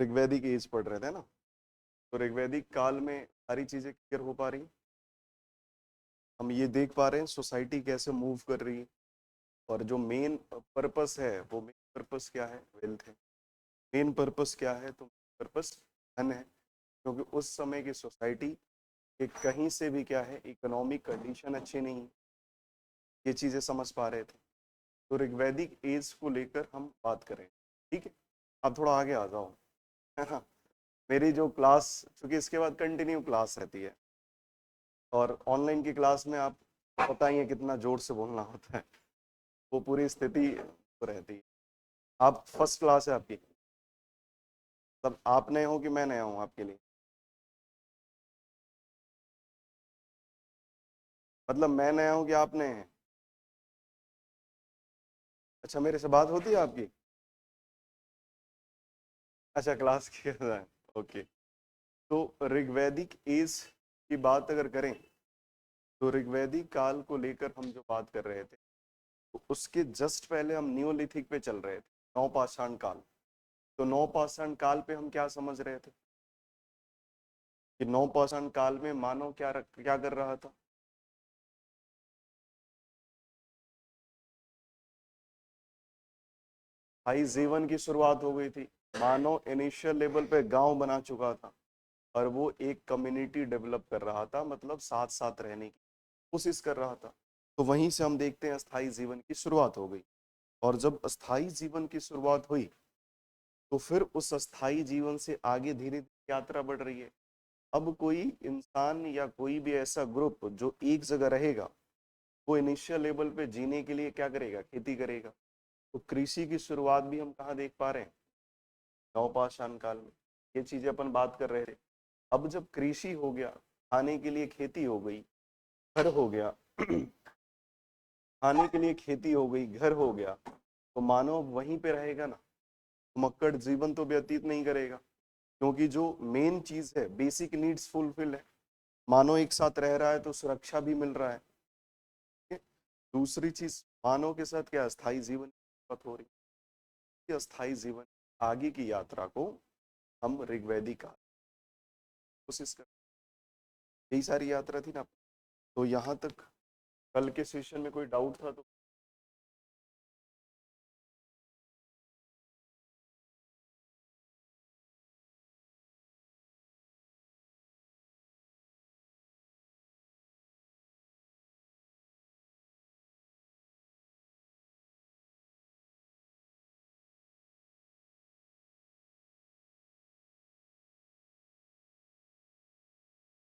ऋग्वैदिक as पढ़ रहे थे ना, तो ऋग्वैदिक काल में सारी चीजें क्लियर हो पा रही, हम ये देख पा रहे हैं सोसाइटी कैसे मूव कर रही है, और जो मेन पर्पस है वो मेन पर्पस क्या है, वेल्थ है। मेन पर्पस क्या है, तो पर्पस धन है, क्योंकि उस समय की सोसाइटी के कहीं से भी क्या है, इकोनॉमिक कंडीशन अच्छी नहीं है, ये चीजें समझ पा रहे थे। तो ऋग्वैदिक एज को लेकर हम बात करें, ठीक है। आप थोड़ा आगे आ जाओ, है ना। मेरी जो क्लास, चूंकि इसके बाद कंटिन्यू क्लास रहती है, और ऑनलाइन की क्लास में आप पता ही है कितना जोर से बोलना होता है, वो पूरी स्थिति तो रहती है। आप फर्स्ट क्लास है आपकी, मतलब आप नए हो कि मैं नया हूँ आपके लिए, मतलब मैं नया हूँ कि आप नए हैं। अच्छा, मेरे से बात होती है आपकी? अच्छा, क्लास की है, ओके। तो ऋग्वैदिक एज की बात अगर करें, तो ऋग्वैदिक काल को लेकर हम जो बात कर रहे थे, तो उसके जस्ट पहले हम न्यूलिथिक पे चल रहे थे, नवपाषाण काल। तो नवपाषाण काल पे हम क्या समझ रहे थे कि नवपाषाण काल में मानव क्या कर रहा था। स्थायी जीवन की शुरुआत हो गई थी, मानव इनिशियल लेवल पे गांव बना चुका था, और वो एक कम्युनिटी डेवलप कर रहा था, मतलब साथ साथ रहने की कोशिश कर रहा था। तो वहीं से हम देखते हैं अस्थाई जीवन की शुरुआत हो गई, और जब अस्थाई जीवन की शुरुआत हुई, तो फिर उस अस्थाई जीवन से आगे धीरे धीरे यात्रा बढ़ रही है। अब कोई इंसान या कोई भी ऐसा ग्रुप जो एक जगह रहेगा, वो इनिशियल लेवल पे जीने के लिए क्या करेगा, खेती करेगा। तो कृषि की शुरुआत भी हम कहाँ देख पा रहे हैं, नवपाषाण काल में। ये चीजें अपन बात कर रहे थे। अब जब कृषि हो गया, खाने के लिए खेती हो गई, घर हो गया खाने के लिए खेती हो गई, घर हो गया, तो मानव वहीं पे रहेगा ना, मक्कड़ जीवन तो व्यतीत नहीं करेगा, क्योंकि जो मेन चीज है, बेसिक नीड्स फुलफिल है, मानव एक साथ रह रहा है तो सुरक्षा भी मिल रहा है, ठीक है? दूसरी चीज, मानव के साथ क्या अस्थाई जीवन की बात हो रही है, अस्थाई जीवन आगे की यात्रा को हम ऋग्वैदिक काल कोशिश कर, यही सारी यात्रा थी ना। तो यहाँ तक कल के सेशन में कोई डाउट था तो?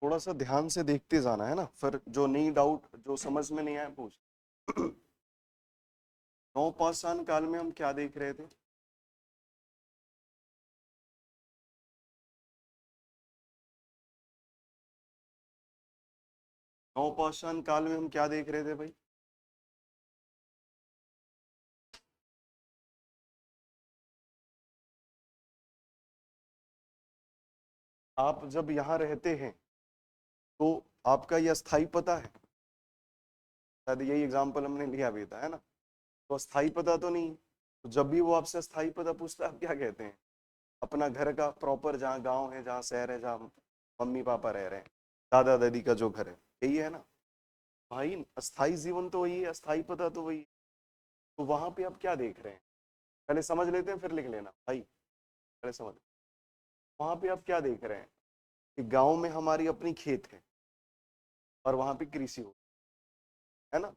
थोड़ा सा ध्यान से देखते जाना है ना, फिर जो नहीं डाउट, जो समझ में नहीं आया पूछ। नवपाषाण काल में हम क्या देख रहे थे, नवपाषाण काल में हम क्या देख रहे थे भाई? आप जब यहाँ रहते हैं, तो आपका यह स्थाई पता है, शायद यही एग्जाम्पल हमने लिया भी था, है ना। तो स्थाई पता तो नहीं, तो जब भी वो आपसे स्थाई पता पूछता है, आप क्या कहते हैं? अपना घर का प्रॉपर, जहाँ गांव है, जहाँ शहर है, जहाँ मम्मी पापा रह रहे हैं, दादा दादी का जो घर है, यही है ना। भाई अस्थाई जीवन तो वही है, अस्थाई पता तो वही है। तो वहां पे आप क्या देख रहे हैं, पहले समझ लेते हैं फिर लिख लेना भाई, पहले समझ। वहां पे आप क्या देख रहे हैं कि गांव में हमारी अपनी खेत है, और वहां पे कृषि हो, है ना।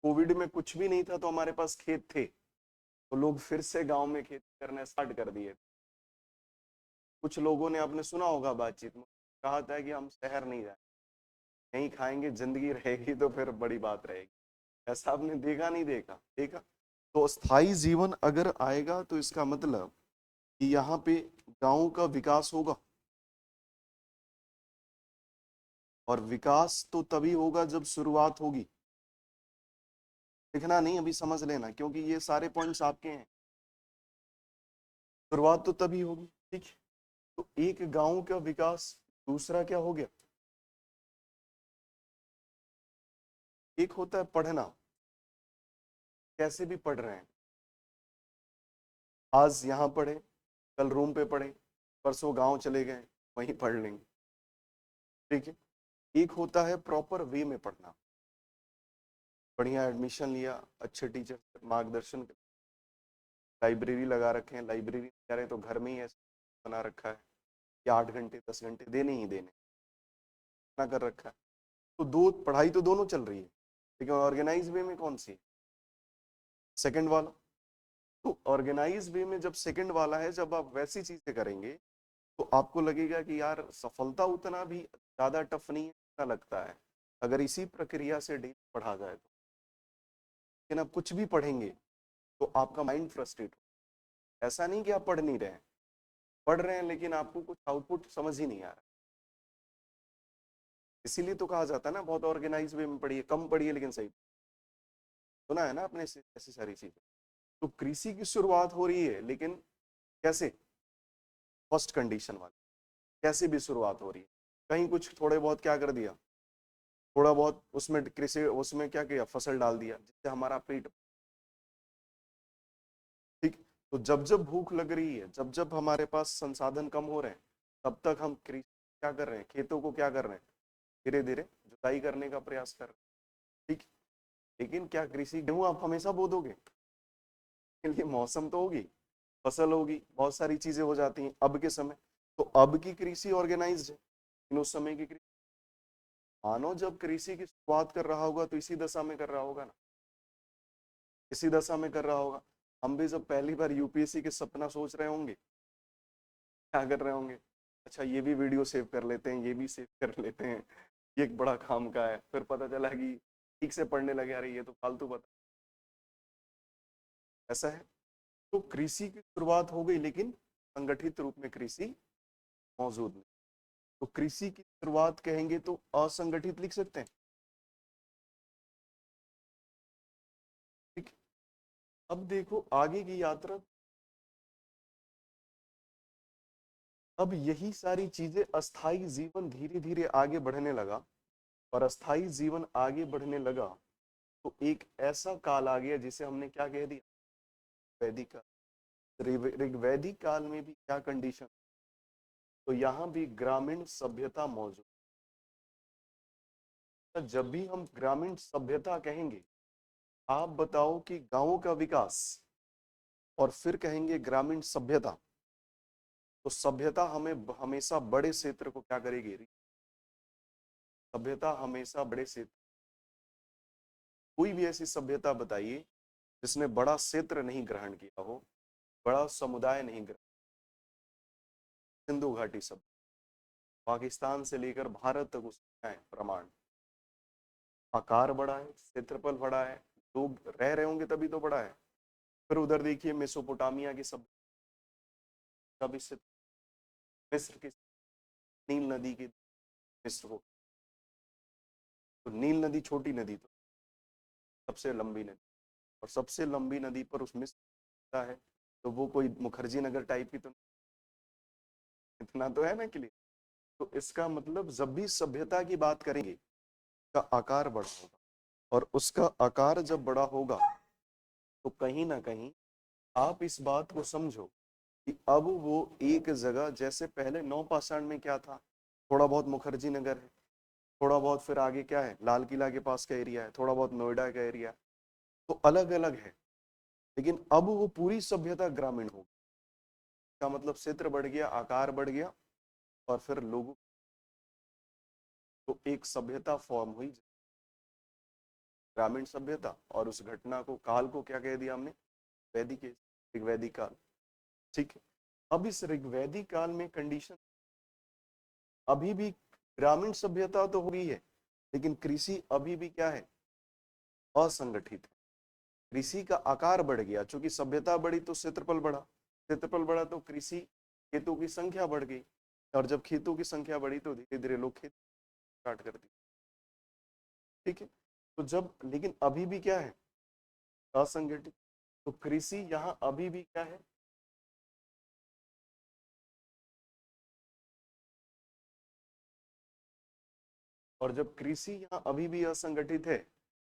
कोविड में कुछ भी नहीं था तो हमारे पास खेत थे, तो लोग फिर से गांव में खेती करना स्टार्ट कर दिए। कुछ लोगों ने, आपने सुना होगा बातचीत में, कहा था कि हम शहर नहीं जाए, यहीं खाएंगे, जिंदगी रहेगी तो फिर बड़ी बात रहेगी। ऐसा आपने देखा नहीं देखा? देखा। तो स्थायी जीवन अगर आएगा, तो इसका मतलब कि यहाँ पे गांव का विकास होगा, और विकास तो तभी होगा जब शुरुआत होगी। लिखना नहीं, अभी समझ लेना, क्योंकि ये सारे पॉइंट्स आपके हैं। शुरुआत तो तभी होगी, ठीक है। तो एक गांव का विकास, दूसरा क्या हो गया, एक होता है पढ़ना, कैसे भी पढ़ रहे हैं, आज यहाँ पढ़े, कल रूम पे पढ़े, परसों गांव चले गए, वहीं पढ़ लेंगे। ठीक है, एक होता है प्रॉपर वे में पढ़ना, बढ़िया एडमिशन लिया, अच्छे टीचर मार्गदर्शन, लाइब्रेरी लगा रखे हैं, लाइब्रेरी जा रहे तो घर में ही ऐसा बना रखा है कि 8 घंटे 10 घंटे देने ही देने ना कर रखा है। तो दो पढ़ाई तो दोनों चल रही है, लेकिन ऑर्गेनाइज वे में कौन सी है? सेकंड वाला। तो ऑर्गेनाइज वे में जब सेकंड वाला है, जब आप वैसी चीजें करेंगे तो आपको लगेगा कि यार सफलता उतना भी ज्यादा टफ नहीं है जितना लगता है, अगर इसी प्रक्रिया से डेली पढ़ा जाए तो। लेकिन आप कुछ भी पढ़ेंगे तो आपका माइंड फ्रस्ट्रेट हो, ऐसा नहीं कि आप पढ़ नहीं रहे हैं, पढ़ रहे हैं लेकिन आपको कुछ आउटपुट समझ ही नहीं आ रहा। इसीलिए तो कहा जाता है ना, बहुत ऑर्गेनाइज वे में पढ़िए, कम पढ़िए लेकिन सही। सुना है ना आपने ऐसी सारी चीजें। तो कृषि की शुरुआत हो रही है, लेकिन कैसे? फर्स्ट कंडीशन वाली, कैसे भी शुरुआत हो रही है, कहीं कुछ थोड़े बहुत क्या कर दिया, थोड़ा बहुत उसमें कृषि, उसमें क्या किया, फसल डाल दिया जिससे हमारा पेट। ठीक। तो जब जब भूख लग रही है, जब जब हमारे पास संसाधन कम हो रहे हैं, तब तक हम कृषि क्या कर रहे हैं, खेतों को क्या कर रहे हैं, धीरे धीरे जुताई करने का प्रयास कर रहे हैं। ठीक। लेकिन क्या कृषि गेहूं आप हमेशा बो दोगे? के लिए मौसम तो होगी, फसल होगी, बहुत सारी चीजें हो जाती हैं अब के समय। तो अब की कृषि ऑर्गेनाइज्ड है, लेकिन उस समय की कृषि, मानो जब कृषि की शुरुआत कर रहा होगा तो इसी दशा में कर रहा होगा ना, इसी दशा में कर रहा होगा। हम भी जब पहली बार यूपीएससी के सपना सोच रहे होंगे, क्या कर रहे होंगे, अच्छा ये भी वीडियो सेव कर लेते हैं, ये भी सेव कर लेते हैं, ये एक बड़ा काम का है। फिर पता चला कि ठीक से पढ़ने लगे, अरे ये तो फालतू बता। ऐसा है। तो कृषि की शुरुआत हो गई, लेकिन संगठित रूप में कृषि मौजूद नहीं। तो कृषि की शुरुआत कहेंगे तो असंगठित लिख सकते हैं। ठीक। अब देखो आगे की यात्रा, अब यही सारी चीजें, अस्थाई जीवन धीरे धीरे आगे बढ़ने लगा, और अस्थाई जीवन आगे बढ़ने लगा तो एक ऐसा काल आ गया जिसे हमने क्या कह दिया, वैदिक काल। ऋग्वैदिक काल में भी क्या कंडीशन, तो यहाँ भी ग्रामीण सभ्यता मौजूद। जब भी हम ग्रामीण सभ्यता कहेंगे, आप बताओ कि गांवों का विकास, और फिर कहेंगे ग्रामीण सभ्यता, तो सभ्यता हमें हमेशा बड़े क्षेत्र को क्या करेगी, सभ्यता हमेशा बड़े क्षेत्र। कोई भी ऐसी सभ्यता बताइए जिसने बड़ा क्षेत्र नहीं ग्रहण किया हो, बड़ा समुदाय नहीं ग्रहण। सिंधु घाटी सब, पाकिस्तान से लेकर भारत तक उसका है प्रमाण। आकार बड़ा है, क्षेत्रफल बड़ा है, लोग रह रहे होंगे तभी तो बड़ा है। फिर उधर देखिए मेसोपोटामिया की सब, कभी से मिस्र की, नील नदी की, मिस्र हो, तो नील नदी छोटी नदी तो सबसे लंबी नदी, और सबसे लंबी नदी पर उस मिस्र है, तो वो कोई मुखर्जी नगर टाइप की तो, इतना तो है ना क्लियर। तो इसका मतलब जब भी सभ्यता की बात करेंगे, का आकार बड़ा होगा, और उसका आकार जब बड़ा होगा तो कहीं ना कहीं आप इस बात को समझो कि अब वो एक जगह, जैसे पहले नौपाषाण में क्या था, थोड़ा बहुत मुखर्जी नगर है, थोड़ा बहुत फिर आगे क्या है, लाल किला के पास का एरिया है, थोड़ा बहुत नोएडा का एरिया है, तो अलग अलग है। लेकिन अब वो पूरी सभ्यता ग्रामीण हो, का मतलब क्षेत्र बढ़ गया, आकार बढ़ गया, और फिर लोगों, तो एक सभ्यता फॉर्म हुई, ग्रामीण सभ्यता। और उस घटना को, काल को क्या कह दिया हमने, वैदिक, ऋग्वैदिक काल। ठीक है। अब इस ऋग्वैदिक काल में कंडीशन, अभी भी ग्रामीण सभ्यता तो हो गई है, लेकिन कृषि अभी भी क्या है, असंगठित है। कृषि का आकार बढ़ गया, चूंकि सभ्यता बढ़ी तो क्षेत्रफल बढ़ा, क्षेत्रफल बढ़ा तो कृषि, खेतों की संख्या बढ़ गई, और जब खेतों की संख्या बढ़ी तो धीरे धीरे लोग खेती स्टार्ट कर दी। ठीक है। तो जब, लेकिन अभी भी क्या है, असंगठित। तो कृषि यहाँ अभी भी क्या है, और जब कृषि यहाँ अभी भी असंगठित है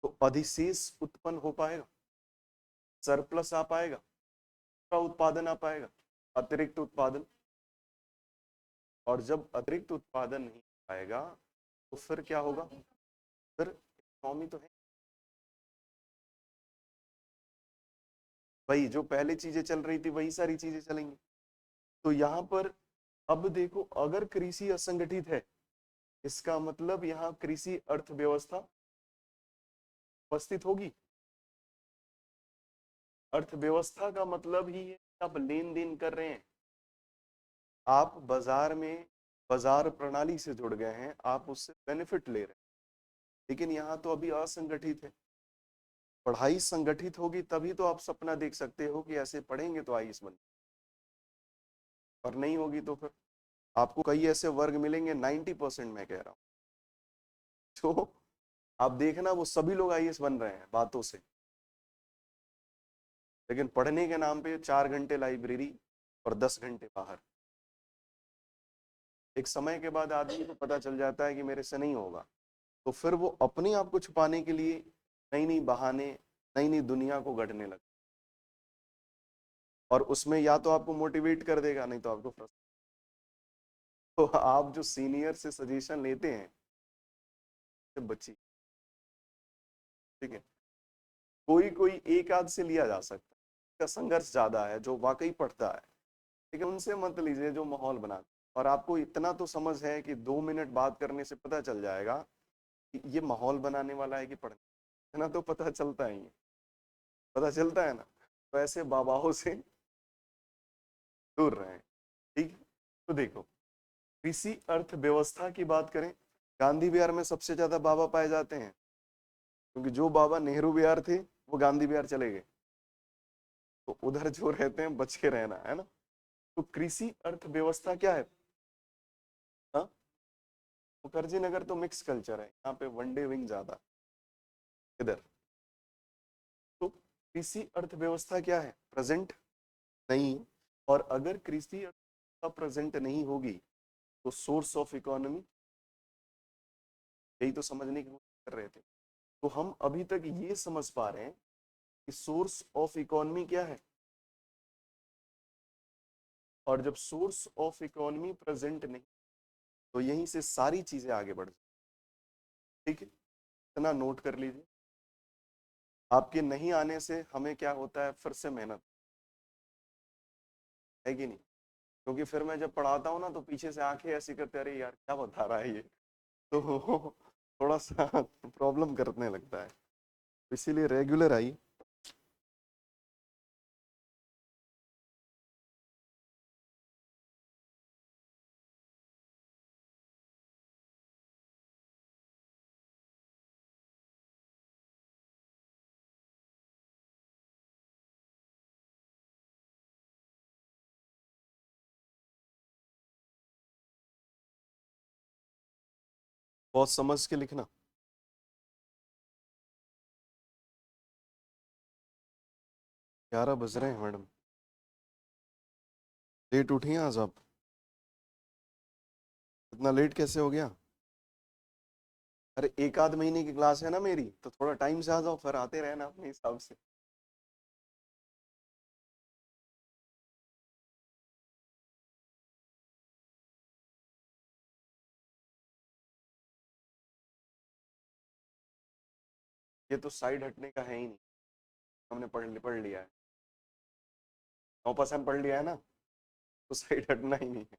तो अधिशेष उत्पन्न हो पाएगा, सरप्लस आ पाएगा, का उत्पादन आ पाएगा, अतिरिक्त उत्पादन। और जब अतिरिक्त उत्पादन नहीं आएगा तो फिर क्या होगा, फिर इकोनॉमी तो है वही, जो पहले चीजें चल रही थी वही सारी चीजें चलेंगी। तो यहाँ पर अब देखो, अगर कृषि असंगठित है इसका मतलब यहाँ कृषि अर्थव्यवस्था उपस्थित होगी। अर्थव्यवस्था का मतलब ही है आप लेन देन कर रहे हैं, आप बाजार में बाजार प्रणाली से जुड़ गए हैं, आप उससे बेनिफिट ले रहे हैं। लेकिन यहाँ तो अभी असंगठित है। पढ़ाई संगठित होगी तभी तो आप सपना देख सकते हो कि ऐसे पढ़ेंगे तो आईएएस बन, और नहीं होगी तो फिर आपको कई ऐसे वर्ग मिलेंगे, 90% मैं कह रहा हूँ, जो आप देखना वो सभी लोग आईएएस बन रहे हैं बातों से, लेकिन पढ़ने के नाम पे 4 घंटे लाइब्रेरी और 10 घंटे बाहर। एक समय के बाद आदमी को पता चल जाता है कि मेरे से नहीं होगा, तो फिर वो अपने आप को छुपाने के लिए नई नई बहाने, नई नई दुनिया को गढ़ने लगता, और उसमें या तो आपको मोटिवेट कर देगा, नहीं तो आपको फ्रस्ट्रेट। तो आप जो सीनियर से सजेशन लेते हैं बच्ची, ठीक है, कोई कोई एक आध से लिया जा सकता है, इसका संघर्ष ज्यादा है जो वाकई पढ़ता है, लेकिन उनसे मत लीजिए जो माहौल बनाते। और आपको इतना तो समझ है कि 2 मिनट बात करने से पता चल जाएगा कि ये माहौल बनाने वाला है कि पढ़ने, इतना तो पता चलता ही है, पता चलता है ना। तो ऐसे बाबाओं से दूर रहें, ठीक है। तो देखो, कृषि अर्थव्यवस्था की बात करें, गांधी विहार में सबसे ज्यादा बाबा पाए जाते हैं, क्योंकि जो बाबा नेहरू विहार थे वो गांधी विहार चले गए, तो उधर जो रहते हैं बच के रहना है ना। तो कृषि अर्थव्यवस्था क्या है, हाँ, मुखर्जी नगर तो मिक्स कल्चर है, यहाँ पे वनडे विंग ज्यादा इधर। तो कृषि अर्थव्यवस्था क्या है, प्रेजेंट नहीं, और अगर कृषि अर्थव्यवस्था प्रेजेंट नहीं होगी तो सोर्स ऑफ इकोनॉमी, यही तो समझने की कोशिश कर रहे थे। तो हम अभी तक ये समझ पा रहे हैं कि सोर्स ऑफ इकोनॉमी क्या है, और जब सोर्स ऑफ इकोनॉमी प्रेजेंट नहीं तो यहीं से सारी चीजें आगे बढ़, ठीक है, इतना नोट कर लीजिए। आपके नहीं आने से हमें क्या होता है, फिर से मेहनत, है कि नहीं। क्योंकि फिर मैं जब पढ़ाता हूँ ना तो पीछे से आंखें ऐसी करते, अरे यार क्या बता रहा है ये, तो थोड़ा सा प्रॉब्लम करने लगता है, इसीलिए रेगुलर आई। बहुत समझ के लिखना। 11 बज रहे हैं मैडम, लेट उठी हैं आज आप, इतना लेट कैसे हो गया। अरे एक आध महीने की क्लास है ना मेरी, तो थोड़ा टाइम से आ जाओ, फिर आते रहना अपने हिसाब से। ये तो साइड हटने का है ही नहीं, हमने पढ़ लिया है, 9% पढ़ लिया है ना, तो साइड हटना ही नहीं है।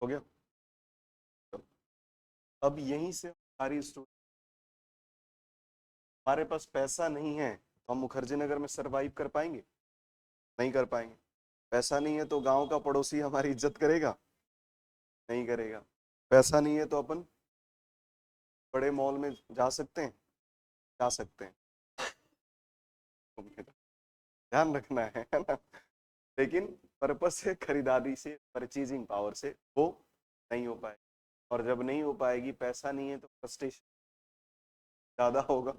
हो गया। अब यहीं से सारी स्टोरी, हमारे पास पैसा नहीं है तो हम मुखर्जी नगर में सरवाइव कर पाएंगे, नहीं कर पाएंगे। पैसा नहीं है तो गांव का पड़ोसी हमारी इज्जत करेगा, नहीं करेगा। पैसा नहीं है तो अपन बड़े मॉल में जा सकते हैं, जा सकते हैं। ध्यान रखना है ना। लेकिन पर्पस से, खरीदारी से, परचेजिंग पावर से वो नहीं हो पाए, और जब नहीं हो पाएगी, पैसा नहीं है तो फ्रस्ट्रेशन ज्यादा होगा,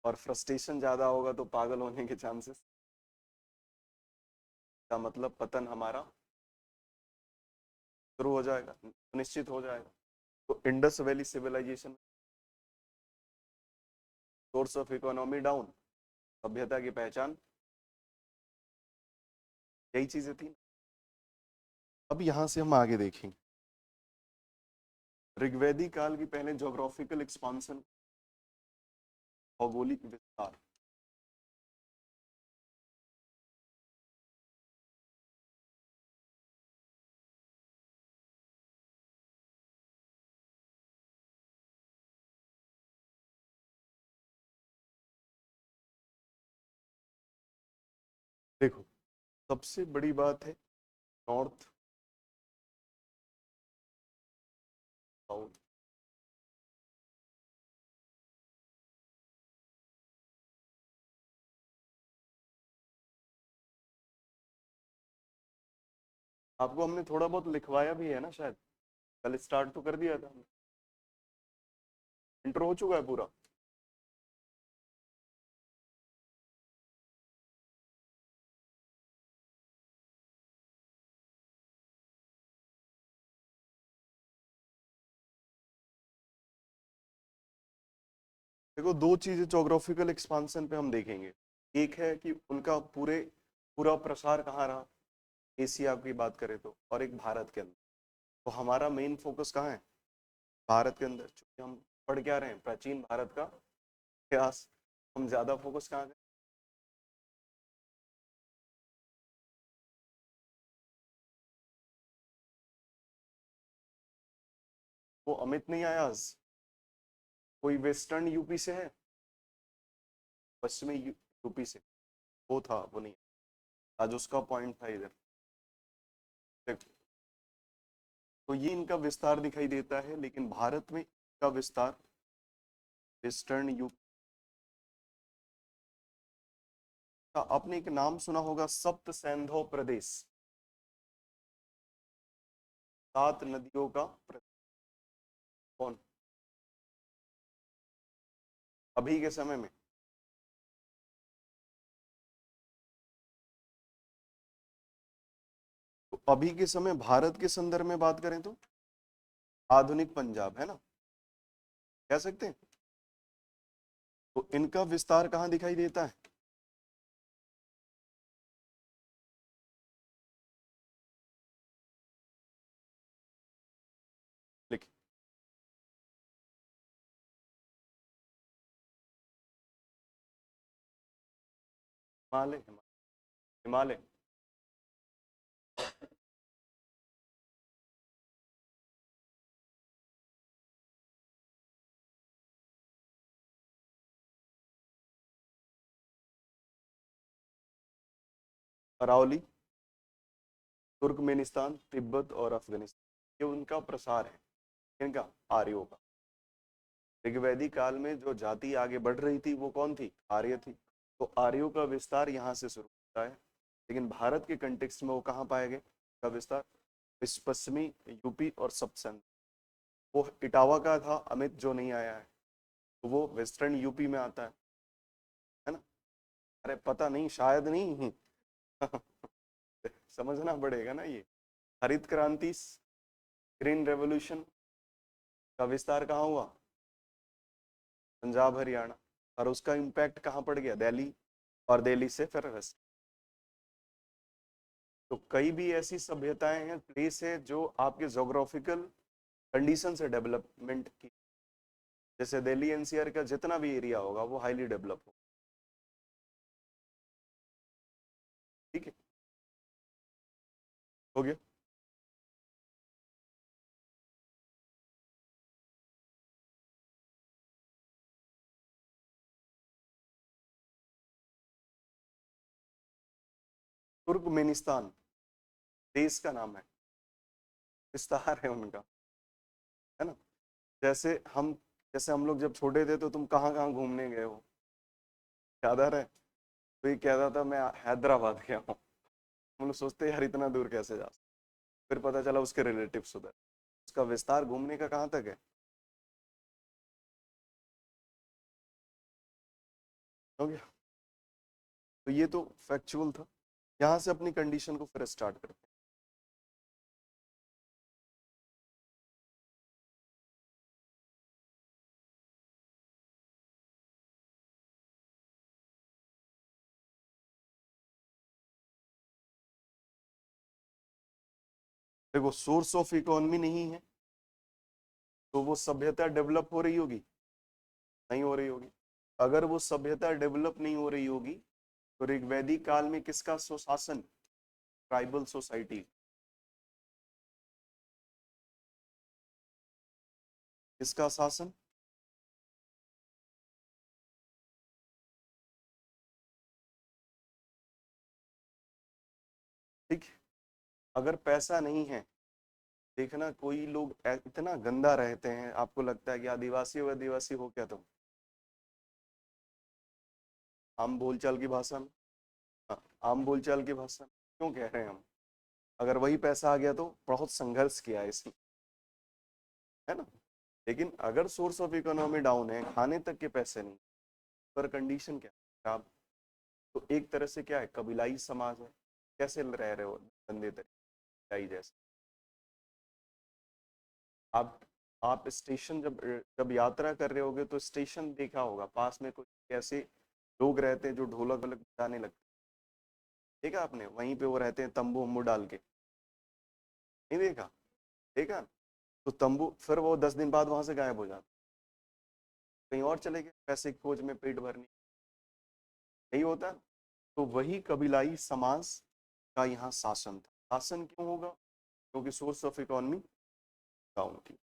और फ्रस्ट्रेशन ज्यादा होगा तो पागल होने के चांसेस का मतलब पतन हमारा शुरू हो जाएगा, निश्चित हो जाएगा। तो Indus valley civilisation, source of economy down, सभ्यता की पहचान, यही चीजें थी। अब यहां से हम आगे देखेंगे ऋग्वेदिक काल की पहले ज्योग्राफिकल एक्सपांशन, भौगोलिक विस्तार। देखो, सबसे बड़ी बात है नॉर्थ साउथ। आपको हमने थोड़ा बहुत लिखवाया भी है ना शायद, कल स्टार्ट तो कर दिया था, इंट्रो हो चुका है पूरा। देखो, दो चीजें ज्योग्राफिकल एक्सपांशन पे हम देखेंगे। एक है कि उनका पूरा प्रसार कहाँ रहा, एशिया की बात करें तो, और एक भारत के अंदर। तो हमारा मेन फोकस कहाँ है, भारत के अंदर, क्योंकि हम पढ़ क्या रहे हैं, प्राचीन भारत का इतिहास। हम ज्यादा फोकस कहाँ दें, वो अमित नहीं आया आज, कोई वेस्टर्न यूपी से है, पश्चिमी यूपी से, वो था, वो नहीं, आज उसका पॉइंट था इधर। देखो, तो ये इनका विस्तार दिखाई देता है, लेकिन भारत में इनका विस्तार वेस्टर्न यूपी का, आपने एक नाम सुना होगा, सप्त सैंधव प्रदेश, 7 नदियों का प्रदेश। कौन, अभी के समय में, तो अभी के समय भारत के संदर्भ में बात करें तो आधुनिक पंजाब है ना, कह सकते हैं। तो इनका विस्तार कहाँ दिखाई देता है, लिखिए, हिमालय, हिमालय। अरावली, तुर्कमेनिस्तान, तिब्बत और अफगानिस्तान, ये उनका प्रसार है, इनका, आर्यों का। ऋग्वैदिक काल में जो जाति आगे बढ़ रही थी वो कौन थी, आर्य थी। तो आर्यों का विस्तार यहाँ से शुरू होता है, लेकिन भारत के कंटेक्स्ट में वो कहाँ पाए गए का विस्तार, इस पश्चिमी यूपी और सब सेंट्रल। वो इटावा का था अमित, जो नहीं आया है, तो वो वेस्टर्न यूपी में आता है ना। अरे पता नहीं, शायद नहीं समझना पड़ेगा ना ये। हरित क्रांति, ग्रीन रेवोल्यूशन का विस्तार कहाँ हुआ, पंजाब हरियाणा, और उसका इम्पैक्ट कहाँ पड़ गया, दिल्ली, और दिल्ली से फिर वेस्ट। तो कई भी ऐसी सभ्यताएं हैं, प्लेस है, जो आपके जोग्राफिकल कंडीशन से डेवलपमेंट की, जैसे दिल्ली एनसीआर का जितना भी एरिया होगा वो हाईली डेवलप हो, ठीक है, हो गया। तुर्कमेनिस्तान देश का नाम है, विस्तार है उनका, है ना। जैसे हम जैसे हम लोग जब छोटे थे तो तुम कहाँ कहाँ घूमने गए हो, याद आ रहा है, तो ये कहता था मैं हैदराबाद गया हूँ। हम लोग सोचते यार इतना दूर कैसे जा सकते, फिर पता चला उसके रिलेटिव्स उधर। उसका विस्तार घूमने का कहाँ तक है, हो गया। तो ये तो फैक्चुअल था। यहाँ से अपनी कंडीशन को फिर स्टार्ट करते हैं। देखो सोर्स ऑफ इकोनॉमी नहीं है तो वो सभ्यता डेवलप हो रही होगी, नहीं हो रही होगी। अगर वो सभ्यता डेवलप नहीं हो रही होगी तो ऋग्वैदिक काल में किसका सुशासन, ट्राइबल सोसाइटी, किसका शासन। ठीक, अगर पैसा नहीं है, देखना कोई लोग इतना गंदा रहते हैं, आपको लगता है कि आदिवासी हो, आदिवासी हो क्या तुम, आम बोलचाल की भाषा में। हाँ, आम बोलचाल की भाषा में क्यों कह रहे हैं हम, अगर वही पैसा आ गया तो बहुत संघर्ष किया है इसमें, है ना। लेकिन अगर सोर्स ऑफ इकोनॉमी डाउन है, खाने तक के पैसे नहीं, पर कंडीशन क्या है खराब, तो एक तरह से क्या है, कबीलाई समाज है। कैसे रह रहे हो गंदे तरीके जैसे। आप आप स्टेशन जब जब यात्रा कर रहे होगे तो स्टेशन देखा होगा, पास में कुछ ऐसे लोग रहते हैं जो ढोलक वोलक बजाने लगते हैं। देखा आपने, वहीं पे वो रहते हैं तंबू वम्बू डाल के, नहीं देखा, देखा। तो तंबू फिर वो 10 दिन बाद वहां से गायब हो जाते, कहीं और चले गए पैसे की खोज में, पेट भरने, यही होता है। तो वही कबीलाई समाज का यहाँ शासन था। शासन क्यों होगा, क्योंकि सोर्स ऑफ इकोनॉमी डाउन थी।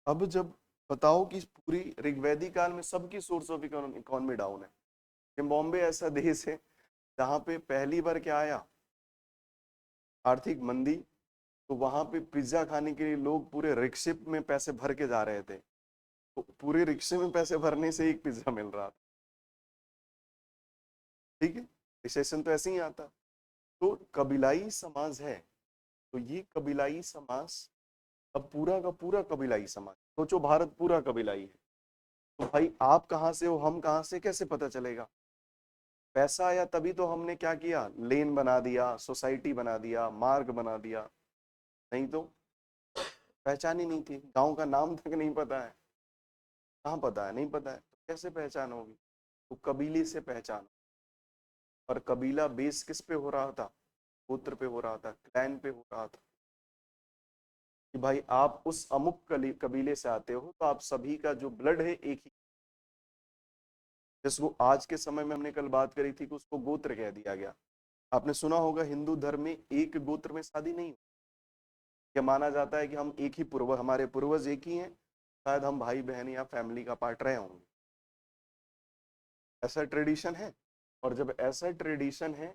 अब जब बताओ कि पूरी ऋग्वैदिक काल में सबकी सोर्स ऑफ इकोनॉमी डाउन है, कि बॉम्बे ऐसा देश है जहाँ पे पहली बार क्या आया, आर्थिक मंदी, तो वहां पे पिज्जा खाने के लिए लोग पूरे रिक्शे में पैसे भर के जा रहे थे, तो पूरे रिक्शे में पैसे भरने से एक पिज्जा मिल रहा था। ठीक है, रिसेशन तो ऐसे ही आता। तो कबीलाई समाज है, तो ये कबीलाई समाज, अब पूरा का पूरा कबीलाई समाज, सोचो भारत पूरा कबीलाई है, तो भाई आप कहाँ से हो, हम कहाँ से, कैसे पता चलेगा। पैसा आया तभी तो हमने क्या किया, लेन बना दिया, सोसाइटी बना दिया, मार्ग बना दिया, नहीं तो पहचान ही नहीं थी, गांव का नाम तक नहीं पता है, कहाँ पता है, नहीं पता है, तो कैसे पहचान होगी। तो कबीले से पहचान, और कबीला बेस किस पे हो रहा था, गोत्र पे हो रहा था, क्लैन पे हो रहा था, कि भाई आप उस अमुक कबीले से आते हो तो आप सभी का जो ब्लड है एक ही। जिसको आज के समय में हमने कल बात करी थी कि उसको गोत्र कह दिया गया। आपने सुना होगा हिंदू धर्म में एक गोत्र में शादी नहीं, क्या माना जाता है कि हम एक ही पूर्वज, हमारे पूर्वज एक ही हैं, शायद हम भाई बहन या फैमिली का पार्ट रहे होंगे, ऐसा ट्रेडिशन है। और जब ऐसा ट्रेडिशन है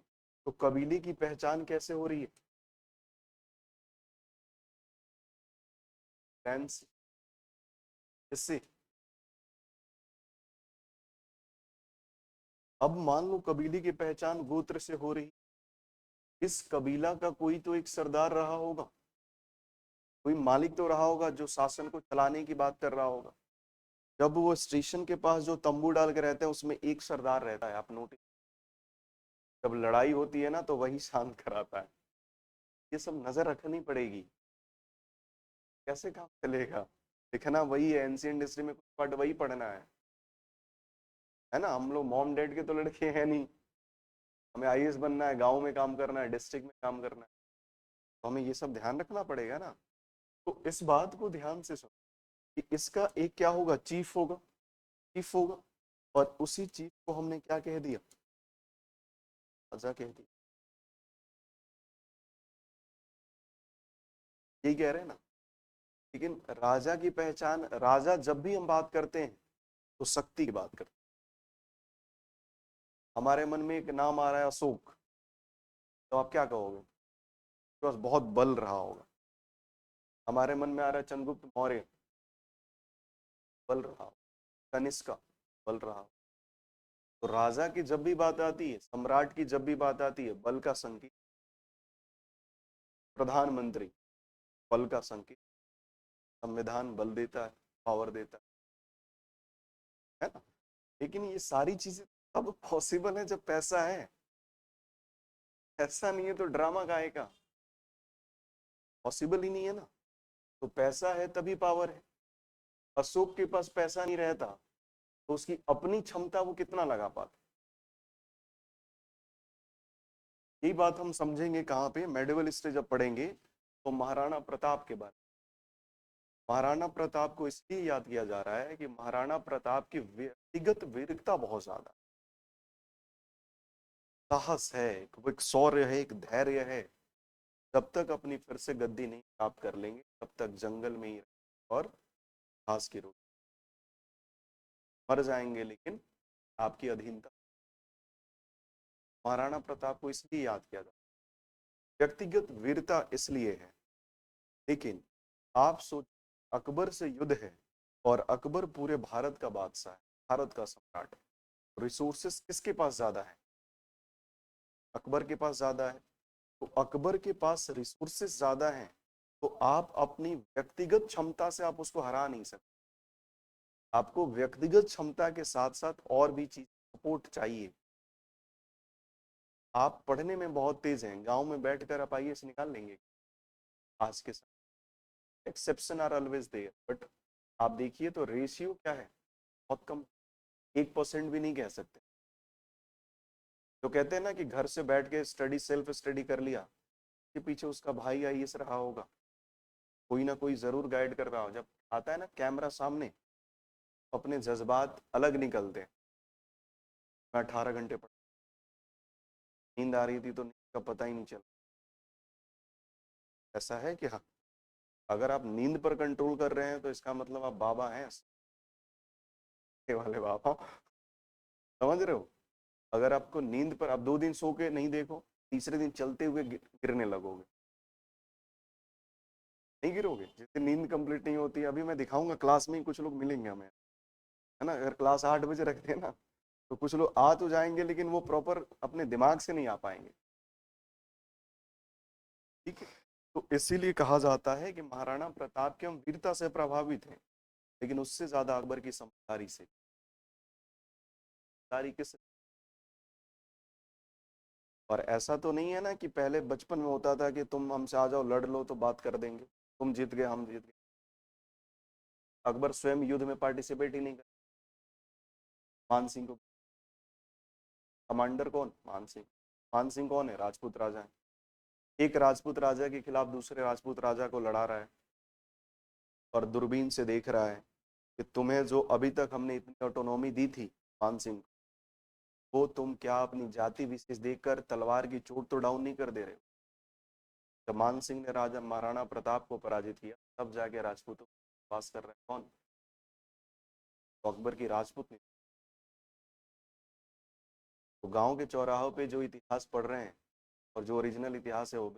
तो कबीले की पहचान कैसे हो रही है, फैंस, इससे। अब मान लो कबीले की पहचान गोत्र से हो रही, इस कबीला का कोई तो एक सरदार रहा होगा, कोई मालिक तो रहा होगा जो शासन को चलाने की बात कर रहा होगा। जब वो स्टेशन के पास जो तंबू डाल के रहते हैं उसमें एक सरदार रहता है, आप नोटिस, जब लड़ाई होती है ना तो वही शांत कराता है। ये सब नजर रखनी पड़ेगी, कैसे काम चलेगा। लिखना वही है, एंशियंट हिस्ट्री में कुछ पढ़ वही पढ़ना है ना। हम लोग मॉम डैड के तो लड़के हैं नहीं, हमें आईएएस बनना है, गांव में काम करना है, डिस्ट्रिक्ट में काम करना है, तो हमें ये सब ध्यान रखना पड़ेगा ना। तो इस बात को ध्यान से सुनो कि इसका एक क्या होगा, चीफ होगा, चीफ होगा, और उसी चीफ को हमने क्या कह दिया, राजा कह दिया। यही कह रहे हैं ना। लेकिन राजा की पहचान, राजा जब भी हम बात करते हैं तो शक्ति की बात करते हैं। हमारे मन में एक नाम आ रहा है अशोक, तो आप क्या कहोगे, उसके पास बहुत बल रहा होगा। हमारे मन में आ रहा है चंद्रगुप्त मौर्य, बल रहा, कनिष्का, बल रहा। तो राजा की जब भी बात आती है, सम्राट की जब भी बात आती है, बल का संकेत, प्रधानमंत्री बल का संकेत, संविधान बल देता है, पावर देता है ना। लेकिन ये सारी चीजें तब पॉसिबल है जब पैसा है, पैसा नहीं है तो ड्रामा काहे का, पॉसिबल ही नहीं है ना। तो पैसा है तभी पावर है। अशोक के पास पैसा नहीं रहता तो उसकी अपनी क्षमता वो कितना लगा पाता। यही बात हम समझेंगे कहाँ पे, मेडिवल हिस्ट्री जब पढ़ेंगे तो महाराणा प्रताप के बारे में। महाराणा प्रताप को इसलिए याद किया जा रहा है कि महाराणा प्रताप की व्यक्तिगत वीरता बहुत ज्यादा, साहस है, एक शौर्य है, एक धैर्य है। जब तक अपनी फिर से गद्दी नहीं प्राप्त कर लेंगे तब तक जंगल में ही और घास की रोटी मर जाएंगे, लेकिन आपकी अधीनता। महाराणा प्रताप को इसलिए याद किया जाता है, व्यक्तिगत वीरता इसलिए है। लेकिन आप सोच, अकबर से युद्ध है और अकबर पूरे भारत का बादशाह है, भारत का सम्राट है। रिसोर्सेस किसके पास ज्यादा है? अकबर के पास ज्यादा है। तो अकबर के पास रिसोर्सेस ज्यादा हैं, तो आप अपनी व्यक्तिगत क्षमता से आप उसको हरा नहीं सकते। आपको व्यक्तिगत क्षमता के साथ साथ और भी चीज सपोर्ट चाहिए। आप पढ़ने में बहुत तेज हैं, गांव में बैठकर आप आईएएस निकाल लेंगे आज के समय। Exception are always there, but आप देखिए तो रेशियो क्या है, बहुत कम, 1% भी नहीं कह सकते। तो कहते हैं ना कि घर से बैठ के स्टडी, सेल्फ स्टडी कर लिया, के पीछे उसका भाई आईएएस रहा होगा, कोई ना कोई जरूर गाइड कर रहा हो। जब आता है ना कैमरा सामने, अपने जज्बात अलग निकलते हैं। मैं 18 घंटे पढ़, नींद आ रही थी तो नींद का पता ही नहीं चला। ऐसा है कि हाँ, अगर आप नींद पर कंट्रोल कर रहे हैं तो इसका मतलब आप बाबा हैं, वाले बाबा, समझ रहे हो। अगर आपको नींद पर, आप 2 दिन सो के नहीं देखो, तीसरे दिन चलते हुए गिरने लगोगे। नहीं गिरोगे जिस दिन नींद कंप्लीट नहीं होती। अभी मैं दिखाऊंगा क्लास में ही, कुछ लोग मिलेंगे हमें, है ना। अगर क्लास 8 बजे रखते हैं ना, तो कुछ लोग आ तो जाएंगे लेकिन वो प्रॉपर अपने दिमाग से नहीं आ पाएंगे। ठीक है। तो इसीलिए कहा जाता है कि महाराणा प्रताप की हम वीरता से प्रभावित हैं, लेकिन उससे ज्यादा अकबर की समझदारी से, तारीख से। और ऐसा तो नहीं है ना कि पहले बचपन में होता था कि तुम हमसे आ जाओ, लड़ लो तो बात कर देंगे, तुम जीत गए हम जीत गए। अकबर स्वयं युद्ध में पार्टिसिपेट ही नहीं कर। मान सिंह को, कमांडर कौन? मान सिंह। मान सिंह कौन है? राजपूत राजा है। एक राजपूत राजा के खिलाफ दूसरे राजपूत राजा को लड़ा रहा है और दूरबीन से देख रहा है कि तुम्हें जो अभी तक हमने इतनी ऑटोनॉमी दी थी मान सिंह, वो तुम क्या अपनी जाति विशेष देखकर तलवार की चोट तो डाउन नहीं कर दे रहे हो। जब मान सिंह ने राजा महाराणा प्रताप को पराजित किया, तब जाके राजपूतों पास कर रहे हैं कौन? तो अकबर की राजपूत ने। तो गांव के चौराहों पे जो इतिहास पढ़ रहे हैं और जो ओरिजिनल इतिहास है वो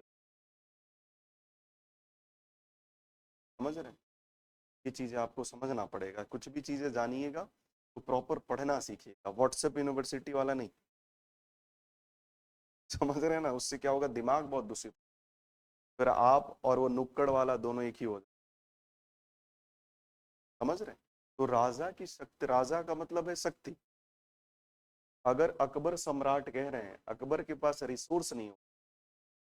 समझ रहे हैं। ये चीजें आपको समझना पड़ेगा। कुछ भी चीजें जानिएगा तो प्रॉपर पढ़ना सीखिएगा, व्हाट्सएप यूनिवर्सिटी वाला नहीं। समझ रहे हैं ना, उससे क्या होगा, दिमाग बहुत दूषित, फिर आप और वो नुक्कड़ वाला दोनों एक ही हो जाए। समझ रहे हैं। तो राजा की शक्ति, राजा का मतलब है शक्ति। अगर अकबर सम्राट कह रहे हैं, अकबर के पास रिसोर्स नहीं हो,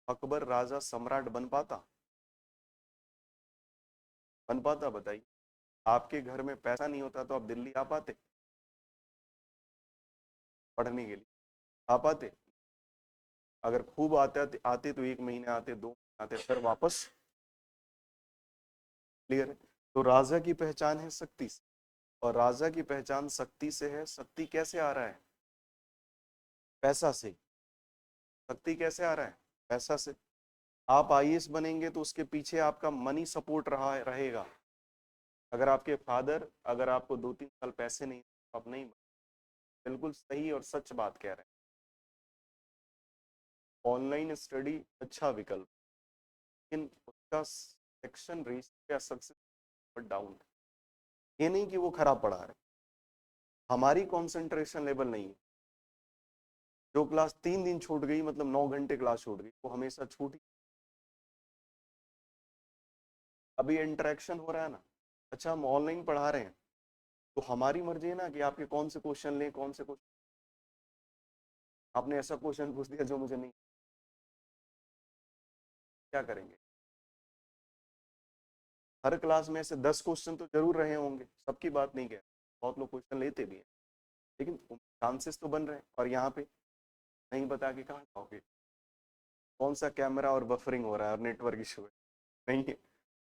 अकबर राजा सम्राट बन पाता? बन पाता? बताइए। आपके घर में पैसा नहीं होता तो आप दिल्ली आ पाते पढ़ने के लिए? आ पाते? अगर खूब आते आते तो 1 महीने आते, 2 महीने आते, फिर वापस। क्लियर है। तो राजा की पहचान है शक्ति से, और राजा की पहचान शक्ति से है। शक्ति कैसे आ रहा है? पैसा से। शक्ति कैसे आ रहा है? पैसा से। आप आईएएस बनेंगे तो उसके पीछे आपका मनी सपोर्ट रहा रहेगा। अगर आपके फादर, अगर आपको 2-3 साल पैसे नहीं तो आप नहीं। बिल्कुल सही और सच बात कह रहे हैं। ऑनलाइन स्टडी अच्छा विकल्प, लेकिन उसका सेक्शन रेशियो या सक्सेस डाउन। ये नहीं कि वो खराब पढ़ा रहे, हमारी कंसंट्रेशन लेवल नहीं है। जो क्लास 3 दिन छूट गई मतलब 9 घंटे क्लास छूट गई, वो हमेशा छूट। अभी इंटरेक्शन हो रहा है ना। अच्छा हम ऑनलाइन पढ़ा रहे हैं तो हमारी मर्जी है ना कि आपके कौन से क्वेश्चन लें, कौन से क्वेश्चन। आपने ऐसा क्वेश्चन पूछ दिया जो मुझे नहीं, क्या करेंगे? हर क्लास में से 10 क्वेश्चन तो जरूर रहे होंगे, सबकी बात नहीं कह रहा, बहुत लोग क्वेश्चन लेते भी हैं, लेकिन चांसेस तो बन रहे हैं। और यहाँ पे नहीं बता के कहाँ जाओगे? कौन सा कैमरा और बफरिंग हो रहा है और नेटवर्क इशू है? नहीं है,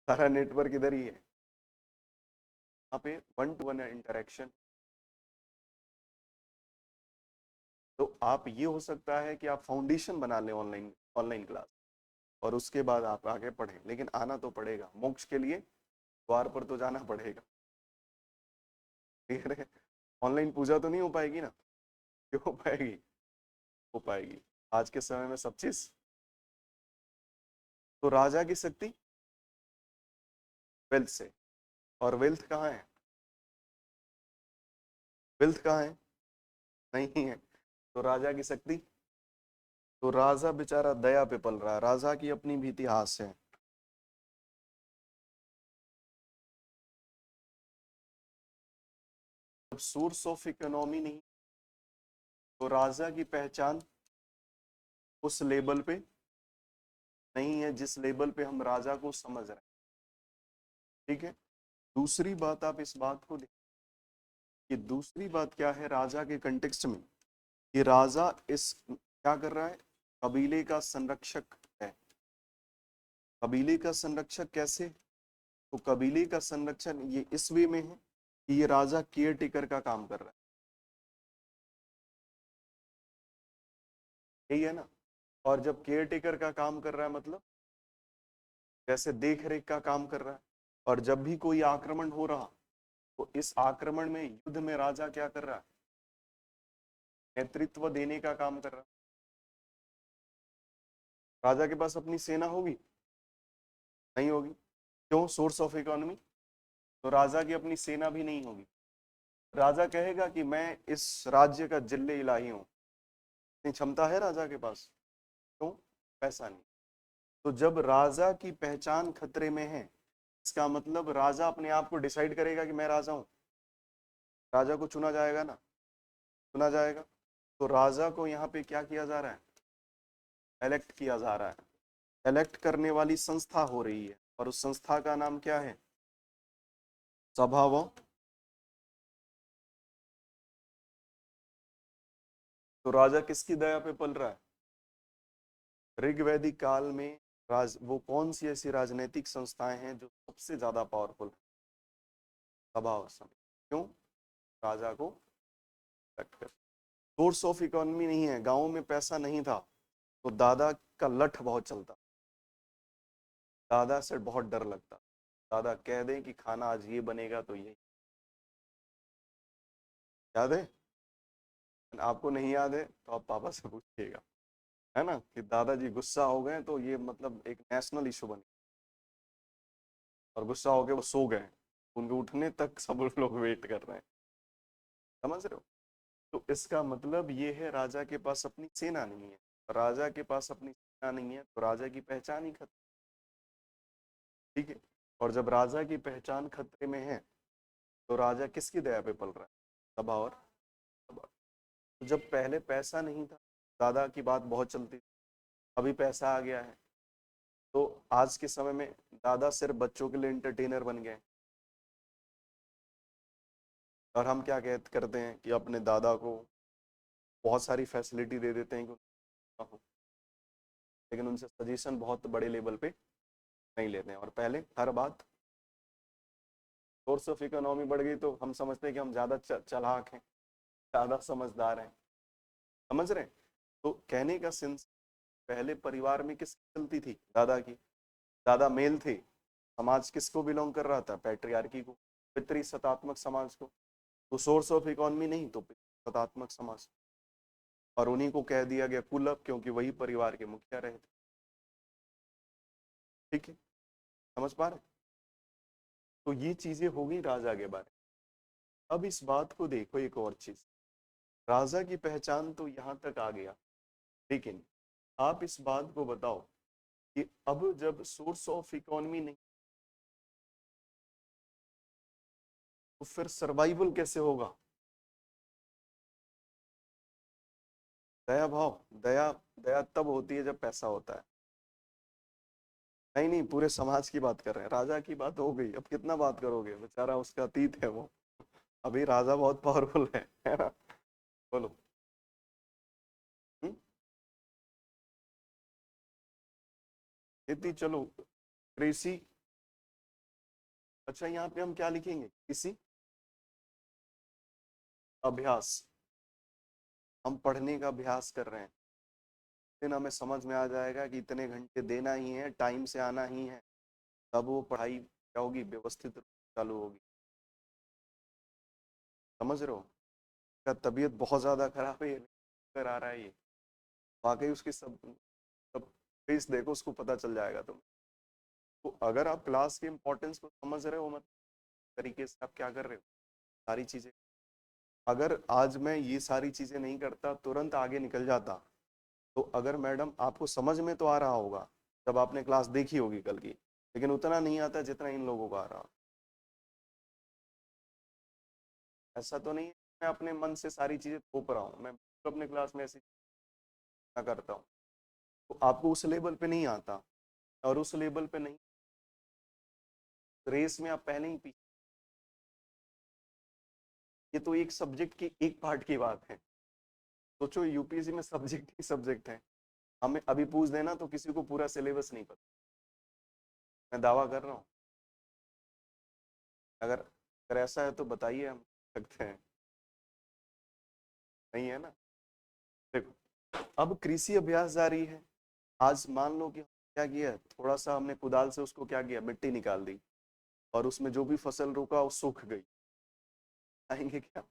सारा नेटवर्क इधर ही है। यहाँ पे 1-to-1 इंटरेक्शन। तो आप ये हो सकता है कि आप फाउंडेशन बना लें ऑनलाइन ऑनलाइन क्लास, और उसके बाद आप आगे पढ़ें, लेकिन आना तो पड़ेगा मोक्ष के लिए, द्वार पर तो जाना पड़ेगा। ठीक है, ऑनलाइन पूजा तो नहीं हो पाएगी ना? क्यों हो पाएगी? हो पाएगी। आज के समय में सब चीज। तो राजा की शक्ति वेल्थ से, और वेल्थ कहाँ है? वेल्थ कहाँ है? नहीं है। तो राजा की शक्ति, तो राजा बेचारा दया पे पल रहा है, राजा की अपनी भी इतिहास है। जब सोर्स ऑफ इकोनॉमी नहीं, तो राजा की पहचान उस लेवल पे नहीं है जिस लेवल पे हम राजा को समझ रहे हैं। ठीक है। दूसरी बात, आप इस बात को देखिए कि दूसरी बात क्या है राजा के कंटेक्स्ट में, कि राजा इस क्या कर रहा है? कबीले का संरक्षक है। कबीले का संरक्षक कैसे? तो कबीले का संरक्षण ये इस वे में है कि ये राजा केयर टेकर का काम कर रहा है, यही है ना। और जब केयर टेकर का काम कर रहा है मतलब जैसे देख रेख का काम कर रहा है, और जब भी कोई आक्रमण हो रहा तो इस आक्रमण में युद्ध में राजा क्या कर रहा है? नेतृत्व देने का काम कर रहा है। राजा के पास अपनी सेना होगी? नहीं होगी। क्यों? Source of economy. तो राजा की अपनी सेना भी नहीं होगी। राजा कहेगा कि मैं इस राज्य का जिले इलाही हूं, इतनी क्षमता है राजा के पास? क्यों? पैसा नहीं। तो जब राजा की पहचान खतरे में है, इसका मतलब राजा अपने आप को डिसाइड करेगा कि मैं राजा हूं। राजा को चुना जाएगा ना, चुना जाएगा। तो राजा को यहाँ पे क्या किया जा रहा है? इलेक्ट किया जा रहा है। इलेक्ट करने वाली संस्था हो रही है, और उस संस्था का नाम क्या है? सभा व। तो राजा किसकी दया पे पल रहा है? ऋग्वैदिक काल में वो कौन सी ऐसी राजनीतिक संस्थाएं हैं जो सबसे ज्यादा पावरफुल? सभा और समिति। क्यों? राजा को इलेक्ट कर। सोर्स ऑफ इकोनॉमी नहीं है, गांव में पैसा नहीं था तो दादा का लठ बहुत चलता, दादा से बहुत डर लगता। दादा कह दें कि खाना आज ये बनेगा तो ये, याद है? आपको नहीं याद है तो आप पापा से पूछिएगा, है ना, कि दादाजी गुस्सा हो गए तो ये मतलब एक नेशनल इशू बन, और गुस्सा हो गए वो सो गए, उनके उठने तक सब लोग वेट कर रहे हैं। समझ रहे हो? तो इसका मतलब ये है राजा के पास अपनी सेना नहीं है। राजा के पास अपनी सेना नहीं है तो राजा की पहचान ही खत्म। ठीक है। और जब राजा की पहचान खतरे में है तो राजा किसकी दया पे पल रहा है? सभा और सभा। तो जब पहले पैसा नहीं था, दादा की बात बहुत चलती थी, अभी पैसा आ गया है, तो आज के समय में दादा सिर्फ बच्चों के लिए एंटरटेनर बन गए। और हम क्या करते हैं कि अपने दादा को बहुत सारी फैसिलिटी दे देते हैं कि उनका हो, लेकिन उनसे सजेशन बहुत बड़े लेवल पे नहीं लेते हैं। और पहले हर बात, सोर्स ऑफ इकोनॉमी बढ़ गई तो हम समझते हैं कि हम ज़्यादा चालाक हैं, ज़्यादा समझदार हैं। समझ रहे हैं? तो कहने का सेंस, पहले परिवार में किस चलती थी? दादा की। दादा मेल थे, समाज किसको बिलोंग कर रहा था? पैट्रियार्की को, पितृ सत्तात्मक समाज को। तो सोर्स ऑफ इकोनॉमी नहीं तो सत्तात्मक समाज, और उन्हीं को कह दिया गया कुलप क्योंकि वही परिवार के मुखिया रहे थे। ठीक है, समझ पा रहे? तो ये चीजें हो गई राजा के बारे में। अब इस बात को देखो, एक और चीज, राजा की पहचान तो यहाँ तक आ गया, लेकिन आप इस बात को बताओ कि अब जब सोर्स ऑफ इकोनॉमी नहीं तो फिर सर्वाइवल कैसे होगा? दया भाव, दया दया तब होती है जब पैसा होता है। नहीं नहीं, पूरे समाज की बात कर रहे हैं, राजा की बात हो गई, अब कितना बात करोगे, बेचारा उसका अतीत है वो, अभी राजा बहुत पावरफुल है ना? बोलो। हम्म? खेती, चलो कृषि। अच्छा, यहाँ पे हम क्या लिखेंगे? कृषि अभ्यास, हम पढ़ने का अभ्यास कर रहे हैं, फिर हमें समझ में आ जाएगा कि इतने घंटे देना ही है, टाइम से आना ही है, तब वो पढ़ाई क्या होगी, व्यवस्थित रूप से चालू होगी। समझ रहे हो? का तबीयत बहुत ज्यादा खराब है, कर आ रहा है ये, वाकई उसकी सब फेस देखो, उसको पता चल जाएगा तुम। तो अगर आप क्लास के इंपॉर्टेंस को समझ रहे हो, मतलब तरीके से आप क्या कर रहे हो सारी चीजें, अगर आज मैं ये सारी चीजें नहीं करता, तुरंत आगे निकल जाता, तो अगर मैडम आपको समझ में तो आ रहा होगा जब आपने क्लास देखी होगी कल की, लेकिन उतना नहीं आता जितना इन लोगों को आ रहा। ऐसा तो नहीं है मैं अपने मन से सारी चीजें थोप रहा हूँ, मैं अपने क्लास में ऐसी चीजें करता हूँ, तो आपको उस लेवल पे नहीं आता, और उस लेवल पे नहीं, रेस में आप पहले ही पीछे। ये तो एक सब्जेक्ट की एक पार्ट की बात है, सोचो यूपीएससी में सब्जेक्ट ही सब्जेक्ट है, हमें अभी पूछ देना तो किसी को पूरा सिलेबस नहीं पता, मैं दावा कर रहा हूँ। अगर ऐसा है तो बताइए, हम सकते हैं, नहीं है ना? देखो, अब कृषि अभ्यास जारी है, आज मान लो कि क्या किया, थोड़ा सा हमने कुदाल से उसको क्या किया, मिट्टी निकाल दी, और उसमें जो भी फसल रुका वो सूख गई, खाएंगे क्या?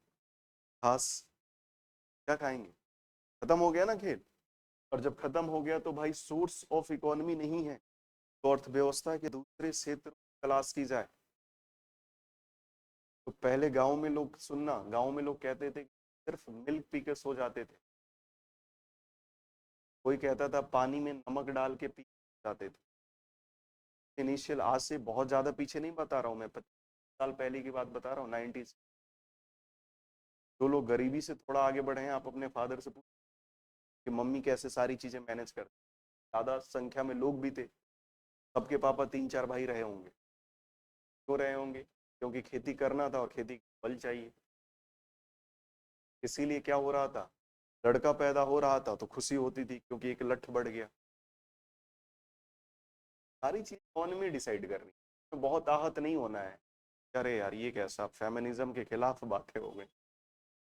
घास, क्या खाएंगे? खत्म हो गया ना खेल। और जब खत्म हो गया तो भाई सोर्स ऑफ इकोनॉमी नहीं है, तो अर्थव्यवस्था के दूसरे क्षेत्र तलाश की जाए। तो पहले गांव में लोग, सुनना, गांव में लोग कहते थे सिर्फ मिल्क पी के सो जाते थे, कोई कहता था पानी में नमक डाल के पी जाते थे। इनिशियल, आज से बहुत ज्यादा पीछे नहीं बता रहा हूँ मैं, 50 साल पहले की बात बता रहा हूँ, 90s। जो लोग गरीबी से थोड़ा आगे बढ़े हैं, आप अपने फादर से पूछ कि मम्मी कैसे सारी चीजें मैनेज करते, ज्यादा संख्या में लोग भी थे, सबके पापा 3-4 भाई रहे होंगे, क्यों रहे होंगे? क्योंकि खेती करना था और खेती बल चाहिए, इसीलिए क्या हो रहा था, लड़का पैदा हो रहा था तो खुशी होती थी क्योंकि एक लठ बढ़ गया। सारी चीज इकोनॉमी डिसाइड करनी, तो बहुत आहत नहीं होना है, अरे यार ये कैसा फेमिनिज्म के खिलाफ बातें हो गई,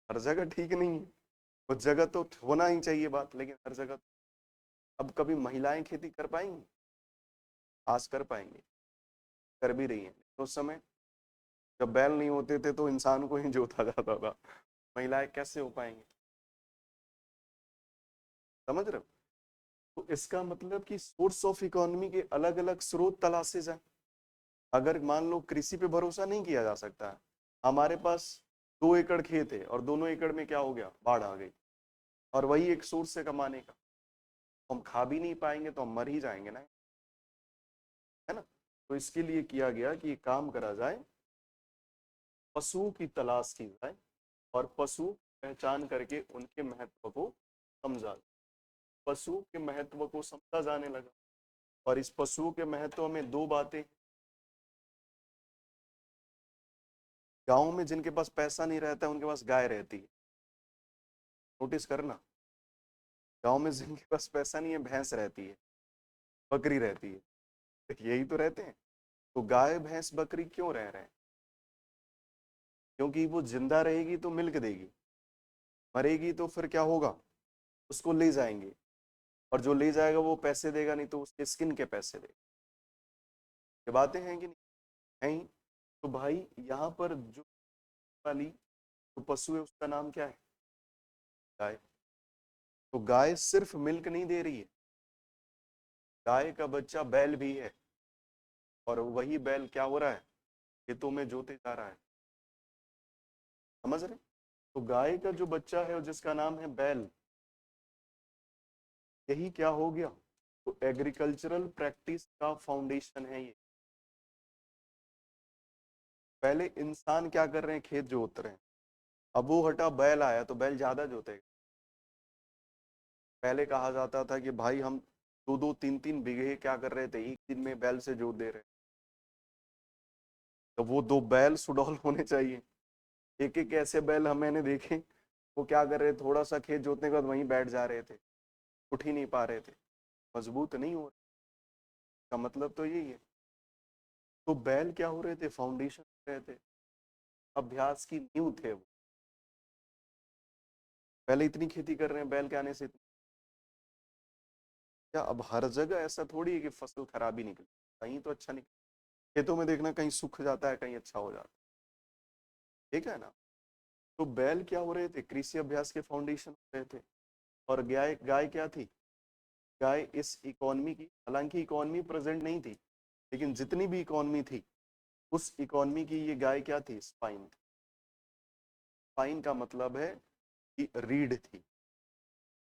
हर जगह ठीक नहीं है, कुछ जगह तो होना ही चाहिए बात, लेकिन हर जगह। अब कभी महिलाएं खेती कर पाएंगी? आज कर पाएंगे, कर भी रही हैं, तो उस समय जब बैल नहीं होते थे तो इंसान को ही जोता जाता था, महिलाएं कैसे हो पाएंगी? समझ रहे हो? तो इसका मतलब कि सोर्स ऑफ इकोनॉमी के अलग अलग स्रोत तलाशे जाए। अगर मान लो कृषि पे भरोसा नहीं किया जा सकता है, हमारे पास 2 एकड़ खेत है और दोनों एकड़ में क्या हो गया, बाढ़ आ गई, और वही एक सोर्स है कमाने का, तो हम खा भी नहीं पाएंगे तो हम मर ही जाएंगे ना, है ना? तो इसके लिए किया गया कि काम करा जाए, पशुओं की तलाश की जाए, और पशु पहचान करके उनके महत्व को समझा जाए। पशु के महत्व को समझा जाने लगा, और इस पशुओं के महत्व में दो बातें। गांव में जिनके पास पैसा नहीं रहता उनके पास गाय रहती है, नोटिस करना, गांव में जिनके पास पैसा नहीं है भैंस रहती है, बकरी रहती है, यही तो रहते हैं। तो गाय भैंस बकरी क्यों रह रहे हैं? क्योंकि वो जिंदा रहेगी तो मिल्क देगी, मरेगी तो फिर क्या होगा, उसको ले जाएंगे, और जो ले जाएगा वो पैसे देगा नहीं तो उसके स्किन के पैसे देगा। ये बातें हैं कि नहीं? है ही। तो भाई यहाँ पर जो वाली जो पशु है उसका नाम क्या है, गाय। तो गाय सिर्फ मिल्क नहीं दे रही है, गाय का बच्चा बैल भी है, और वही बैल क्या हो रहा है, खेतों में जोते जा रहा है। समझ रहे? तो गाय का जो बच्चा है जिसका नाम है बैल, यही क्या हो गया, तो एग्रीकल्चरल प्रैक्टिस का फाउंडेशन है ये। पहले इंसान क्या कर रहे हैं, खेत जोत रहे हैं, अब वो हटा बैल आया तो बैल ज्यादा जोतेगा। पहले कहा जाता था कि भाई हम 2-2 3-3 बीघे क्या कर रहे थे, एक दिन में बैल से जोत दे रहे, तो वो 2 बैल सुडौल होने चाहिए। एक एक ऐसे बैल हम मैंने देखे, वो क्या कर रहे, थोड़ा सा खेत जोतने के बाद वहीं बैठ जा रहे थे, उठ ही नहीं पा रहे थे, मजबूत नहीं हो रहे। का मतलब तो यही है। तो बैल क्या हो रहे थे, फाउंडेशन रहे थे, अभ्यास की नींव थे वो। पहले इतनी खेती कर रहे हैं बैल के आने से क्या, अब हर जगह ऐसा थोड़ी है कि फसल खराब ही निकले, कहीं तो अच्छा निकले। खेतों में देखना कहीं सूख जाता है, कहीं अच्छा हो जाता है, ठीक है ना। तो बैल क्या हो रहे थे, कृषि अभ्यास के फाउंडेशन हो रहे थे। और गाय, गाय क्या थी, गाय इस इकोनॉमी की, हालांकि इकोनॉमी प्रेजेंट नहीं थी, लेकिन जितनी भी इकोनॉमी थी उस इकोनॉमी की ये गाय क्या थी, स्पाइन थी। स्पाइन का मतलब है कि रीढ़ थी,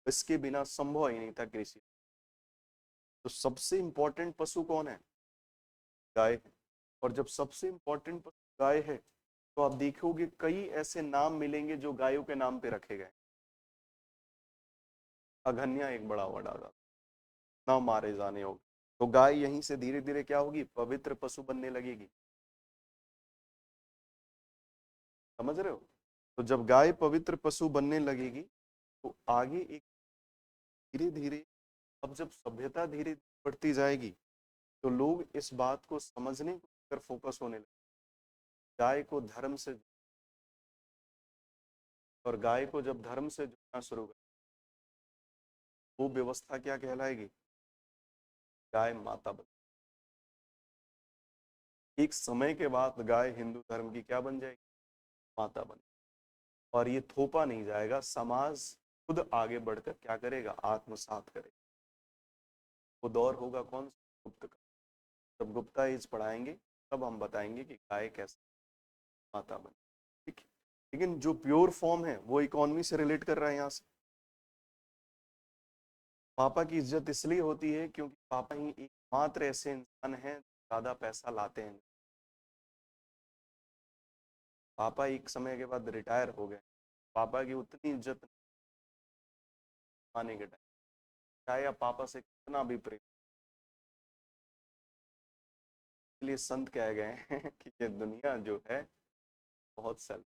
इसके बिना संभव ही नहीं था कृषि। तो सबसे इंपॉर्टेंट पशु कौन है, गाय है। और जब सबसे इंपॉर्टेंट पशु गाय है, तो आप देखोगे कई ऐसे नाम मिलेंगे जो गायों के नाम पे रखे गए। अघन्या एक बड़ा वर्ड आ जाता, ना मारे जाने होगा। तो गाय यहीं से धीरे धीरे क्या होगी, पवित्र पशु बनने लगेगी। समझ रहे हो। तो जब गाय पवित्र पशु बनने लगेगी, तो आगे एक धीरे धीरे, अब जब सभ्यता धीरे बढ़ती जाएगी, तो लोग इस बात को समझने पर फोकस होने लगे, गाय को धर्म से। और गाय को जब धर्म से जुड़ना शुरू कर, वो व्यवस्था क्या कहलाएगी, गाय माता बन। एक समय के बाद गाय हिंदू धर्म की क्या बन जाएगी, माता बन। और ये थोपा नहीं जाएगा, समाज खुद आगे बढ़कर क्या करेगा, आत्मसात करेगा। वो दौर होगा कौन सा, गुप्त का। जब गुप्ता एज पढ़ाएंगे तब हम बताएंगे कि गाय कैसे माता बनी, ठीक है। लेकिन जो प्योर फॉर्म है वो इकोनॉमी से रिलेट कर रहा है यहाँ से। पापा की इज्जत इसलिए होती है क्योंकि पापा ही एकमात्र ऐसे इंसान हैं ज्यादा पैसा लाते हैं। पापा एक समय के बाद रिटायर हो गए, पापा की उतनी इज्जत आने के टाइम, चाहे आप पापा से कितना भी प्रेम। इसलिए संत कह गए हैं कि ये दुनिया जो है बहुत सेल्फ।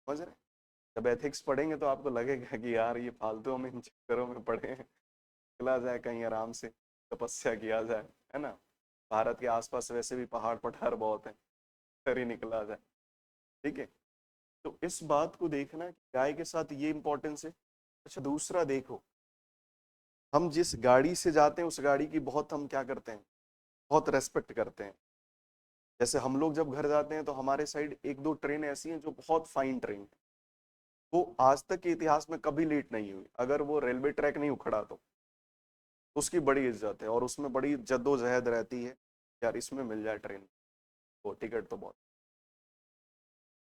समझ रहे हैं? जब एथिक्स पढ़ेंगे तो आपको लगेगा कि यार ये फालतू हम इन चक्करों में पढ़े हैं, चला जाए कहीं आराम से तपस्या किया जाए, है ना। भारत के आसपास वैसे भी पहाड़ पठार बहुत है, कर ही निकला जाए, ठीक है। तो इस बात को देखना कि गाय के साथ ये इंपॉर्टेंस है। अच्छा दूसरा देखो, हम जिस गाड़ी से जाते हैं उस गाड़ी की बहुत हम क्या करते हैं, बहुत रेस्पेक्ट करते हैं। जैसे हम लोग जब घर जाते हैं तो हमारे साइड 1-2 ट्रेन ऐसी हैं जो बहुत फाइन ट्रेन है, वो आज तक के इतिहास में कभी लेट नहीं हुई, अगर वो रेलवे ट्रैक नहीं उखड़ा तो उसकी बड़ी इज्जत है और उसमें बड़ी जद्दोजहद रहती है, यार इसमें मिल जाए ट्रेन, वो टिकट तो बहुत।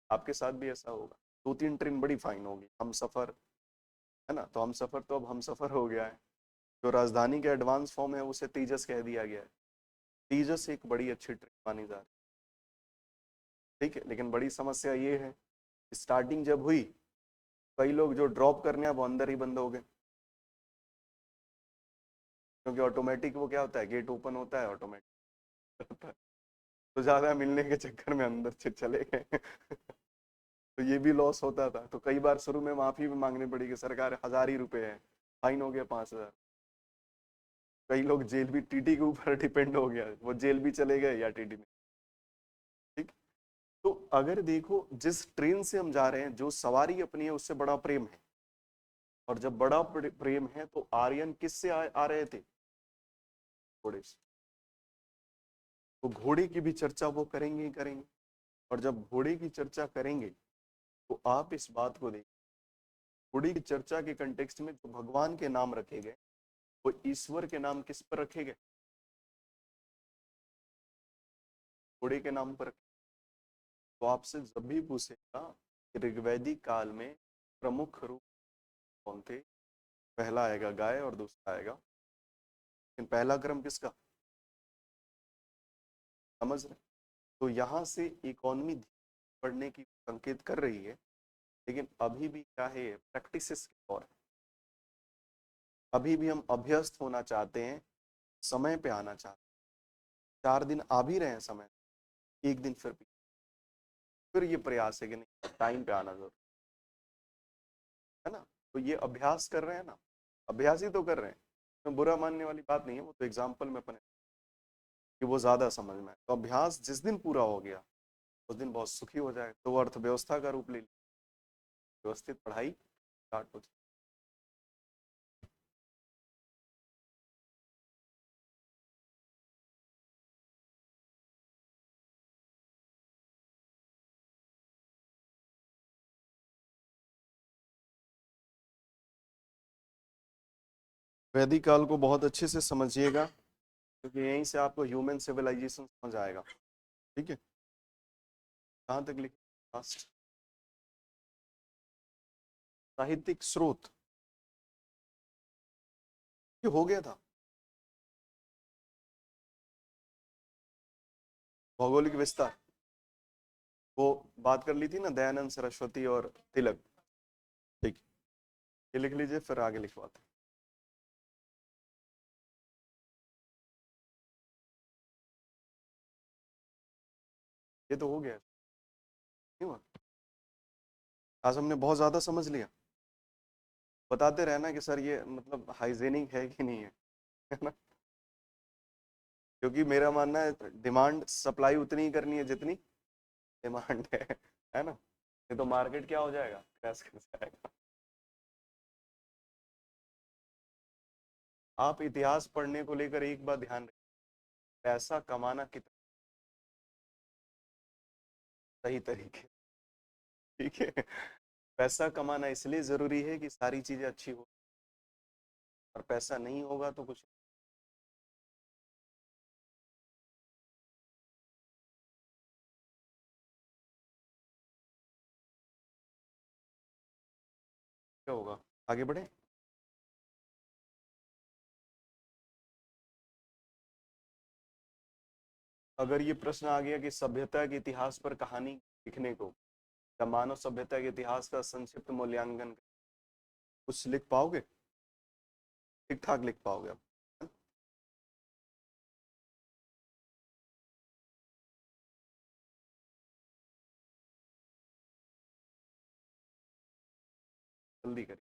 आपके साथ भी ऐसा होगा, 2-3 ट्रेन बड़ी फाइन होगी, हम सफर, है ना। तो हम सफर तो अब हम सफर हो गया है। जो राजधानी के एडवांस फॉर्म है उसे तेजस कह दिया गया है। तेजस एक बड़ी अच्छी ट्रेन मानी जा रही है, ठीक है। लेकिन बड़ी समस्या ये है, स्टार्टिंग जब हुई कई लोग जो ड्रॉप करने हैं वो अंदर ही बंद हो गए, क्योंकि ऑटोमेटिक वो क्या होता है, गेट ओपन होता है ऑटोमेटिक होता है, तो ज्यादा मिलने के चक्कर में अंदर से चले गए तो ये भी लॉस होता था। तो कई बार शुरू में माफी भी मांगनी पड़ी कि सरकार 1000 ही रुपए है, फाइन हो गया 5000। कई लोग जेल भी, टीटी के ऊपर डिपेंड हो गया, वो जेल भी चले गए या टीटी में, ठीक। तो अगर देखो जिस ट्रेन से हम जा रहे हैं, जो सवारी अपनी है उससे बड़ा प्रेम है। और जब बड़ा प्रेम है तो आर्यन किससे आ रहे थे, घोड़े से। तो घोड़े की भी चर्चा वो करेंगे ही करेंगे। और जब घोड़े की चर्चा करेंगे तो आप इस बात को देखिए, घोड़े की चर्चा के कंटेक्स्ट में जो भगवान के नाम रखे गए, वो ईश्वर के नाम किस पर रखे गए, घोड़े के नाम पर। तो आपसे जब भी पूछेगा कि ऋग्वैदिक काल में प्रमुख रूप कौन थे, पहला आएगा गाय और दूसरा आएगा, लेकिन पहला क्रम किसका, समझ रहे? तो यहाँ से इकोनॉमी बढ़ने की संकेत कर रही है, लेकिन अभी भी क्या है, प्रैक्टिसेस के दौर है। अभी भी हम अभ्यस्त होना चाहते हैं, समय पे आना चाहते हैं। 4 दिन आ भी रहे हैं समय, एक दिन फिर ये प्रयास है कि नहीं टाइम पे आना जरूर है ना। तो ये अभ्यास कर रहे हैं ना, अभ्यास ही तो कर रहे हैं, तो बुरा मानने वाली बात नहीं है, वो तो एग्जाम्पल में अपने कि वो ज्यादा समझ में आए। तो अभ्यास जिस दिन पूरा हो गया उस दिन बहुत सुखी हो जाए, तो वो अर्थव्यवस्था का रूप ले, व्यवस्थित पढ़ाई स्टार्ट हो जाए। वैदिक काल को बहुत अच्छे से समझिएगा, क्योंकि यहीं से आपको ह्यूमन सिविलाइजेशन समझ आएगा। ठीक है, कहाँ तक लिखे लास्ट, साहित्यिक स्रोत, ये हो गया था। भौगोलिक विस्तार, वो बात कर ली थी ना, दयानंद सरस्वती और तिलक। ठीक, ये लिख लीजिए, फिर आगे लिखवाते हैं। ये तो हो गया, नहीं हुआ? आज हमने बहुत ज्यादा समझ लिया। बताते रहना कि सर ये मतलब हाइजेनिक है कि नहीं है ना? क्योंकि मेरा मानना है डिमांड सप्लाई उतनी ही करनी है जितनी डिमांड है ना? ये तो मार्केट क्या हो जाएगा, क्रैश कर जाएगा। आप इतिहास पढ़ने को लेकर एक बात ध्यान रखें, पैसा कमाना कितना सही तरीके, ठीक है? पैसा कमाना इसलिए जरूरी है कि सारी चीजें अच्छी हो, और पैसा नहीं होगा तो कुछ क्या होगा। आगे बढ़े। अगर ये प्रश्न आ गया कि सभ्यता के इतिहास पर कहानी लिखने को, या मानव सभ्यता के इतिहास का संक्षिप्त मूल्यांकन, कुछ लिख पाओगे, ठीक ठाक लिख पाओगे आप? जल्दी करिए।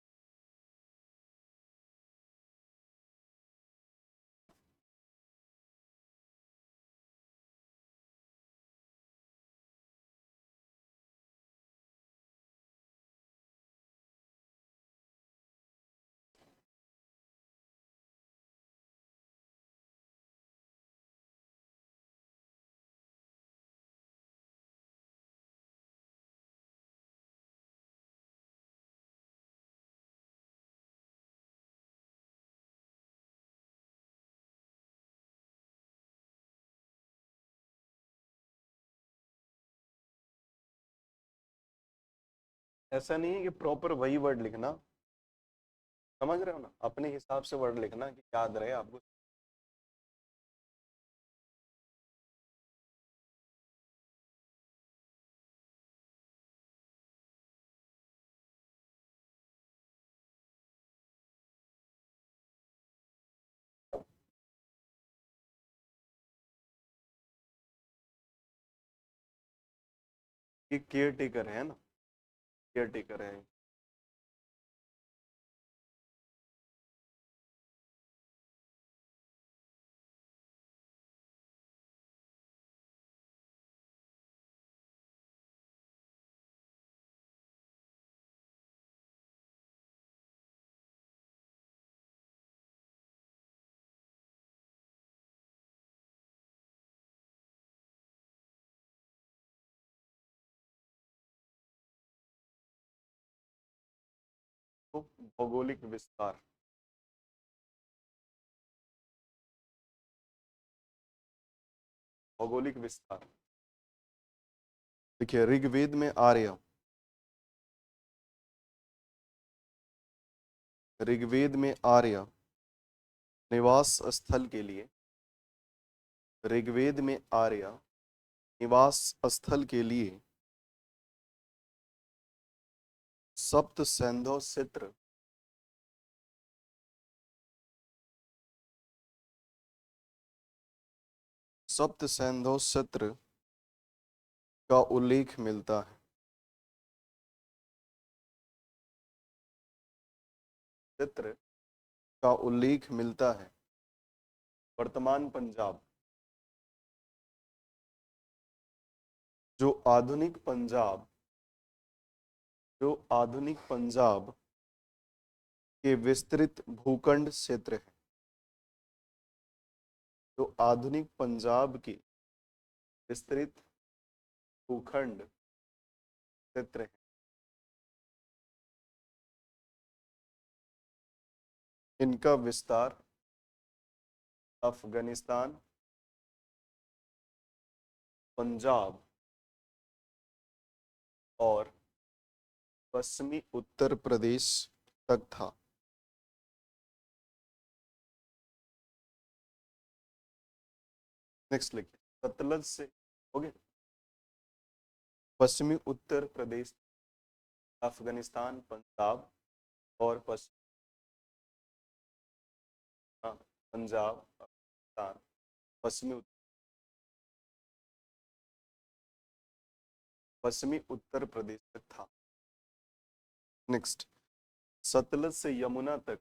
ऐसा नहीं है कि प्रॉपर वही वर्ड लिखना, समझ रहे हो ना, अपने हिसाब से वर्ड लिखना कि याद रहे आपको। कि केयर टेकर है ना, केयर टेकर है। तो भौगोलिक विस्तार, भौगोलिक विस्तार देखिए ऋग्वेद में आर्य, ऋग्वेद में आर्य निवास स्थल के लिए, ऋग्वेद में आर्य निवास स्थल के लिए सप्त सैंधव चित्र, सप्त सैंधव चित्र का उल्लेख मिलता है। चित्र का उल्लेख मिलता है वर्तमान पंजाब, जो आधुनिक पंजाब, जो आधुनिक पंजाब के विस्तृत भूखंड क्षेत्र है, जो आधुनिक पंजाब की विस्तृत भूखंड क्षेत्र है। इनका विस्तार अफगानिस्तान, पंजाब और पश्चिमी उत्तर प्रदेश तक था। नेक्स्ट लिखिए, सतलज से हो गया, पश्चिमी उत्तर प्रदेश, अफगानिस्तान, पंजाब और पंजाब, अफगानिस्तान, पश्चिमी उत्तर प्रदेश तक था। नेक्स्ट, सतलज से यमुना तक,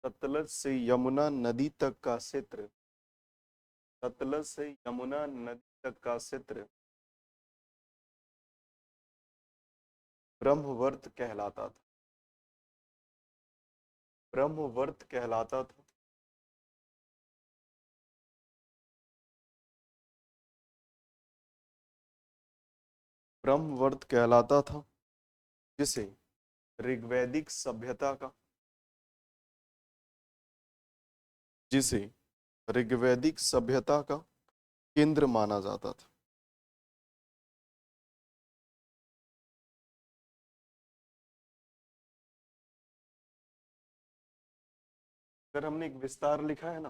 सतलज से यमुना नदी तक का क्षेत्र, सतलज से यमुना नदी तक का क्षेत्र ब्रह्मवर्त कहलाता था, ब्रह्मवर्त कहलाता था। ब्रह्मवर्त कहलाता था, जिसे ऋग्वैदिक सभ्यता का, जिसे ऋग्वैदिक सभ्यता का केंद्र माना जाता था। अगर हमने एक विस्तार लिखा है ना,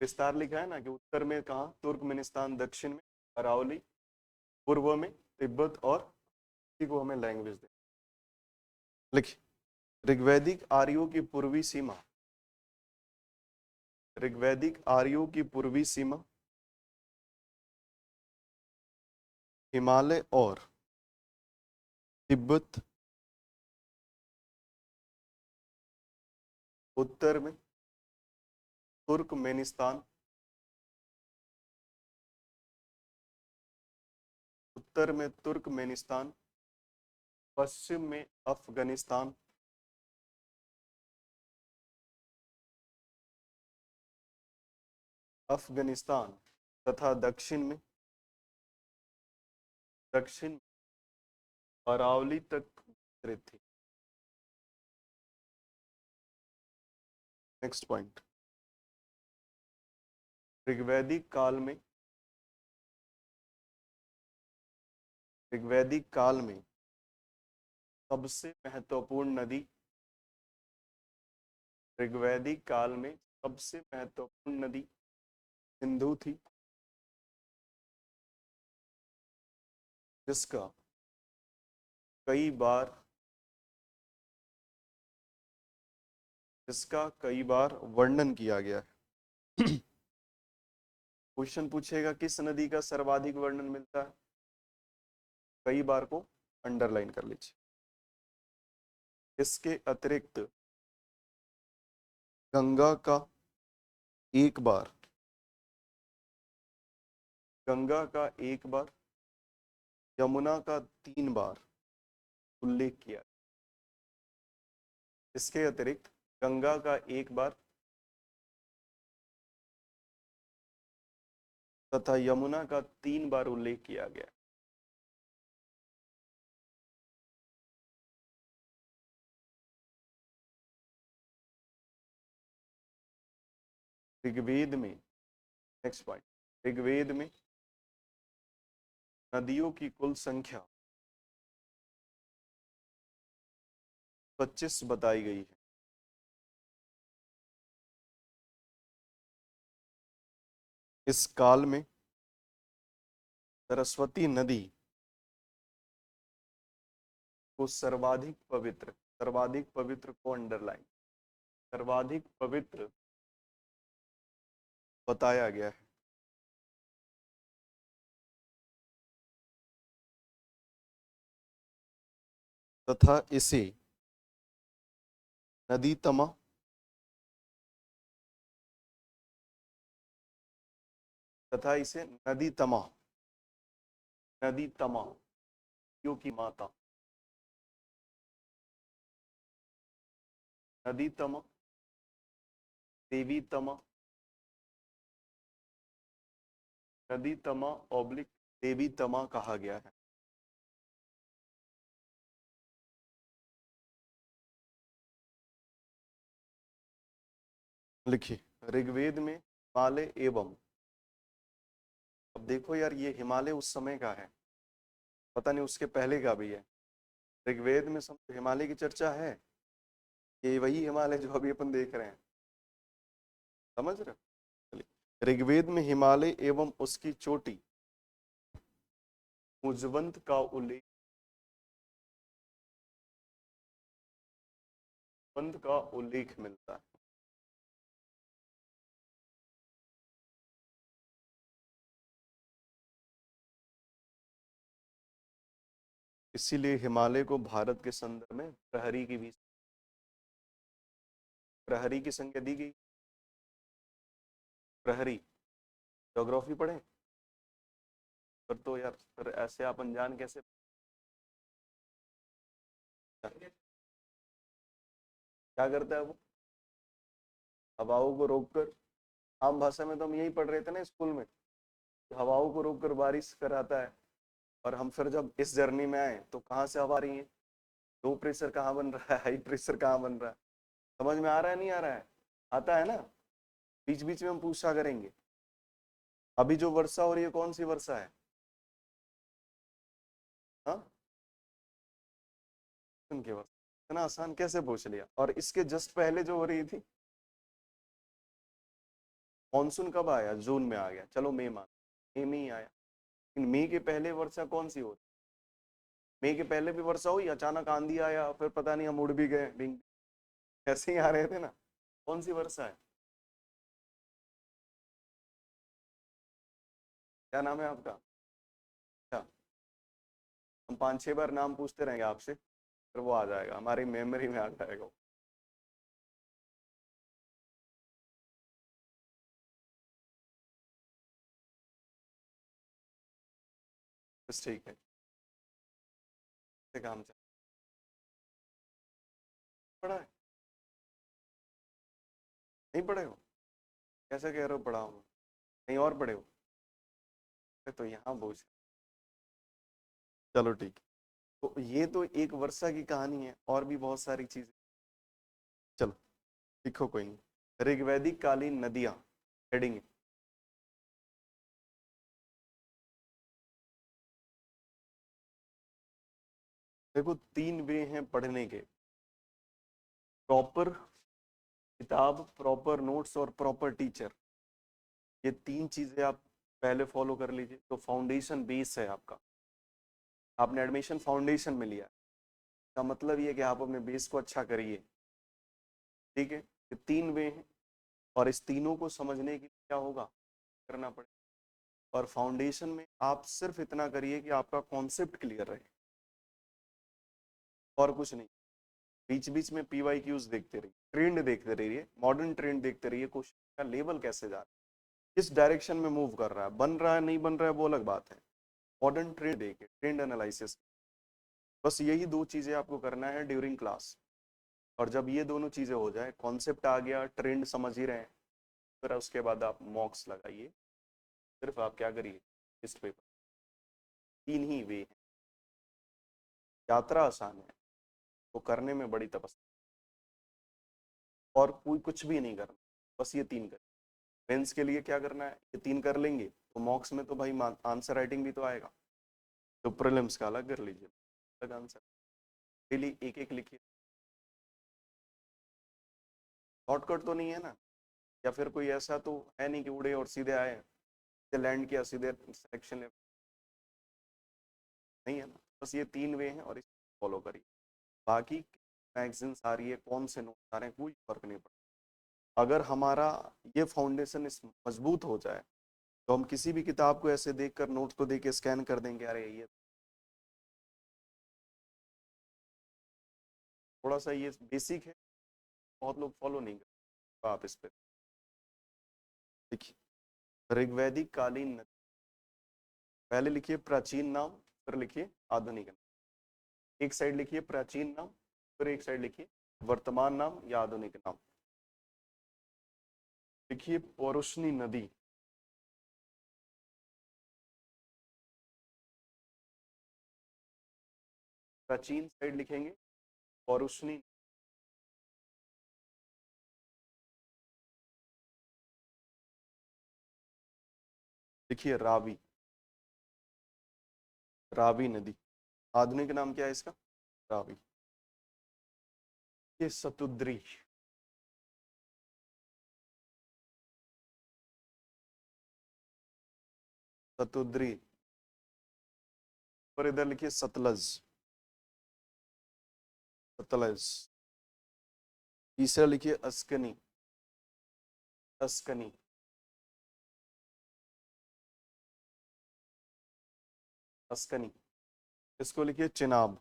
विस्तार लिखा है ना कि उत्तर में कहा तुर्कमेनिस्तान, दक्षिण में अरावली, पूर्व में तिब्बत और इसी को हमें लैंग्वेज दे। लिखिए, ऋग्वैदिक आर्यों की पूर्वी सीमा, ऋग्वैदिक आर्यों की पूर्वी सीमा हिमालय और तिब्बत, उत्तर में तुर्कमेनिस्तान, उत्तर में तुर्कमेनिस्तान, पश्चिम में अफगानिस्तान, अफगानिस्तान तथा दक्षिण में, दक्षिण अरावली तक विस्तृत थी। नेक्स्ट पॉइंट, ऋग्वैदिक काल में, ऋग्वैदिक काल में सबसे महत्वपूर्ण नदी, ऋग्वैदिक काल में सबसे महत्वपूर्ण नदी सिंधु थी, जिसका कई बार, जिसका कई बार वर्णन किया गया है। क्वेश्चन पूछेगा किस नदी का सर्वाधिक वर्णन मिलता है, कई बार को अंडरलाइन कर लीजिए। इसके अतिरिक्त गंगा का एक बार, गंगा का एक बार, यमुना का 3 बार उल्लेख किया। इसके अतिरिक्त गंगा का एक बार तथा यमुना का 3 बार उल्लेख किया गया। ऋग्वेद में नेक्स्ट पॉइंट, ऋग्वेद में नदियों की कुल संख्या 25 बताई गई है। इस काल में सरस्वती नदी को सर्वाधिक पवित्र को अंडरलाइन, सर्वाधिक पवित्र बताया गया है। तथा इसे नदीतमा तथा इसे नदीतमा नदीतमा की माता, नदीतमा, देवीतमा, नदीतमा ऑब्लिक देवीतमा कहा गया है। लिखिए, ऋग्वेद में हिमालय एवं, अब देखो यार ये हिमालय उस समय का है, पता नहीं उसके पहले का भी है। ऋग्वेद में सब हिमालय की चर्चा है, ये वही हिमालय जो अभी अपन देख रहे हैं, समझ रहे हो? ऋग्वेद में हिमालय एवं उसकी चोटी मुजवंत का उल्लेख, मिलता है। इसीलिए हिमालय को भारत के संदर्भ में प्रहरी की भी, प्रहरी की संज्ञा दी गई। प्रहरी ज्योग्राफी पढ़े पर तो यार, फिर ऐसे आप अनजान कैसे? क्या करता है वो? हवाओं को रोककर, आम भाषा में तो हम यही पढ़ रहे थे ना स्कूल में, हवाओं को रोककर बारिश कराता है। और हम फिर जब इस जर्नी में आए तो कहाँ से हवा रही है, लो प्रेशर कहाँ बन रहा है, हाई प्रेशर कहाँ बन रहा है, समझ में आ रहा है नहीं आ रहा है? आता है ना, बीच बीच में हम पूछा करेंगे। अभी जो वर्षा हो रही है कौन सी वर्षा है? हाँ, उनके वर्षा, इतना आसान कैसे पूछ लिया? और इसके जस्ट पहले जो हो रही थी, मानसून कब आया? जून में आ गया, चलो मई मान, मई में ही आया। इन मई के पहले वर्षा कौन सी होती? मई के पहले भी वर्षा हुई, अचानक आंधी आया, फिर पता नहीं हम उड़ भी गए, ऐसे ही आ रहे थे ना। कौन सी वर्षा है? क्या नाम है आपका? अच्छा, हम 5-6 बार नाम पूछते रहेंगे आपसे, फिर वो आ जाएगा, हमारी मेमोरी में आ जाएगा। बस ठीक है, काम चल पड़ा है, नहीं पढ़े हो? कैसे कह रहे हो पढ़ा हो? कहीं और पढ़े हो? तो यहाँ पूछ, चलो ठीक है। तो ये तो एक वर्षा की कहानी है, और भी बहुत सारी चीजें। चलो लिखो, कोई नहीं। ऋग्वैदिक कालीन नदियां, हेडिंग। देखो 3 वे हैं पढ़ने के, प्रॉपर किताब, प्रॉपर नोट्स और प्रॉपर टीचर। ये 3 चीजें आप पहले फॉलो कर लीजिए, तो फाउंडेशन बेस है आपका। आपने एडमिशन फाउंडेशन में लिया, का मतलब ये कि आप अपने बेस को अच्छा करिए, ठीक है? ये 3 वे हैं, और इस तीनों को समझने के लिए क्या होगा, करना पड़ेगा। और फाउंडेशन में आप सिर्फ इतना करिए कि आपका कॉन्सेप्ट क्लियर रहे, और कुछ नहीं। बीच बीच में PYQs देखते रहिए, ट्रेंड देखते रहिए, मॉडर्न ट्रेंड देखते रहिए, क्वेश्चन का लेवल कैसे जा रहा है, किस डायरेक्शन में मूव कर रहा है, बन रहा है नहीं बन रहा है वो अलग बात है। मॉडर्न ट्रेंड देखिए, ट्रेंड एनालिसिस। बस यही 2 चीजें आपको करना है ड्यूरिंग क्लास। और जब ये दोनों चीजें हो जाए, कॉन्सेप्ट आ गया, ट्रेंड समझ ही रहे हैं, फिर उसके बाद आप मॉक्स लगाइए। सिर्फ आप क्या करिए, टेस्ट पेपर, 3 ही वे हैं। यात्रा आसान है, तो करने में बड़ी तपस्या, और कोई कुछ भी नहीं करना, बस ये 3 कर। मेंस के लिए क्या करना है, ये 3 कर लेंगे तो मॉक्स में तो भाई आंसर राइटिंग भी तो आएगा, तो प्रीलिम्स का अलग कर लीजिए, अलग आंसर डेली एक एक लिखिए। शॉर्टकट तो नहीं है ना, या फिर कोई ऐसा तो है नहीं कि उड़े और सीधे आए, सीधे लैंड किया सीधे सिलेक्शन नहीं है ना, बस ये 3 वे हैं और इसको फॉलो करिए। बाकी मैगजीन्स आ रही है, कौन से नोट्स आ रहे हैं, कोई फर्क नहीं पड़ता। अगर हमारा ये फाउंडेशन मजबूत हो जाए तो हम किसी भी किताब को ऐसे देखकर, नोट्स को देख के स्कैन कर देंगे, अरे ये थोड़ा सा ये बेसिक है, बहुत लोग फॉलो नहीं करते। आप इस पे देखिए, ऋग्वैदिक कालीन नदी, पहले लिखिए प्राचीन नाम, फिर लिखिए आधुनिक नाम। एक साइड लिखिए प्राचीन नाम, फिर एक साइड लिखिए वर्तमान नाम या आधुनिक नाम। लिखिए पौरुषनी नदी, प्राचीन साइड लिखेंगे पौरुषनी, लिखिए रावी, रावी नदी। आधुनिक नाम क्या है इसका, रावी। ये सतुद्री, सतुद्री। और इधर लिखिए सतलज, सतलज। तीसरा लिखिए अस्कनी, अस्कनी। अस्कनी, इसको लिखिए चिनाब।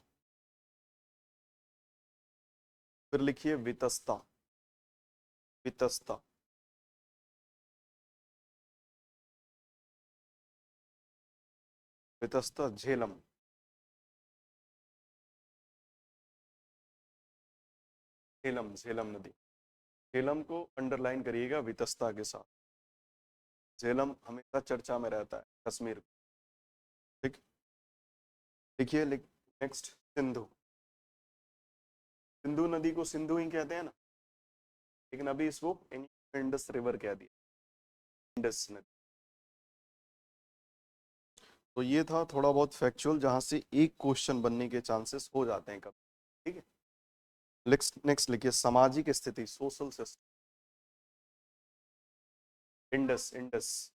फिर लिखिए वितस्ता, वितस्ता। वितस्ता झेलम, झेलम, झेलम नदी। झेलम को अंडरलाइन करिएगा वितस्ता के साथ। झेलम हमेशा चर्चा में रहता है, कश्मीर। ठीक, देखिए नेक्स्ट सिंधु। सिंधु नदी को सिंधु ही कहते हैं ना, लेकिन अभी इसको इंडस रिवर कह दिया, इंडस नदी। तो ये था थोड़ा बहुत फैक्चुअल, जहां से एक क्वेश्चन बनने के चांसेस हो जाते हैं कभी। ठीक है, नेक्स्ट लिखिए सामाजिक स्थिति, सोशल सिस्टम। Indus, Indus.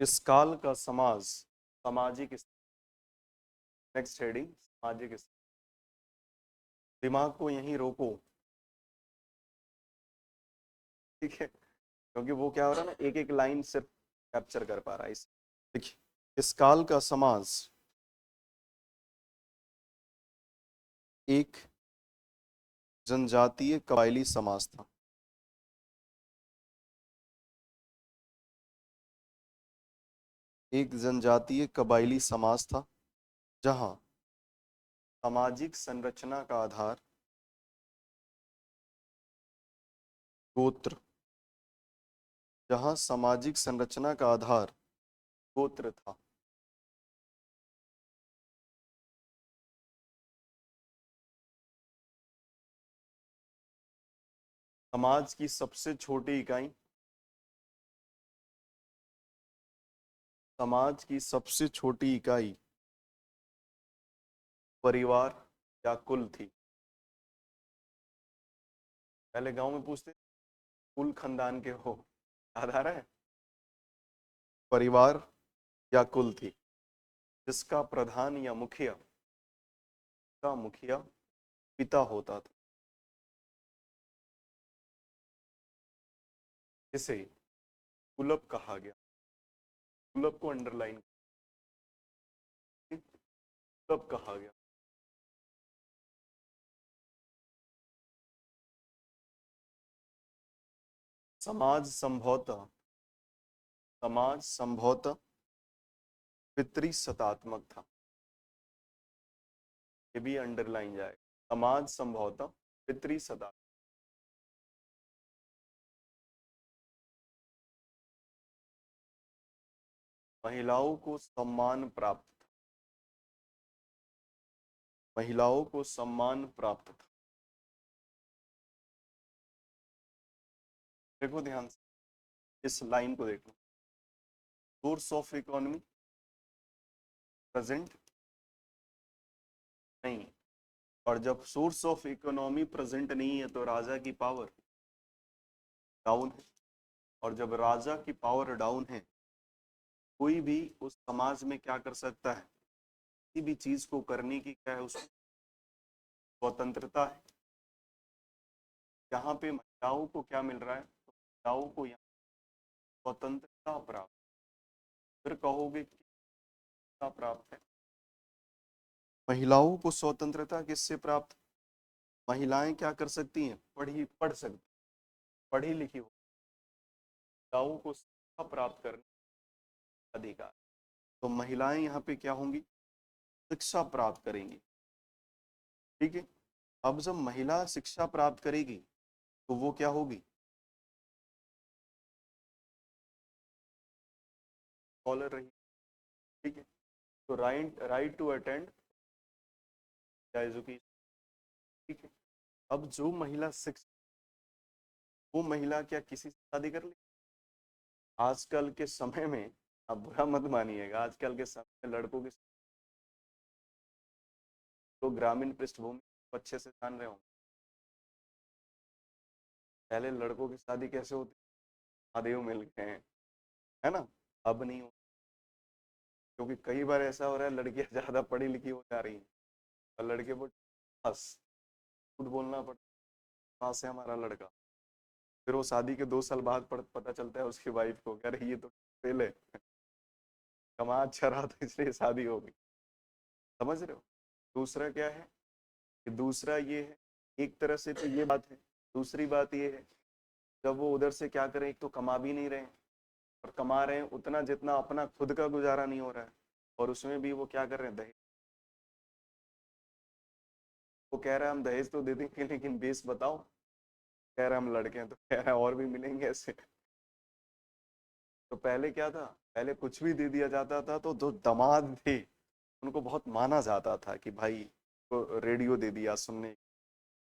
इस काल का समाज, सामाजिक नेक्स्ट हेडिंग सामाजिक स्थिति। दिमाग को यहीं रोको, ठीक है, क्योंकि वो क्या हो रहा है ना, एक एक लाइन से कैप्चर कर पा रहा है इस। देखिए, इस काल का समाज एक जनजातीय कबायली समाज था। एक जनजातीय कबायली समाज था, जहां सामाजिक संरचना का आधार गोत्र, जहां सामाजिक संरचना का आधार गोत्र था। समाज की सबसे छोटी इकाई, समाज की सबसे छोटी इकाई परिवार या कुल थी। पहले गांव में पूछते कुल खानदान के हो, याद आ रहा है, परिवार या कुल थी, जिसका प्रधान या मुखिया का मुखिया पिता होता था। इसे कुलब कहा गया। कुलब को अंडरलाइन, कुलब कहा गया। समाज संभवतः, समाज संभवतः पितृ सत्तात्मक था। ये भी अंडरलाइन जाएगा, समाज संभवतः पितृ सत्ता। महिलाओं को सम्मान प्राप्त था, महिलाओं को सम्मान प्राप्त था। देखो ध्यान से, इस लाइन को देखो, सोर्स ऑफ इकोनॉमी प्रेजेंट नहीं है, और जब सोर्स ऑफ इकोनॉमी प्रेजेंट नहीं है तो राजा की पावर डाउन है, और जब राजा की पावर डाउन है, कोई भी उस समाज में क्या कर सकता है, किसी भी चीज को करने की क्या है, उसको स्वतंत्रता है। यहाँ पे महिलाओं को क्या मिल रहा है, तो महिलाओं को यहाँ स्वतंत्रता प्राप्त। फिर कहोगे क्या प्राप्त है, महिलाओं को स्वतंत्रता किससे प्राप्त, महिलाएं क्या कर सकती हैं, पढ़ सकती, पढ़ी लिखी हो, महिलाओं को शिक्षा प्राप्त करने का अधिकार। तो महिलाएं यहाँ पे क्या होंगी, शिक्षा प्राप्त करेंगी। ठीक है, अब जब महिला शिक्षा प्राप्त करेगी तो वो क्या होगी, स्कॉलर रही। ठीक है, तो राइट टू अटेंड एजुकेशन। ठीक है, अब जो महिला शिक्षा, वो महिला क्या किसी से शादी कर ले, आजकल के समय में, अब बुरा मत मानिएगा, आजकल के समय में लड़कों की, तो ग्रामीण पृष्ठभूमि को अच्छे से जान रहे होंगे, पहले लड़कों की शादी कैसे होती, महादेव मिल गए हैं, है ना, अब नहीं हो, क्योंकि कई बार ऐसा हो रहा है लड़कियां ज्यादा पढ़ी लिखी हो जा रही हैं और लड़के वो बस खुद बोलना पड़ता है, कहाँ से हमारा लड़का, फिर वो शादी के 2 साल बाद पता चलता है उसकी वाइफ को, कह रही ये तो फेल है, कमा अच्छा रहा था इसलिए शादी हो गई। समझ रहे हो, दूसरा क्या है, कि दूसरा ये है, एक तरह से तो ये बात है, दूसरी बात ये है, जब वो उधर से क्या करें, एक तो कमा भी नहीं रहे हैं, और कमा रहे हैं उतना जितना अपना खुद का गुजारा नहीं हो रहा है, और उसमें भी वो क्या कर रहे हैं, दहेज, वो कह रहा है हम दहेज तो दे देंगे लेकिन बेस बताओ, कह रहा है हम लड़के हैं, तो कह रहा है और भी मिलेंगे ऐसे। तो पहले क्या था, पहले कुछ भी दे दिया जाता था तो जो दामाद थे उनको बहुत माना जाता था कि भाई तो रेडियो दे दिया, सुनने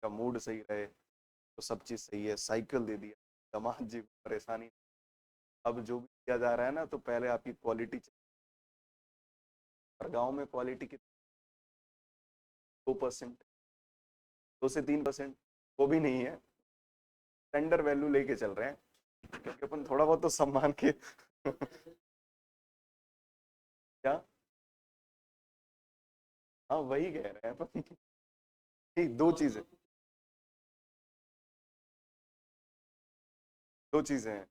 का मूड सही रहे तो सब चीज सही है, साइकिल दे दिया, दामाद जी को परेशानी। अब जो भी किया जा रहा है ना, तो पहले आपकी क्वालिटी, और गाँव में क्वालिटी की 2%, 2 से 3%, वो भी नहीं है, टेंडर वैल्यू लेके चल रहे हैं, क्योंकि अपन थोड़ा बहुत तो सम्मान के क्या, हाँ वही कह रहे हैं अपन। ठीक, दो चीजें हैं,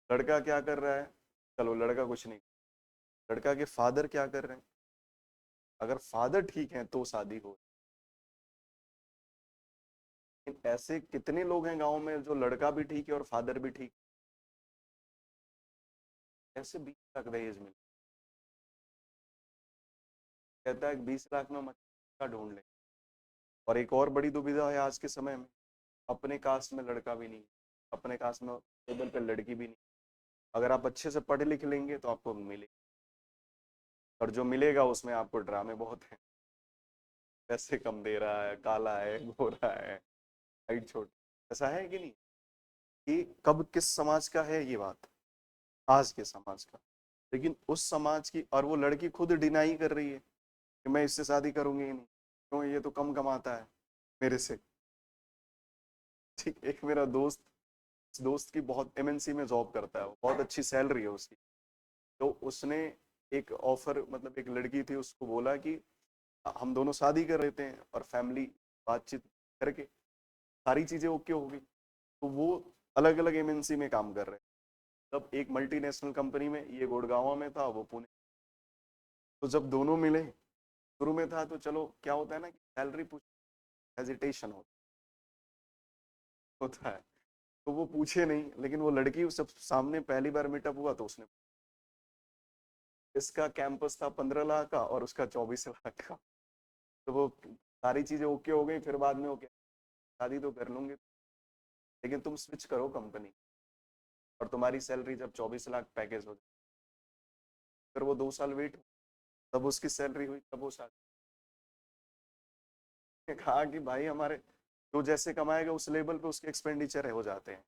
लड़का क्या कर रहा है, चलो लड़का कुछ नहीं, लड़का के फादर क्या कर रहे हैं, अगर फादर ठीक है तो शादी हो। लेकिन ऐसे कितने लोग हैं गांव में जो लड़का भी ठीक है और फादर भी ठीक, ऐसे 20 लाख दहेज मिले, कहता है 20 लाख में मक्का ढूंढ ले। और एक और बड़ी दुविधा है आज के समय में, अपने कास्ट में लड़का भी नहीं, अपने कास्ट में टेबल पे लड़की भी नहीं, अगर आप अच्छे से पढ़े लिख लेंगे तो आपको मिले, और जो मिलेगा उसमें आपको ड्रामे बहुत हैं, पैसे कम दे रहा है, काला है, गोरा है, हाइट छोटी, ऐसा है कि नहीं, कि कब किस समाज का है ये बात, आज के समाज का। लेकिन उस समाज की, और वो लड़की खुद डिनाई कर रही है कि मैं इससे शादी करूंगी ही नहीं, क्यों, ये तो कम कमाता है मेरे से। ठीक, एक मेरा दोस्त की बहुत एमएनसी में जॉब करता है, बहुत अच्छी सैलरी है उसकी, तो उसने एक ऑफर, मतलब एक लड़की थी, उसको बोला कि हम दोनों शादी कर रहे थे और फैमिली बातचीत करके सारी चीजें ओके हो गई, तो वो अलग अलग एमएनसी में काम कर रहे हैं, तब एक मल्टीनेशनल कंपनी में, ये गुड़गांव में था, वो पुणे। तो जब दोनों मिले, शुरू में था तो चलो क्या होता है ना कि सैलरी पूछ, हेजिटेशन होता है, तो वो पूछे नहीं, लेकिन वो लड़की उस सब सामने पहली बार मीटअप हुआ तो उसने, इसका कैंपस था 15 लाख का और उसका 24 लाख का, तो वो सारी चीजें ओके हो गई, फिर बाद में ओके, शादी तो कर लूंगे, लेकिन तुम स्विच करो कंपनी, और तुम्हारी सैलरी जब 24 लाख पैकेज हो जाए, फिर वो 2 साल वेट, तब उसकी सैलरी हुई, तब वो शादी, कहा कि भाई हमारे जो जैसे कमाएगा उस लेवल पे उसके एक्सपेंडिचर हो जाते हैं,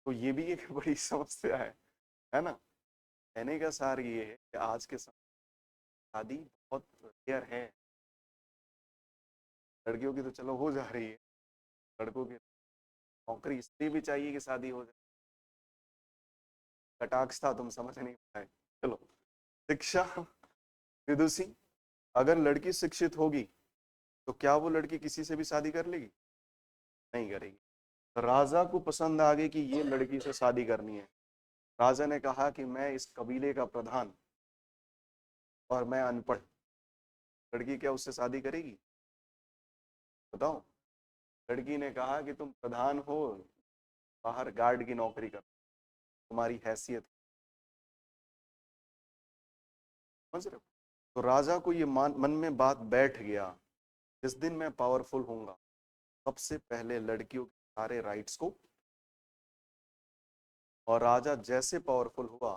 तो ये भी एक बड़ी समस्या है ना। कहने का सार ये है कि आज के समय शादी बहुत रेयर है। लड़कियों की तो चलो हो जा रही है, लड़कों की नौकरी इसलिए भी चाहिए कि शादी हो जाए। कटाक्ष था, तुम समझ नहीं पाए। चलो, शिक्षा विदुषी, अगर लड़की शिक्षित होगी तो क्या वो लड़की किसी से भी शादी कर लेगी? नहीं करेगी। राजा को पसंद आ गई कि ये लड़की से शादी करनी है। राजा ने कहा कि मैं इस कबीले का प्रधान और मैं अनपढ़, लड़की क्या उससे शादी करेगी? बताओ। लड़की ने कहा कि तुम प्रधान हो, बाहर गार्ड की नौकरी कर, तुम्हारी हैसियत, समझ रहे हो? तो राजा को ये मन में बात बैठ गया, जिस दिन मैं पावरफुल होऊंगा सबसे पहले लड़कियों के सारे राइट्स को। और राजा जैसे पावरफुल हुआ,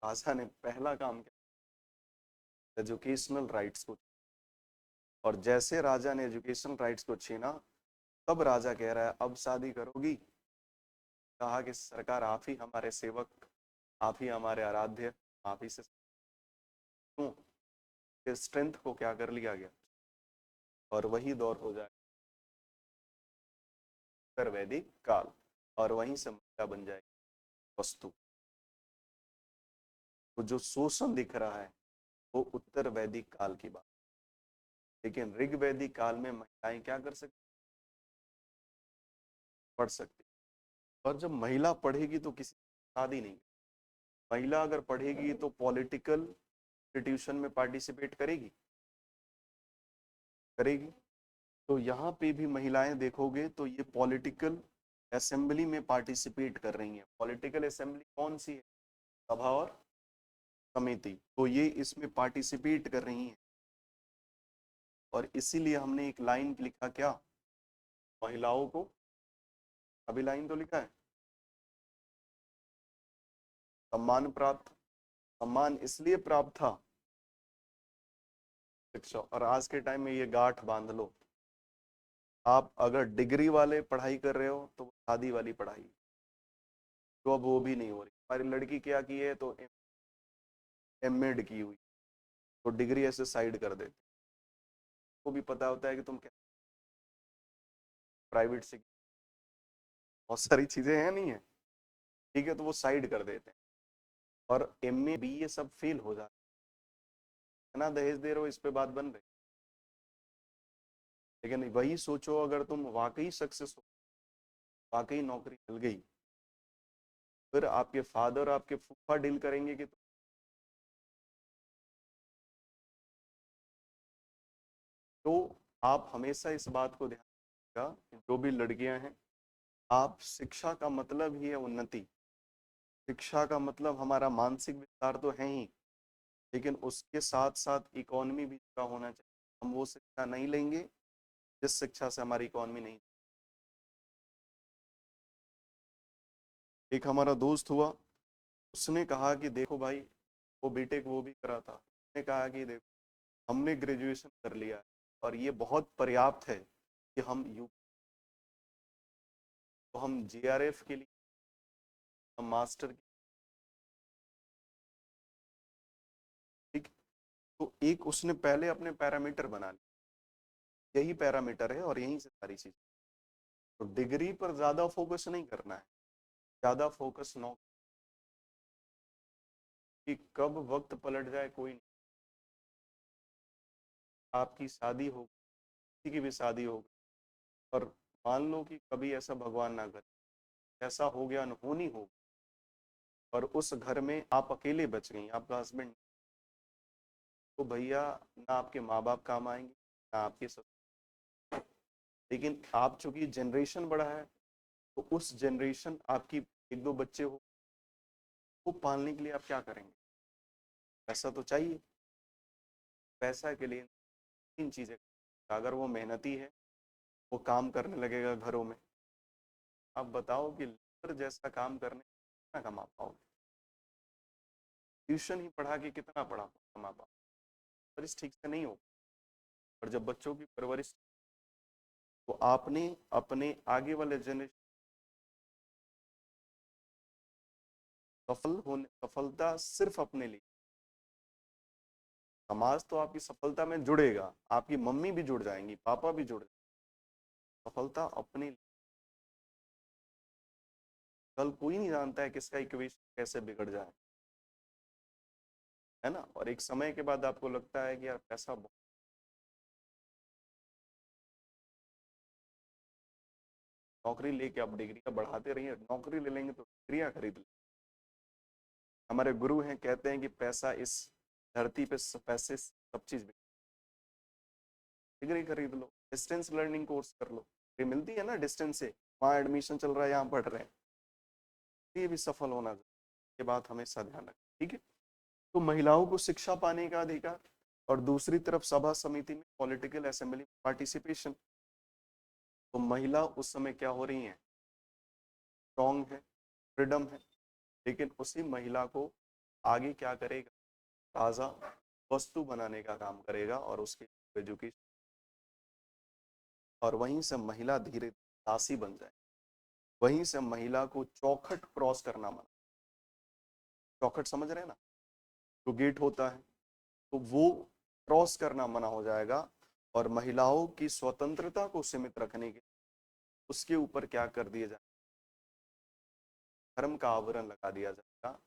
राजा ने पहला काम किया, एजुकेशनल राइट्स को। और जैसे राजा ने एजुकेशनल राइट्स को छीना, तब राजा कह रहा है अब शादी करोगी? कहा कि सरकार आप ही हमारे सेवक, आप ही हमारे आराध्य, आप ही से स्ट्रेंथ को क्या कर लिया गया। और वही दौर हो जाए उत्तर वैदिक काल, और वहीं से महिला बन जाएगी वस्तु। तो जो शोषण दिख रहा है वो उत्तर वैदिक काल की बात, लेकिन ऋग वैदिक काल में महिलाएं क्या कर सकती, पढ़ सकती। और जब महिला पढ़ेगी तो किसी शादी नहीं, महिला अगर पढ़ेगी तो पॉलिटिकल इंस्टीट्यूशन में पार्टिसिपेट करेगी, करेगी। तो यहाँ पे भी महिलाएं देखोगे तो ये पॉलिटिकल असेंबली में पार्टिसिपेट कर रही हैं। पॉलिटिकल असेंबली कौन सी है? सभा और समिति, तो ये इसमें पार्टिसिपेट कर रही हैं। और इसीलिए हमने एक लाइन लिखा, क्या? महिलाओं को, अभी लाइन तो लिखा है, सम्मान प्राप्त। सम्मान इसलिए प्राप्त था शिक्षा। और आज के टाइम में ये गांठ बांध लो, आप अगर डिग्री वाले पढ़ाई कर रहे हो तो शादी वाली पढ़ाई, तो अब वो भी नहीं हो रही। हमारी लड़की क्या की है, तो एमएड की हुई, तो डिग्री ऐसे साइड कर देते। को भी पता होता है कि तुम क्या प्राइवेट से, बहुत सारी चीजें हैं नहीं है, ठीक है, तो वो साइड कर देते हैं। और एमए बीए सब फेल हो जाते है ना, दहेज दे रहे हो इस पे बात बन रही। लेकिन वही सोचो, अगर तुम वाकई सक्सेस हो, वाकई नौकरी मिल गई, फिर आपके फादर, आपके फूफा डील करेंगे कि तो आप हमेशा इस बात को ध्यान रखिएगा, जो भी लड़कियां हैं, आप शिक्षा का मतलब ही है उन्नति। शिक्षा का मतलब हमारा मानसिक विस्तार तो है ही, लेकिन उसके साथ साथ इकोनॉमी भी का होना चाहिए। हम वो शिक्षा नहीं लेंगे जिस शिक्षा से हमारी इकोनॉमी नहीं। एक हमारा दोस्त हुआ, उसने कहा कि देखो भाई, वो बीटेक वो भी करा था, उसने कहा कि देखो हमने ग्रेजुएशन कर लिया है और ये बहुत पर्याप्त है कि हम यू, तो हम जीआरएफ के लिए, हम मास्टर, ठीक। तो एक उसने पहले अपने पैरामीटर बना लिए, यही पैरामीटर है और यहीं से सारी चीज। तो डिग्री पर ज्यादा फोकस नहीं करना है, ज्यादा फोकस नौकरी, कि कब वक्त पलट जाए कोई नहीं। आपकी शादी हो, किसी की भी शादी हो, और मान लो कि कभी ऐसा भगवान ना करे, ऐसा हो गया, अनहोनी हो, और उस घर में आप अकेले बच गई, आपका हस्बैंड, तो भैया ना आपके माँ बाप काम आएंगे, ना आपके सब। लेकिन आप चूंकि जनरेशन बड़ा है, तो उस जनरेशन आपकी एक दो बच्चे हो, वो पालने के लिए आप क्या करेंगे? पैसा तो चाहिए। पैसा के लिए तीन चीजें, अगर वो मेहनती है, वो काम करने लगेगा घरों में, आप बताओ कि लेबर जैसा काम करने कितना कमा पाओगे? ट्यूशन ही पढ़ा के कितना पढ़ा कमा पाओ? परवरिश ठीक से नहीं हो। और जब बच्चों की परवरिश, तो आपने अपने आगे वाले जनरेशन सफलता सिर्फ अपने लिए। समाज तो आपकी सफलता में जुड़ेगा, आपकी मम्मी भी जुड़ जाएंगी, पापा भी जुड़ जाएंगे। सफलता अपने लिए। कल कोई नहीं जानता है किसका इक्वेशन कैसे बिगड़ जाए, है ना। और एक समय के बाद आपको लगता है कि यार पैसा नौकरी लेके आप डिग्री बढ़ाते रहिए, नौकरी ले लेंगे तो डिग्रियां खरीद लेंगे। हमारे गुरु हैं, कहते हैं कि पैसा इस धरती पे पैसे सब चीज, डिग्री खरीद लो, डिस्टेंस लर्निंग कोर्स कर लो, ये मिलती है ना डिस्टेंस से, वहाँ एडमिशन चल रहा है, यहाँ पढ़ रहे हैं, ये भी सफल होना चाहिए। ये बात हमेशा ध्यान रखें, ठीक है। तो महिलाओं को शिक्षा पाने का अधिकार, और दूसरी तरफ सभा समिति में, पॉलिटिकल असेंबली पार्टिसिपेशन। तो महिला उस समय क्या हो रही है, स्ट्रॉन्ग है, फ्रीडम है, लेकिन उसी महिला को आगे क्या करेगा, ताज़ा वस्तु बनाने का काम करेगा और उसके एजुकेशन, और वहीं से महिला धीरे दासी बन जाए। वहीं से महिला को चौखट क्रॉस करना मना, चौखट समझ रहे हैं ना, जो गेट होता है, तो वो क्रॉस करना मना हो जाएगा। और महिलाओं की स्वतंत्रता को सीमित रखने के उसके ऊपर क्या कर दिया जाए, धर्म का आवरण लगा दिया जाएगा,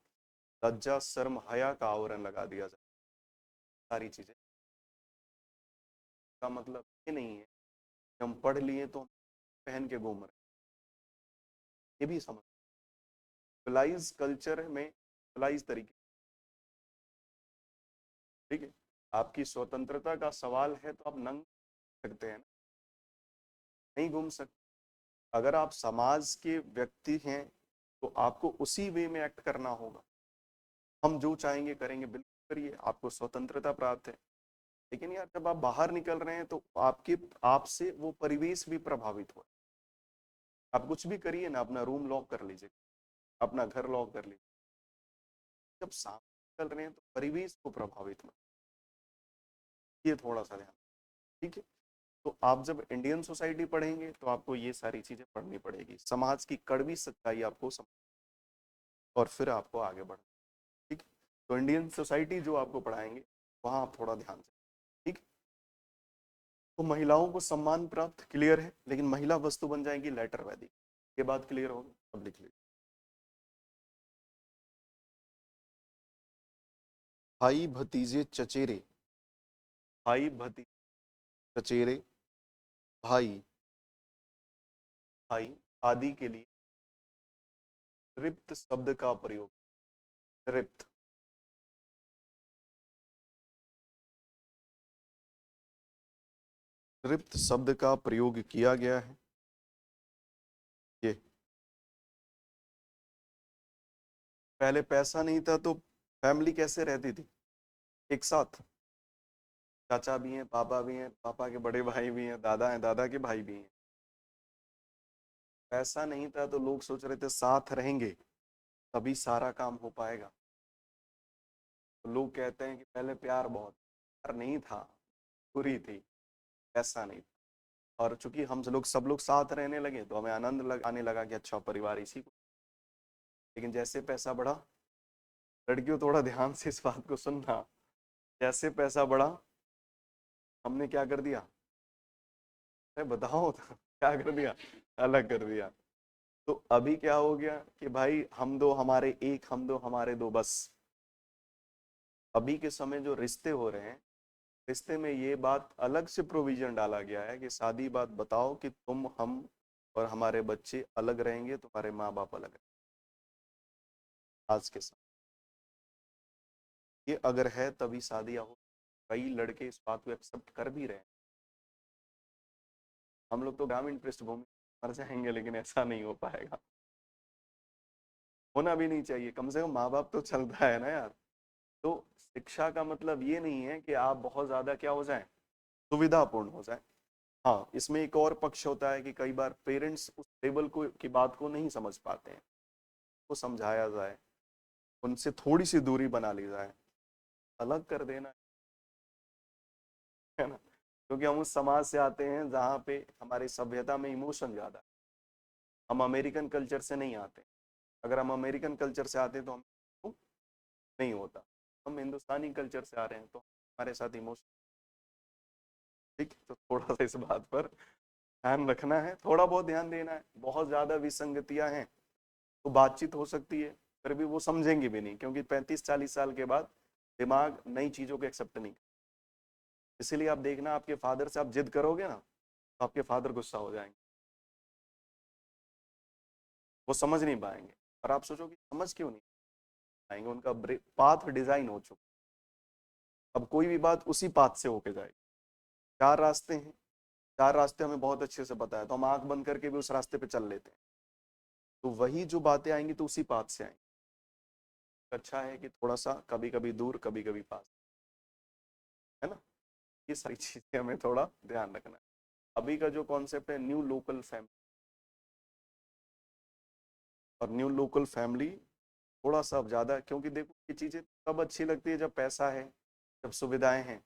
लज्जा शर्म हया का आवरण लगा दिया जाएगा। सारी चीजें का मतलब ये नहीं है कि हम पढ़ लिए तो पहन के घूम रहे, ये भी समझ। सिविलाइज कल्चर में सिविलाइज तरीके, ठीक है। आपकी स्वतंत्रता का सवाल है तो आप नंग सकते हैं ना, नहीं घूम सकते। अगर आप समाज के व्यक्ति हैं तो आपको उसी वे में एक्ट करना होगा। हम जो चाहेंगे करेंगे, बिल्कुल करिए, आपको स्वतंत्रता प्राप्त है। लेकिन यार जब आप बाहर निकल रहे हैं तो आपके आपसे वो परिवेश भी प्रभावित हो। आप कुछ भी करिए ना, अपना रूम लॉक कर लीजिए, अपना घर लॉक कर लीजिए, जब सामने निकल रहे हैं तो परिवेश को प्रभावित मत, ये थोड़ा सा ध्यान, ठीक है। तो आप जब इंडियन सोसाइटी पढ़ेंगे तो आपको ये सारी चीजें पढ़नी पड़ेगी, समाज की कड़वी सच्चाई आपको समझ, और फिर आपको आगे बढ़ना, ठीक है। तो इंडियन सोसाइटी जो आपको पढ़ाएंगे वहां आप थोड़ा ध्यान से, ठीक है। तो महिलाओं को सम्मान प्राप्त, क्लियर है, लेकिन महिला वस्तु बन जाएंगी लेटर वैदिक, ये बात क्लियर होगी, अब लिख लीजिए। भाई भतीजे चचेरे, भाई भतीजे चचेरे, भाई भाई आदि के लिए तृप्त शब्द का प्रयोग, तृप्त, तृप्त शब्द का प्रयोग किया गया है। ये पहले पैसा नहीं था तो फैमिली कैसे रहती थी, एक साथ, चाचा भी हैं, पापा भी हैं, पापा के बड़े भाई भी हैं, दादा हैं, दादा के भाई भी हैं। पैसा नहीं था तो लोग सोच रहे थे साथ रहेंगे तभी सारा काम हो पाएगा। तो लोग कहते हैं कि पहले प्यार बहुत, प्यार नहीं था, पूरी थी, पैसा नहीं था। और चूंकि हम सब लोग साथ रहने लगे तो हमें आने लगा कि अच्छा परिवार इसी को। लेकिन जैसे पैसा बढ़ा, लड़कियों थोड़ा ध्यान से इस बात को सुनना, जैसे पैसा बढ़ा हमने क्या कर दिया, अरे बताओ तो, क्या कर दिया, अलग कर दिया। तो अभी क्या हो गया कि भाई हम दो हमारे एक, हम दो हमारे दो, बस। अभी के समय जो रिश्ते हो रहे हैं, रिश्ते में ये बात अलग से प्रोविजन डाला गया है कि शादी बात बताओ कि तुम हम और हमारे बच्चे अलग रहेंगे, तुम्हारे माँ बाप अलग रहेंगे। आज के समय ये अगर है तभी शादियां हो, कई लड़के इस बात को एक्सेप्ट कर भी रहे हैं। हम लोग तो ग्रामीण पृष्ठभूमि मर जाएंगे, लेकिन ऐसा नहीं हो पाएगा, होना भी नहीं चाहिए, कम से कम माँ बाप तो चलता है ना यार। तो शिक्षा का मतलब ये नहीं है कि आप बहुत ज्यादा क्या हो जाए, सुविधापूर्ण हो जाए। हाँ, इसमें एक और पक्ष होता है कि कई बार पेरेंट्स उस लेवल को की बात को नहीं समझ पाते हैं, को समझाया जाए, उनसे थोड़ी सी दूरी बना ली जाए, अलग कर देना, है ना। क्योंकि हम उस समाज से आते हैं जहाँ पे हमारी सभ्यता में इमोशन ज्यादा है। हम अमेरिकन कल्चर से नहीं आते। अगर हम अमेरिकन कल्चर से आते तो हम नहीं होता। हम हिंदुस्तानी कल्चर से आ रहे हैं तो हमारे साथ इमोशन, ठीक, तो थोड़ा सा इस बात पर ध्यान रखना है, थोड़ा बहुत ध्यान देना है। बहुत ज्यादा विसंगतियां हैं तो बातचीत हो सकती है, फिर भी वो समझेंगे भी नहीं, क्योंकि 35-40 साल के बाद दिमाग नई चीजों को एक्सेप्ट नहीं। इसीलिए आप देखना, आपके फादर से आप जिद करोगे ना तो आपके फादर गुस्सा हो जाएंगे, वो समझ नहीं पाएंगे। और आप सोचोगे समझ क्यों नहीं पाएंगे, उनका पाथ डिजाइन हो चुका, अब कोई भी बात उसी पाथ से होके जाएगी। चार रास्ते हैं, चार रास्ते हमें बहुत अच्छे से पता है, तो हम आंख बंद करके भी उस रास्ते पे चल लेते हैं, तो वही जो बातें आएंगी तो उसी पाथ से आएंगी। अच्छा है कि थोड़ा सा कभी कभी दूर, कभी कभी पास, है ना। ये सारी चीजें हमें थोड़ा ध्यान रखना है। अभी का जो कॉन्सेप्ट है न्यू लोकल फैमिली, और न्यू लोकल फैमिली थोड़ा सा अब ज्यादा है, क्योंकि देखो ये चीजें तब अच्छी लगती है जब पैसा है, जब सुविधाएं हैं,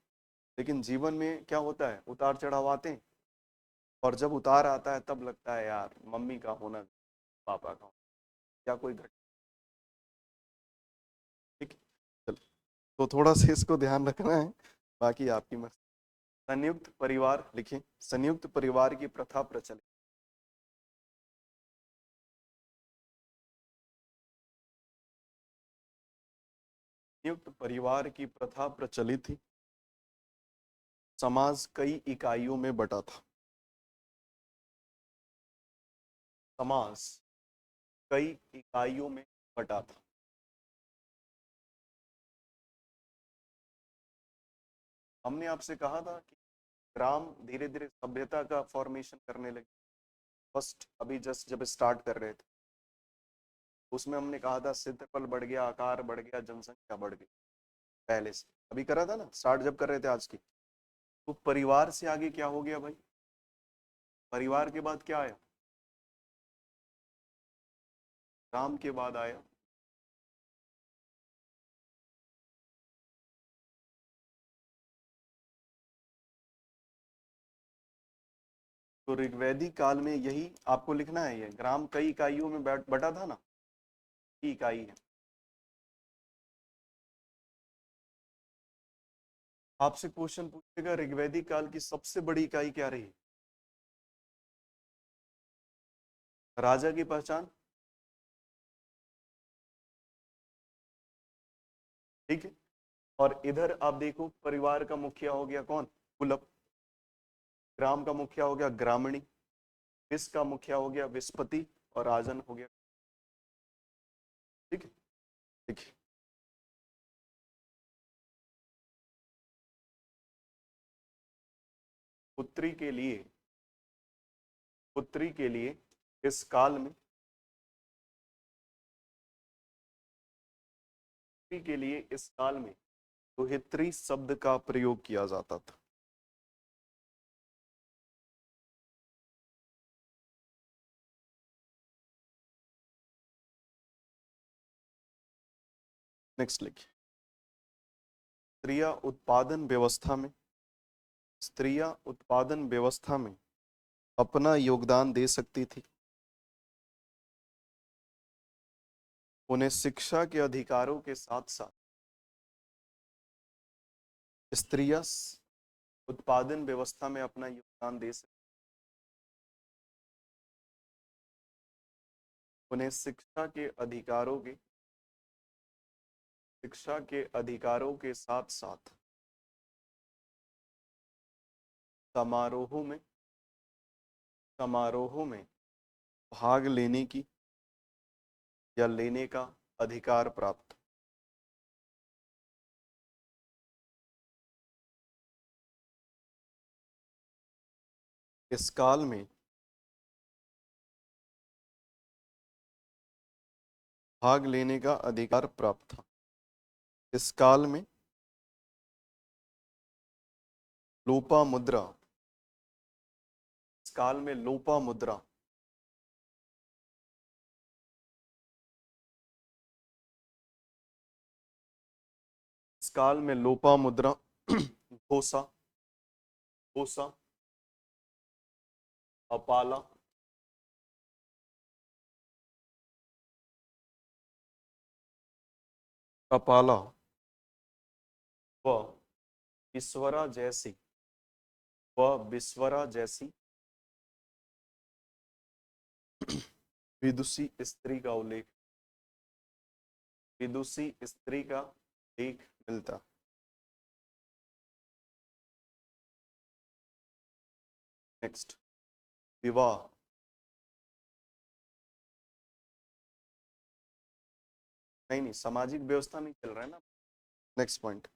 लेकिन जीवन में क्या होता है, उतार चढ़ाव आते हैं, और जब उतार आता है तब लगता है यार मम्मी का होना, पापा का होना, क्या कोई घट, ठीक है? चलो, तो थोड़ा सा इसको ध्यान रखना है, बाकी आपकी मर्जी। संयुक्त परिवार लिखें, संयुक्त परिवार की प्रथा प्रचलित। संयुक्त परिवार की प्रथा प्रचलित थी, समाज कई इकाइयों में बटा था। समाज कई इकाइयों में बटा था। हमने आपसे कहा था कि ग्राम धीरे धीरे सभ्यता का फॉर्मेशन करने लगे। फर्स्ट अभी जस्ट जब स्टार्ट कर रहे थे, उसमें हमने कहा था क्षेत्रफल बढ़ गया, आकार बढ़ गया, जनसंख्या बढ़ गई, पहले से अभी करा था ना, स्टार्ट जब कर रहे थे आज की। तो परिवार से आगे क्या हो गया भाई, परिवार के बाद क्या आया, ग्राम के बाद आया, तो ऋग्वैदिक काल में यही आपको लिखना है, ये ग्राम कई इकाइयों में बटा था ना, की इकाई है। आपसे क्वेश्चन पूछेगा ऋग्वैदिक काल की सबसे बड़ी इकाई क्या रही, राजा की पहचान, ठीक है। और इधर आप देखो परिवार का मुखिया हो गया कौन, कुलप, ग्राम का मुखिया हो गया ग्रामणी, विश्व का मुखिया हो गया विस्पति, और राजन हो गया, ठीक है, ठीक है। पुत्री के लिए, पुत्री के लिए इस काल में, पुत्री के लिए इस काल में दुहित्री शब्द का प्रयोग किया जाता था। नेक्स्ट लिखिए, स्त्रियां उत्पादन व्यवस्था में, स्त्रियां उत्पादन व्यवस्था में अपना योगदान दे सकती थी, उन्हें शिक्षा के अधिकारों के साथ साथ, स्त्रियां उत्पादन व्यवस्था में अपना योगदान दे सकती, उन्हें शिक्षा के अधिकारों के, शिक्षा के अधिकारों के साथ साथ समारोहों में, समारोहों में भाग लेने की या लेने का अधिकार प्राप्त। इस काल में भाग लेने का अधिकार प्राप्त था। इस काल में लोपा मुद्रा, इस काल में लोपा मुद्रा, इस काल में लोपा मुद्रा, घोषा, घोषा, अपाला, कपाला व विस्वरा जैसी, व विस्वरा जैसी विदुषी स्त्री का उल्लेख, विदुषी स्त्री का उल्लेख मिलता। नेक्स्ट, विवाह, नहीं नहीं सामाजिक व्यवस्था नहीं चल रहा है ना। नेक्स्ट पॉइंट,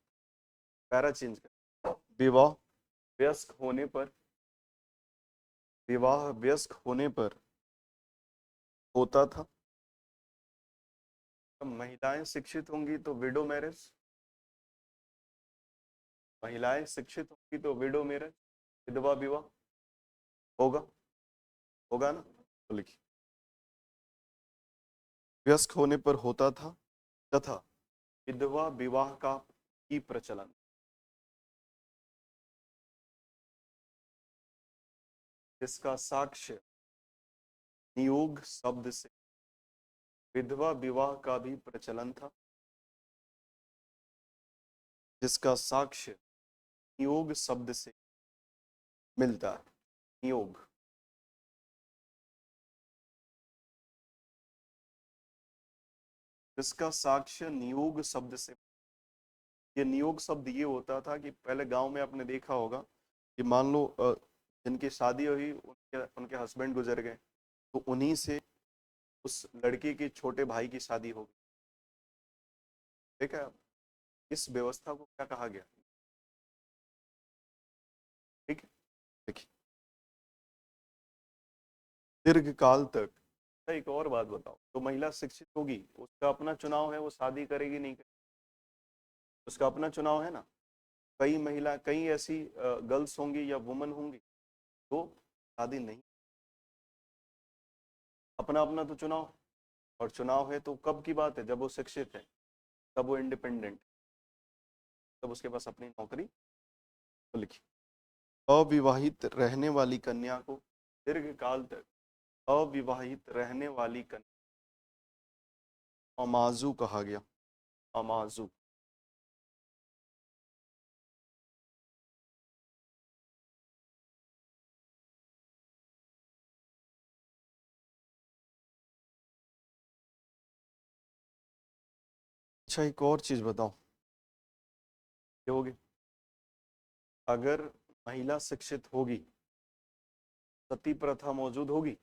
पैरा चेंज कर, विवाह वयस्क होने पर, विवाह वयस्क होने पर होता था। महिलाएं शिक्षित होंगी तो विडो मैरिज, महिलाएं शिक्षित होंगी तो विडो मैरिज, विधवा विवाह होगा, होगा ना। तो लिखिए, वयस्क होने पर होता था तथा विधवा विवाह का ही प्रचलन, जिसका साक्ष्य नियोग शब्द से, विधवा विवाह का भी प्रचलन था जिसका साक्ष्य नियोग शब्द से मिलता है। नियोग, जिसका साक्ष्य नियोग शब्द से, ये नियोग शब्द ये होता था कि पहले गांव में आपने देखा होगा कि मान लो जिनकी शादी हुई उनके उनके हस्बैंड गुजर गए, तो उन्हीं से उस लड़की के छोटे भाई की शादी हो गई। ठीक है, इस व्यवस्था को क्या कहा गया? ठीक है, देखिए, दीर्घ काल तक। एक और बात बताओ, तो महिला शिक्षित होगी उसका अपना चुनाव है, वो शादी करेगी नहीं करेगी, उसका अपना चुनाव है ना। कई महिला, कई ऐसी गर्ल्स होंगी या वुमन होंगी तो शादी नहीं, अपना अपना तो चुनाव, और चुनाव है तो कब की बात है? जब वो शिक्षित है, तब वो इंडिपेंडेंट, तब उसके पास अपनी नौकरी। तो लिखिए, अविवाहित रहने वाली कन्या को दीर्घ काल तक, अविवाहित रहने वाली कन्या अमाजू कहा गया, अमाजू। अच्छा, एक और चीज बताओ, क्या होगी अगर महिला शिक्षित होगी, सती प्रथा मौजूद होगी,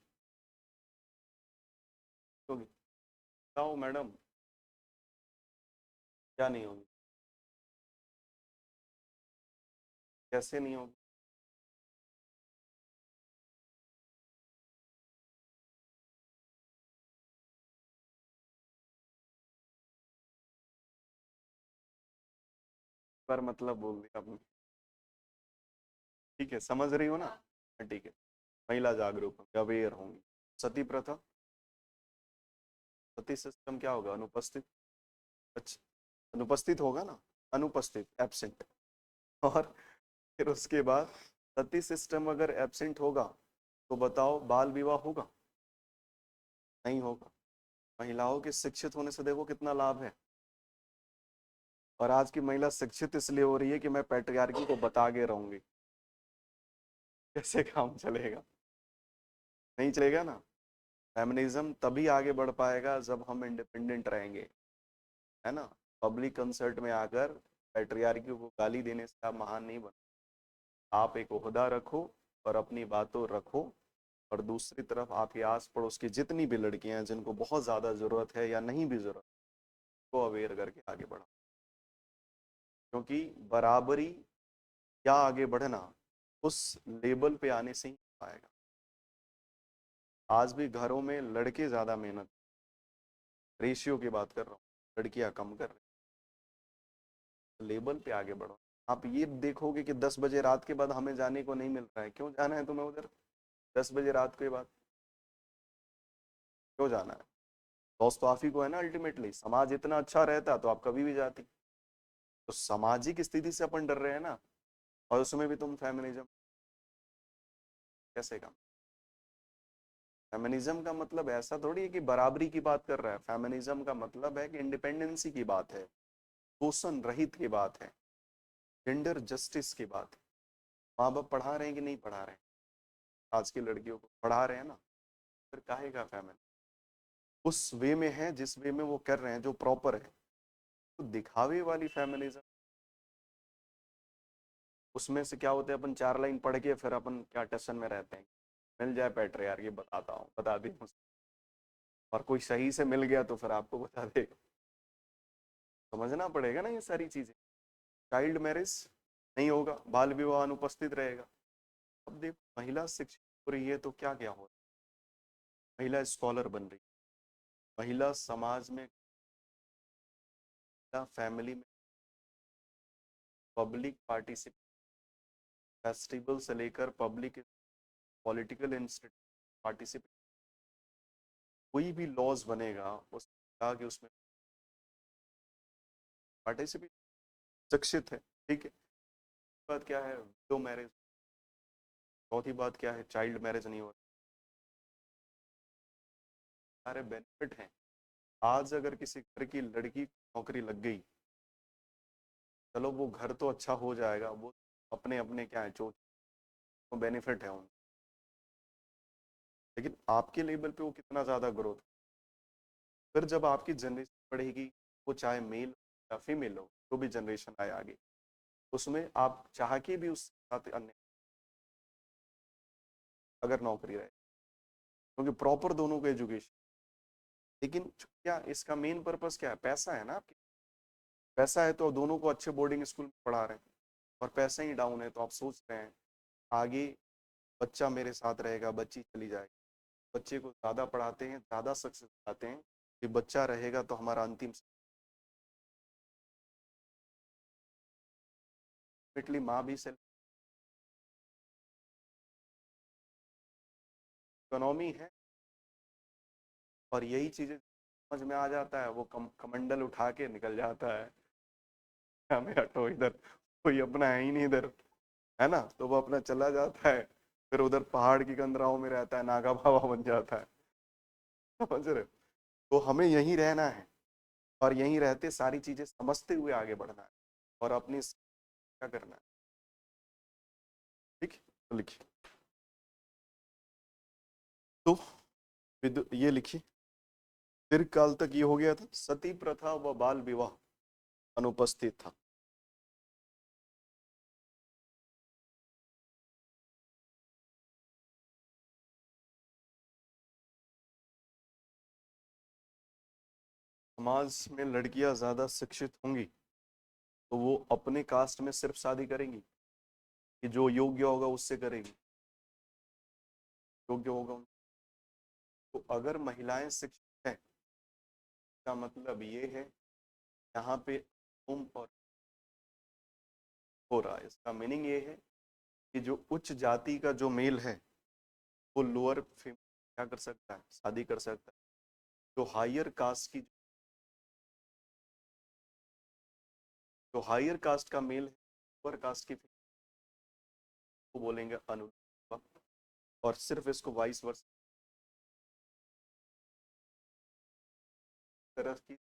होगी, बताओ मैडम, क्या नहीं होगी, कैसे नहीं होगी? पर मतलब बोल दिया आपने, ठीक है, समझ रही हो ना। हाँ, ठीक है, महिला जागरूक होंगी, अवेयर होंगी। सती प्रथा, सती सिस्टम क्या होगा? अनुपस्थित, अच्छा, अनुपस्थित होगा ना, अनुपस्थित, एब्सेंट। और फिर उसके बाद सती सिस्टम अगर एब्सेंट होगा तो बताओ बाल विवाह होगा? नहीं होगा। महिलाओं के शिक्षित होने से देखो कितना लाभ है। और आज की महिला शिक्षित इसलिए हो रही है कि मैं पैट्रियार्की को बता के रहूंगी। कैसे काम चलेगा? नहीं चलेगा ना। फेमिनिज्म तभी आगे बढ़ पाएगा जब हम इंडिपेंडेंट रहेंगे, है ना। पब्लिक कंसर्ट में आकर पैट्रियार्की को गाली देने से आप महान नहीं बन, आप एक ओहदा रखो और अपनी बातों रखो, और दूसरी तरफ आपके आस पड़ोस की जितनी भी लड़कियां हैं जिनको बहुत ज़्यादा ज़रूरत है या नहीं भी ज़रूरत, को अवेयर करके आगे बढ़ा, क्योंकि बराबरी या आगे बढ़ना उस लेवल पे आने से ही पाएगा। आज भी घरों में लड़के ज़्यादा मेहनत, रेशियो की बात कर रहा हूँ, लड़कियां कम कर रही, लेवल पे आगे बढ़ो। आप ये देखोगे कि 10 बजे रात के बाद हमें जाने को नहीं मिल रहा है, क्यों जाना है तुम्हें उधर 10 बजे रात के बाद? क्यों जाना है? लॉस तो आप ही को है ना अल्टीमेटली। समाज इतना अच्छा रहता तो आप कभी भी जाती। तो सामाजिक स्थिति से अपन डर रहे हैं ना, और उसमें भी तुम फेमिनिज्म, कैसे काम? फेमिनिज्म का मतलब ऐसा थोड़ी है कि बराबरी की बात कर रहा है। फेमिनिज्म का मतलब है कि इंडिपेंडेंसी की बात है, शोषण रहित की बात है, जेंडर जस्टिस की बात है। माँ बाप पढ़ा रहे हैं कि नहीं पढ़ा रहे हैं? आज की लड़कियों को पढ़ा रहे हैं ना, फिर काहे का फेमिनिज्म? उस वे में है जिस वे में वो कर रहे हैं, जो प्रॉपर है। तो दिखावे वाली फेमिनिज्म, उसमें से क्या होता है, अपन 4 लाइन पढ़ के फिर अपन क्या टेंशन में रहते हैं, मिल जाए पैट्रियार्की, ये बताता हूँ, बता दी मुझे, और कोई सही से मिल गया तो फिर आपको बता दे। समझना पड़ेगा ना ये सारी चीजें। चाइल्ड मैरिज नहीं होगा, बाल विवाह अनुपस्थित रहेगा। अब देखो, महिला शिक्षित हो रही है तो क्या क्या हो रहा है, महिला स्कॉलर बन रही है, महिला समाज में, फैमिली में पब्लिक पार्टिसिपेट, फेस्टिवल से लेकर पब्लिक पॉलिटिकल इंस्टीट्यूट पार्टिसिपेट, कोई भी लॉज बनेगा उसका कि उसमें पार्टिसिपेट, शिक्षित है, ठीक है। बात क्या है, विडो मैरिज। चौथी बात क्या है, चाइल्ड मैरिज नहीं हो रहा। सारे बेनिफिट हैं। आज अगर किसी घर की लड़की को नौकरी लग गई, चलो वो घर तो अच्छा हो जाएगा, वो अपने अपने क्या है, जो बेनिफिट है उन, लेकिन आपके लेवल पे वो कितना ज्यादा ग्रोथ। फिर जब आपकी जनरेशन बढ़ेगी, वो चाहे मेल या फीमेल हो, जो भी जनरेशन आए आगे, उसमें आप चाह के भी उस साथ अन्य, अगर नौकरी रहे, क्योंकि प्रॉपर दोनों को एजुकेशन। लेकिन क्या इसका मेन पर्पस क्या है, पैसा है ना आपके। पैसा है तो दोनों को अच्छे बोर्डिंग स्कूल में पढ़ा रहे हैं, और पैसा ही डाउन है तो आप सोच रहे हैं आगे बच्चा मेरे साथ रहेगा, बच्ची चली जाएगी। बच्चे को ज्यादा पढ़ाते हैं, ज्यादा सक्सेस पाते हैं कि बच्चा रहेगा तो हमारा अंतिम माँ भी सेल्फ इकोनॉमी है। और यही चीजें समझ में आ जाता है, वो कमंडल उठा के निकल जाता है, हमें हटो इधर, कोई अपना है ही नहीं इधर, है ना, तो वो अपना चला जाता है, फिर उधर पहाड़ की कंदराओं में रहता है, नागा बाबा बन जाता है। समझ रहे हो? तो हमें यहीं रहना है, और यहीं रहते सारी चीजें समझते हुए आगे बढ़ना है, और अपनी क्या करना है। ठीक है? तो लिखिए, तो ये लिखिए, दीर्घ काल तक ये हो गया था, सती प्रथा व बाल विवाह अनुपस्थित था। समाज में लड़कियां ज्यादा शिक्षित होंगी तो वो अपने कास्ट में सिर्फ शादी करेंगी, कि जो योग्य होगा उससे करेगी, योग्य होगा। तो अगर महिलाएं शिक्षित हैं, का मतलब ये है, यहाँ पे और हो रहा है, इसका मीनिंग ये है कि जो उच्च जाति का जो मेल है, वो लोअर क्या कर सकता है, शादी कर सकता है। जो हायर कास्ट की, जो हायर कास्ट का मेल है, लोअर कास्ट की को बोलेंगे अनुलोम, और सिर्फ इसको वाइस वर्स तरह की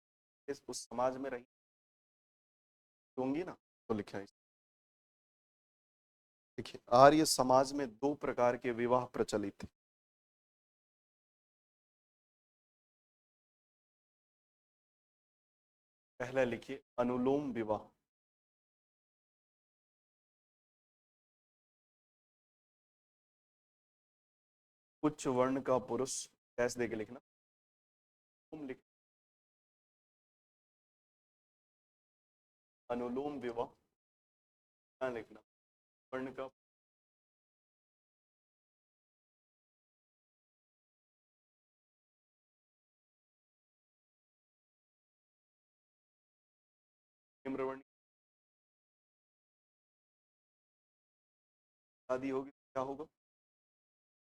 उस समाज में रही होंगी ना, तो लिखा है। देखिए, आर्य समाज में 2 प्रकार के विवाह प्रचलित थे। पहला लिखिए, अनुलोम विवाह। उच्च वर्ण का पुरुष, कैसे देके लिखना, तुम लिख, अनुलोम विवाह क्या लिखना, वर्ण का निम्न वर्ण शादी होगी तो क्या होगा,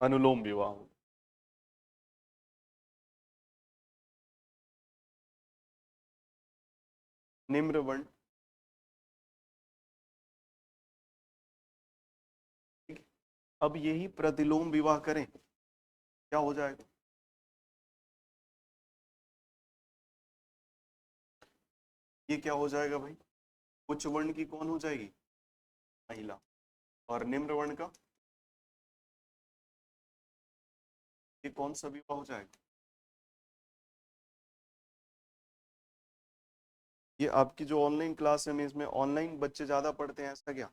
अनुलोम विवाह होगा। निम्न वर्ण, ठीक है? अब यही प्रतिलोम विवाह करें, क्या हो जाएगा? ये क्या हो जाएगा भाई? उच्च वर्ण की कौन हो जाएगी? महिला। और निम्न वर्ण का ये कौन सा विवाह हो जाएगा? ये आपकी जो ऑनलाइन क्लास है, इसमें ऑनलाइन बच्चे ज्यादा पढ़ते हैं ऐसा क्या?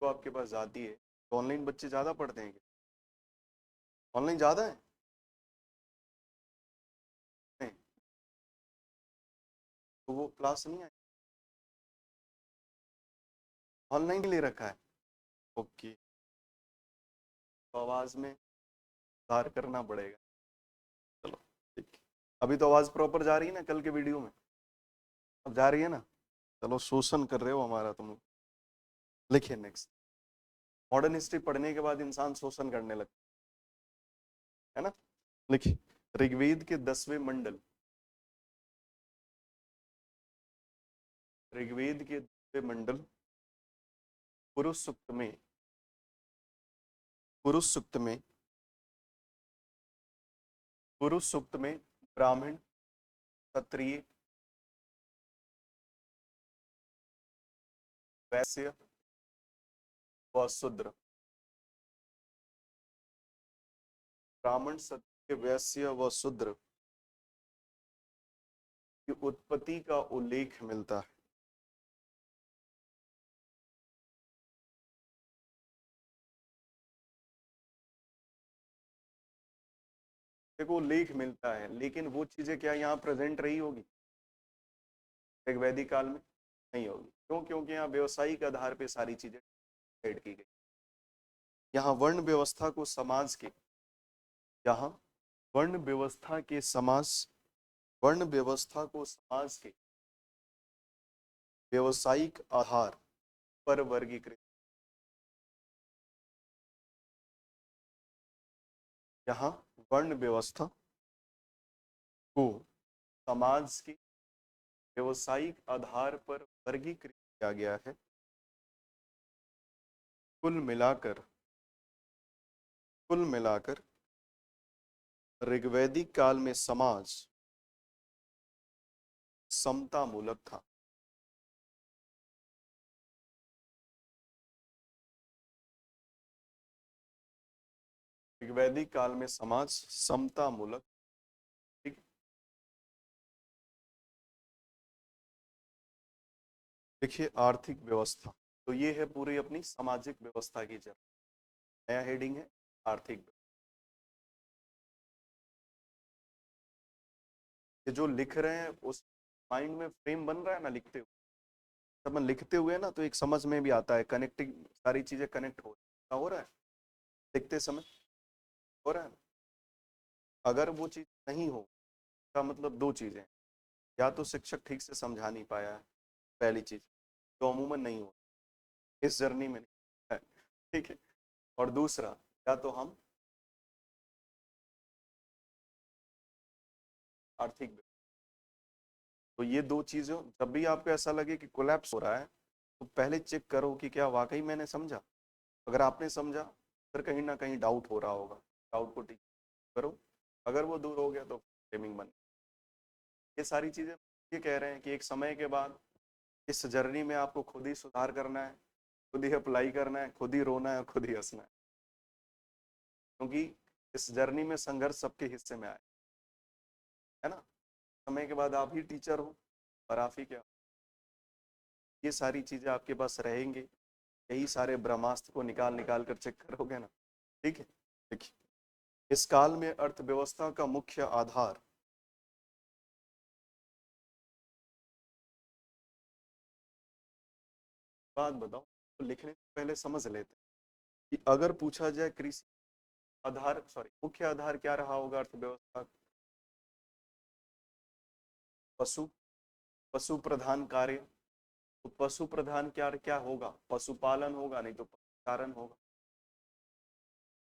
तो आपके पास जाती है तो ऑनलाइन बच्चे ज्यादा पढ़ते हैं क्या? ऑनलाइन ज्यादा है? नहीं, तो वो क्लास नहीं आई, ऑनलाइन ही ले रखा है। ओके, तो आवाज में सुधार करना पड़ेगा। चलो ठीक है। अभी तो आवाज प्रॉपर जा रही है ना कल के वीडियो में? अब जा रही है ना? चलो, शोषण कर रहे हो हमारा तुम लोग। लिखिए नेक्स्ट। मॉडर्न हिस्ट्री पढ़ने के बाद इंसान शोषण करने लगता है ना। लिखिए, ऋग्वेद के 10वें मंडल, ऋग्वेद के 10वें मंडल पुरुष सूक्त में, पुरुष सूक्त में, पुरुष सूक्त में ब्राह्मण, क्षत्रिय, वैश्य व शूद्र, ब्राह्मण, क्षत्रिय, वैश्य व शूद्र की उत्पत्ति का उल्लेख मिलता है। देखो, उल्लेख मिलता है, लेकिन वो चीजें क्या यहाँ प्रेजेंट रही होगी ऋग्वैदिक काल में? नहीं होगी। क्यों? क्योंकि यहाँ व्यवसायिक आधार पे सारी चीजें डिसाइड की गई। यहाँ वर्ण व्यवस्था को समाज के, यहाँ वर्ण व्यवस्था के समाज, वर्ण व्यवस्था को समाज के व्यवसायिक आधार पर वर्गीकृत, यहाँ वर्ण व्यवस्था को समाज के व्यवसायिक आधार पर वर्गीकृत किया गया है। कुल मिलाकर, कुल मिलाकर ऋग्वैदिक काल में समाज समता मूलक था। ऋग्वैदिक काल में समाज समता मूलक, ठीक। देखिए, आर्थिक व्यवस्था, तो ये है पूरी अपनी सामाजिक व्यवस्था की चर्चा। नया हेडिंग है आर्थिक। ये जो लिख रहे हैं उस माइंड में फ्रेम बन रहा है ना लिखते हुए? जब मैं लिखते हुए ना तो एक समझ में भी आता है, कनेक्टिंग, सारी चीजें कनेक्ट हो रहा है लिखते समय, हो रहा है ना? अगर वो चीज नहीं हो, का मतलब दो चीजें, या तो शिक्षक ठीक से समझा नहीं पाया है, पहली चीज, जो अमूमन नहीं हो इस जर्नी में नहीं है, ठीक है। और दूसरा, या तो हम आर्थिक, तो ये दो चीजों, जब भी आपको ऐसा लगे कि कोलैप्स हो रहा है तो पहले चेक करो कि क्या वाकई मैंने समझा। अगर आपने समझा, फिर कहीं ना कहीं डाउट हो रहा होगा, डाउट को ठीक करो। अगर वो दूर हो गया तो फ्रेमिंग बन। ये सारी चीजें ये कह रहे हैं कि एक समय के बाद इस जर्नी में आपको खुद ही सुधार करना है, खुद ही अप्लाई करना है, खुद ही रोना है और खुद ही हंसना है, क्योंकि इस जर्नी में संघर्ष सबके हिस्से में आए, है ना। समय के बाद आप ही टीचर हो और आप ही क्या, ये सारी चीजें आपके पास रहेंगे, यही सारे ब्रह्मास्त्र को निकाल निकाल कर चेक करोगे ना, ठीक है। देखिए, इस काल में अर्थव्यवस्था का मुख्य आधार, बात बताओ, तो लिखने से पहले समझ लेते हैं कि अगर पूछा जाए कृषि आधार, सॉरी, मुख्य आधार क्या रहा होगा अर्थव्यवस्था? पशु, पशु प्रधान कार्य। तो पशु प्रधान क्या क्या होगा? पशुपालन होगा, नहीं तो पशुचारण होगा।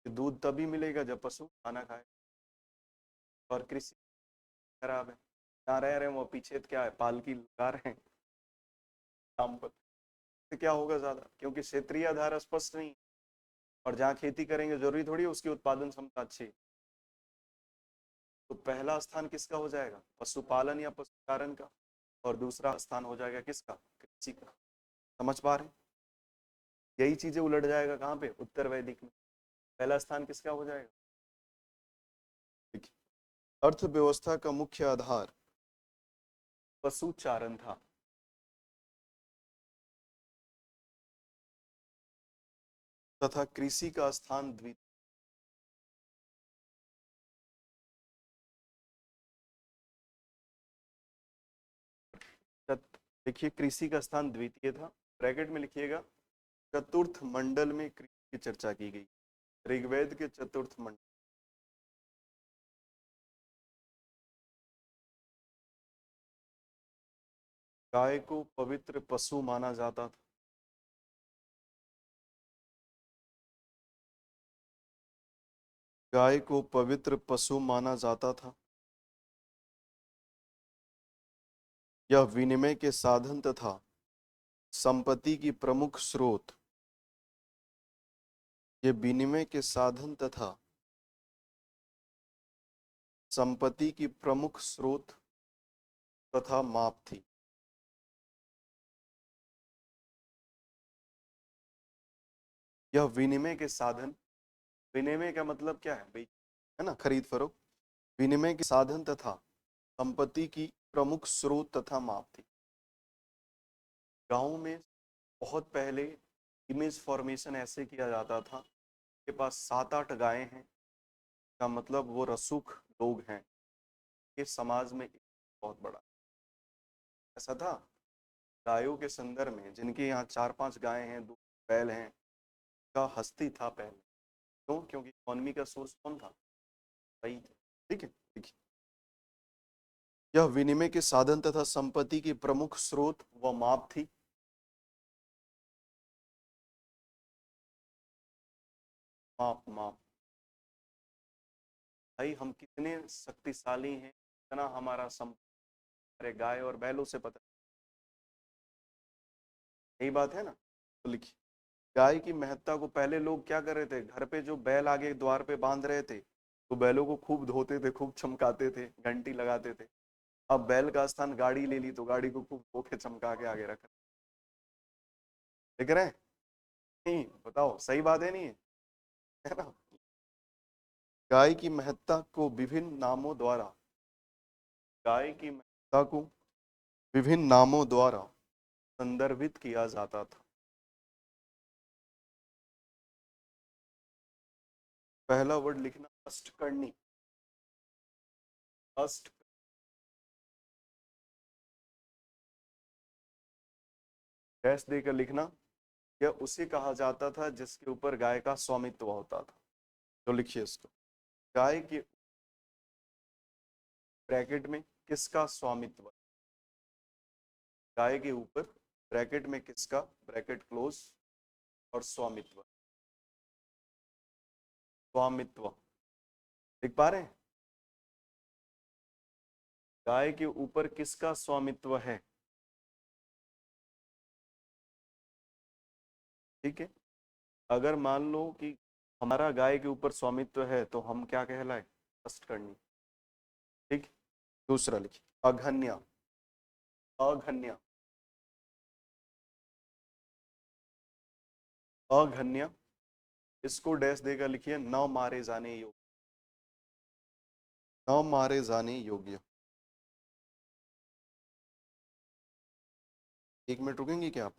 दूध तभी मिलेगा जब पशु खाना खाए। और कृषि खराब है, जहाँ रह रहे हैं वो पीछे क्या है, पालकी लगा रहे हैं काम पर, तो क्या होगा ज्यादा, क्योंकि क्षेत्रीय आधार स्पष्ट नहीं। और जहाँ खेती करेंगे जरूरी थोड़ी है उसकी उत्पादन क्षमता अच्छी। तो पहला स्थान किसका हो जाएगा, पशुपालन या पशुचारण का, और दूसरा स्थान हो जाएगा किसका, कृषि का। समझ पा रहे हैं? यही चीजें उलट जाएगा कहाँ पे, उत्तर वैदिक में। पहला स्थान किसका हो जाएगा, देखिए, अर्थव्यवस्था का मुख्य आधार पशुचारण था। तथा कृषि का स्थान द्वितीय। देखिए कृषि का स्थान द्वितीय था, ब्रैकेट में लिखिएगा, चतुर्थ मंडल में कृषि की चर्चा की गई, ऋग्वेद के चतुर्थ मंडल। गाय को पवित्र पशु माना जाता था। गाय को पवित्र पशु माना जाता था। यह विनिमय के साधन तथा संपत्ति की प्रमुख स्रोत, ये विनिमय के साधन तथा संपत्ति की प्रमुख स्रोत तथा माप थी। यह विनिमय के साधन, विनिमय का मतलब क्या है भाई, है ना, खरीद फरोख्त। विनिमय के साधन तथा संपत्ति की प्रमुख स्रोत तथा माप थी। गांव में बहुत पहले इमेज फॉर्मेशन ऐसे किया जाता था, के पास 7-8 गायें हैं, का मतलब वो रसूख लोग हैं, ये समाज में बहुत बड़ा ऐसा था। गायों के संदर्भ में जिनके यहाँ 4-5 गायें हैं, 2 बैल हैं, का हस्ती था पहले। क्यों, क्योंकि इकोनॉमी का सोर्स कौन था, भाई। ठीक है, ठीक है। यह विनिमय के साधन तथा संपत्ति की प्रमुख स्रोत व माप थी। माप, माप, भाई हम कितने शक्तिशाली हैं, इतना हमारा हमारे गाय और बैलों से पता, यही बात है ना। तो लिखिए, गाय की महत्ता को पहले लोग क्या कर रहे थे, घर पे जो बैल आगे द्वार पे बांध रहे थे तो बैलों को खूब धोते थे, खूब चमकाते थे, घंटी लगाते थे। अब बैल का स्थान गाड़ी ले ली तो गाड़ी को खूब धो के चमका के आगे रख, देख रहे हैं, नहीं बताओ सही बात है, नहीं है ना। गाय की महत्ता को विभिन्न नामों द्वारा, गाय की महत्ता को विभिन्न नामों द्वारा संदर्भित किया जाता था। पहला वर्ड लिखना अष्टकर्णी, अष्ट, डैश देकर लिखना, यह उसे कहा जाता था जिसके ऊपर गाय का स्वामित्व होता था। तो लिखिए इसको, गाय के ब्रैकेट में किसका स्वामित्व, गाय के ऊपर ब्रैकेट में किसका, ब्रैकेट क्लोज, और स्वामित्व, स्वामित्व लिख पा रहे हैं, गाय के ऊपर किसका स्वामित्व है। ठीक है, अगर मान लो कि हमारा गाय के ऊपर स्वामित्व है तो हम क्या कहलाए, ट्रस्ट करनी। ठीक, दूसरा लिखिए, अघन्या, अघन्या, अघन्या, इसको डैश देकर लिखिए, न मारे जाने योग्य, न मारे जाने योग्य। एक मिनट रुकेंगे क्या आप।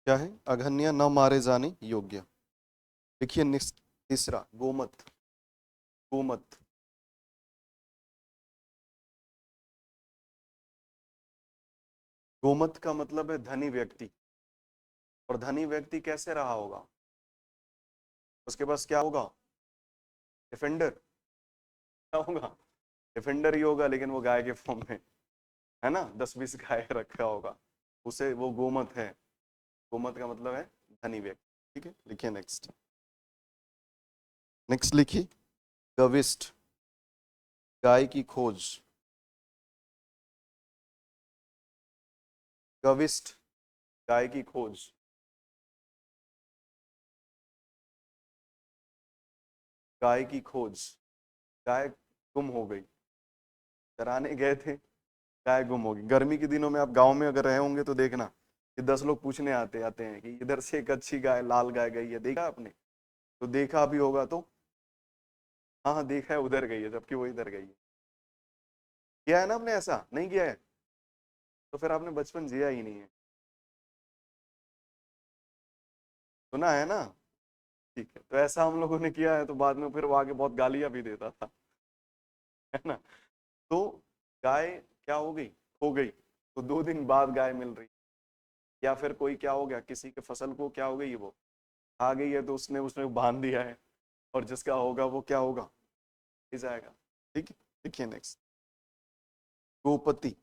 क्या है, अघन्या न मारे जाने योग्य। देखिए तीसरा गोमत, गोमत। गोमत का मतलब है धनी व्यक्ति। और धनी व्यक्ति कैसे रहा होगा? उसके पास क्या होगा? डिफेंडर। क्या होगा? डिफेंडर ही होगा, लेकिन वो गाय के फॉर्म में, है ना, 10-20 गाय रखा होगा, उसे वो गोमत है। गोमत का मतलब है धनी व्यक्ति। ठीक है, लिखिए नेक्स्ट। नेक्स्ट लिखिए, गविष्ट, गाय की खोज। गविष्ट, गाय की खोज। गाय की खोज, गाय गुम हो गई, चराने गए थे, गाय गुम होगी। गर्मी के दिनों में आप गांव में अगर रहे होंगे तो देखना कि 10 लोग पूछने आते आते हैं कि इधर से एक अच्छी गाय, लाल गाय गई है, देखा आपने? तो देखा भी होगा तो, हाँ हाँ देखा है, उधर गई है, जबकि वो इधर गई है। किया है ना आपने? ऐसा नहीं किया है तो फिर आपने बचपन जिया ही नहीं है। सुना है ना? ठीक है, तो ऐसा हम लोगों ने किया है, तो बाद में फिर वो आगे बहुत गालियां भी देता था, है ना। तो गाय क्या हो गई? खो गई। तो 2 दिन बाद गाय मिल रही। या फिर कोई क्या हो गया, किसी के फसल को क्या हो गई, वो आ गई है, तो उसने उसने बांध दिया है, और जिसका होगा वो क्या होगा? ही जाएगा। ठीक है, देखिए नेक्स्ट, गोपति।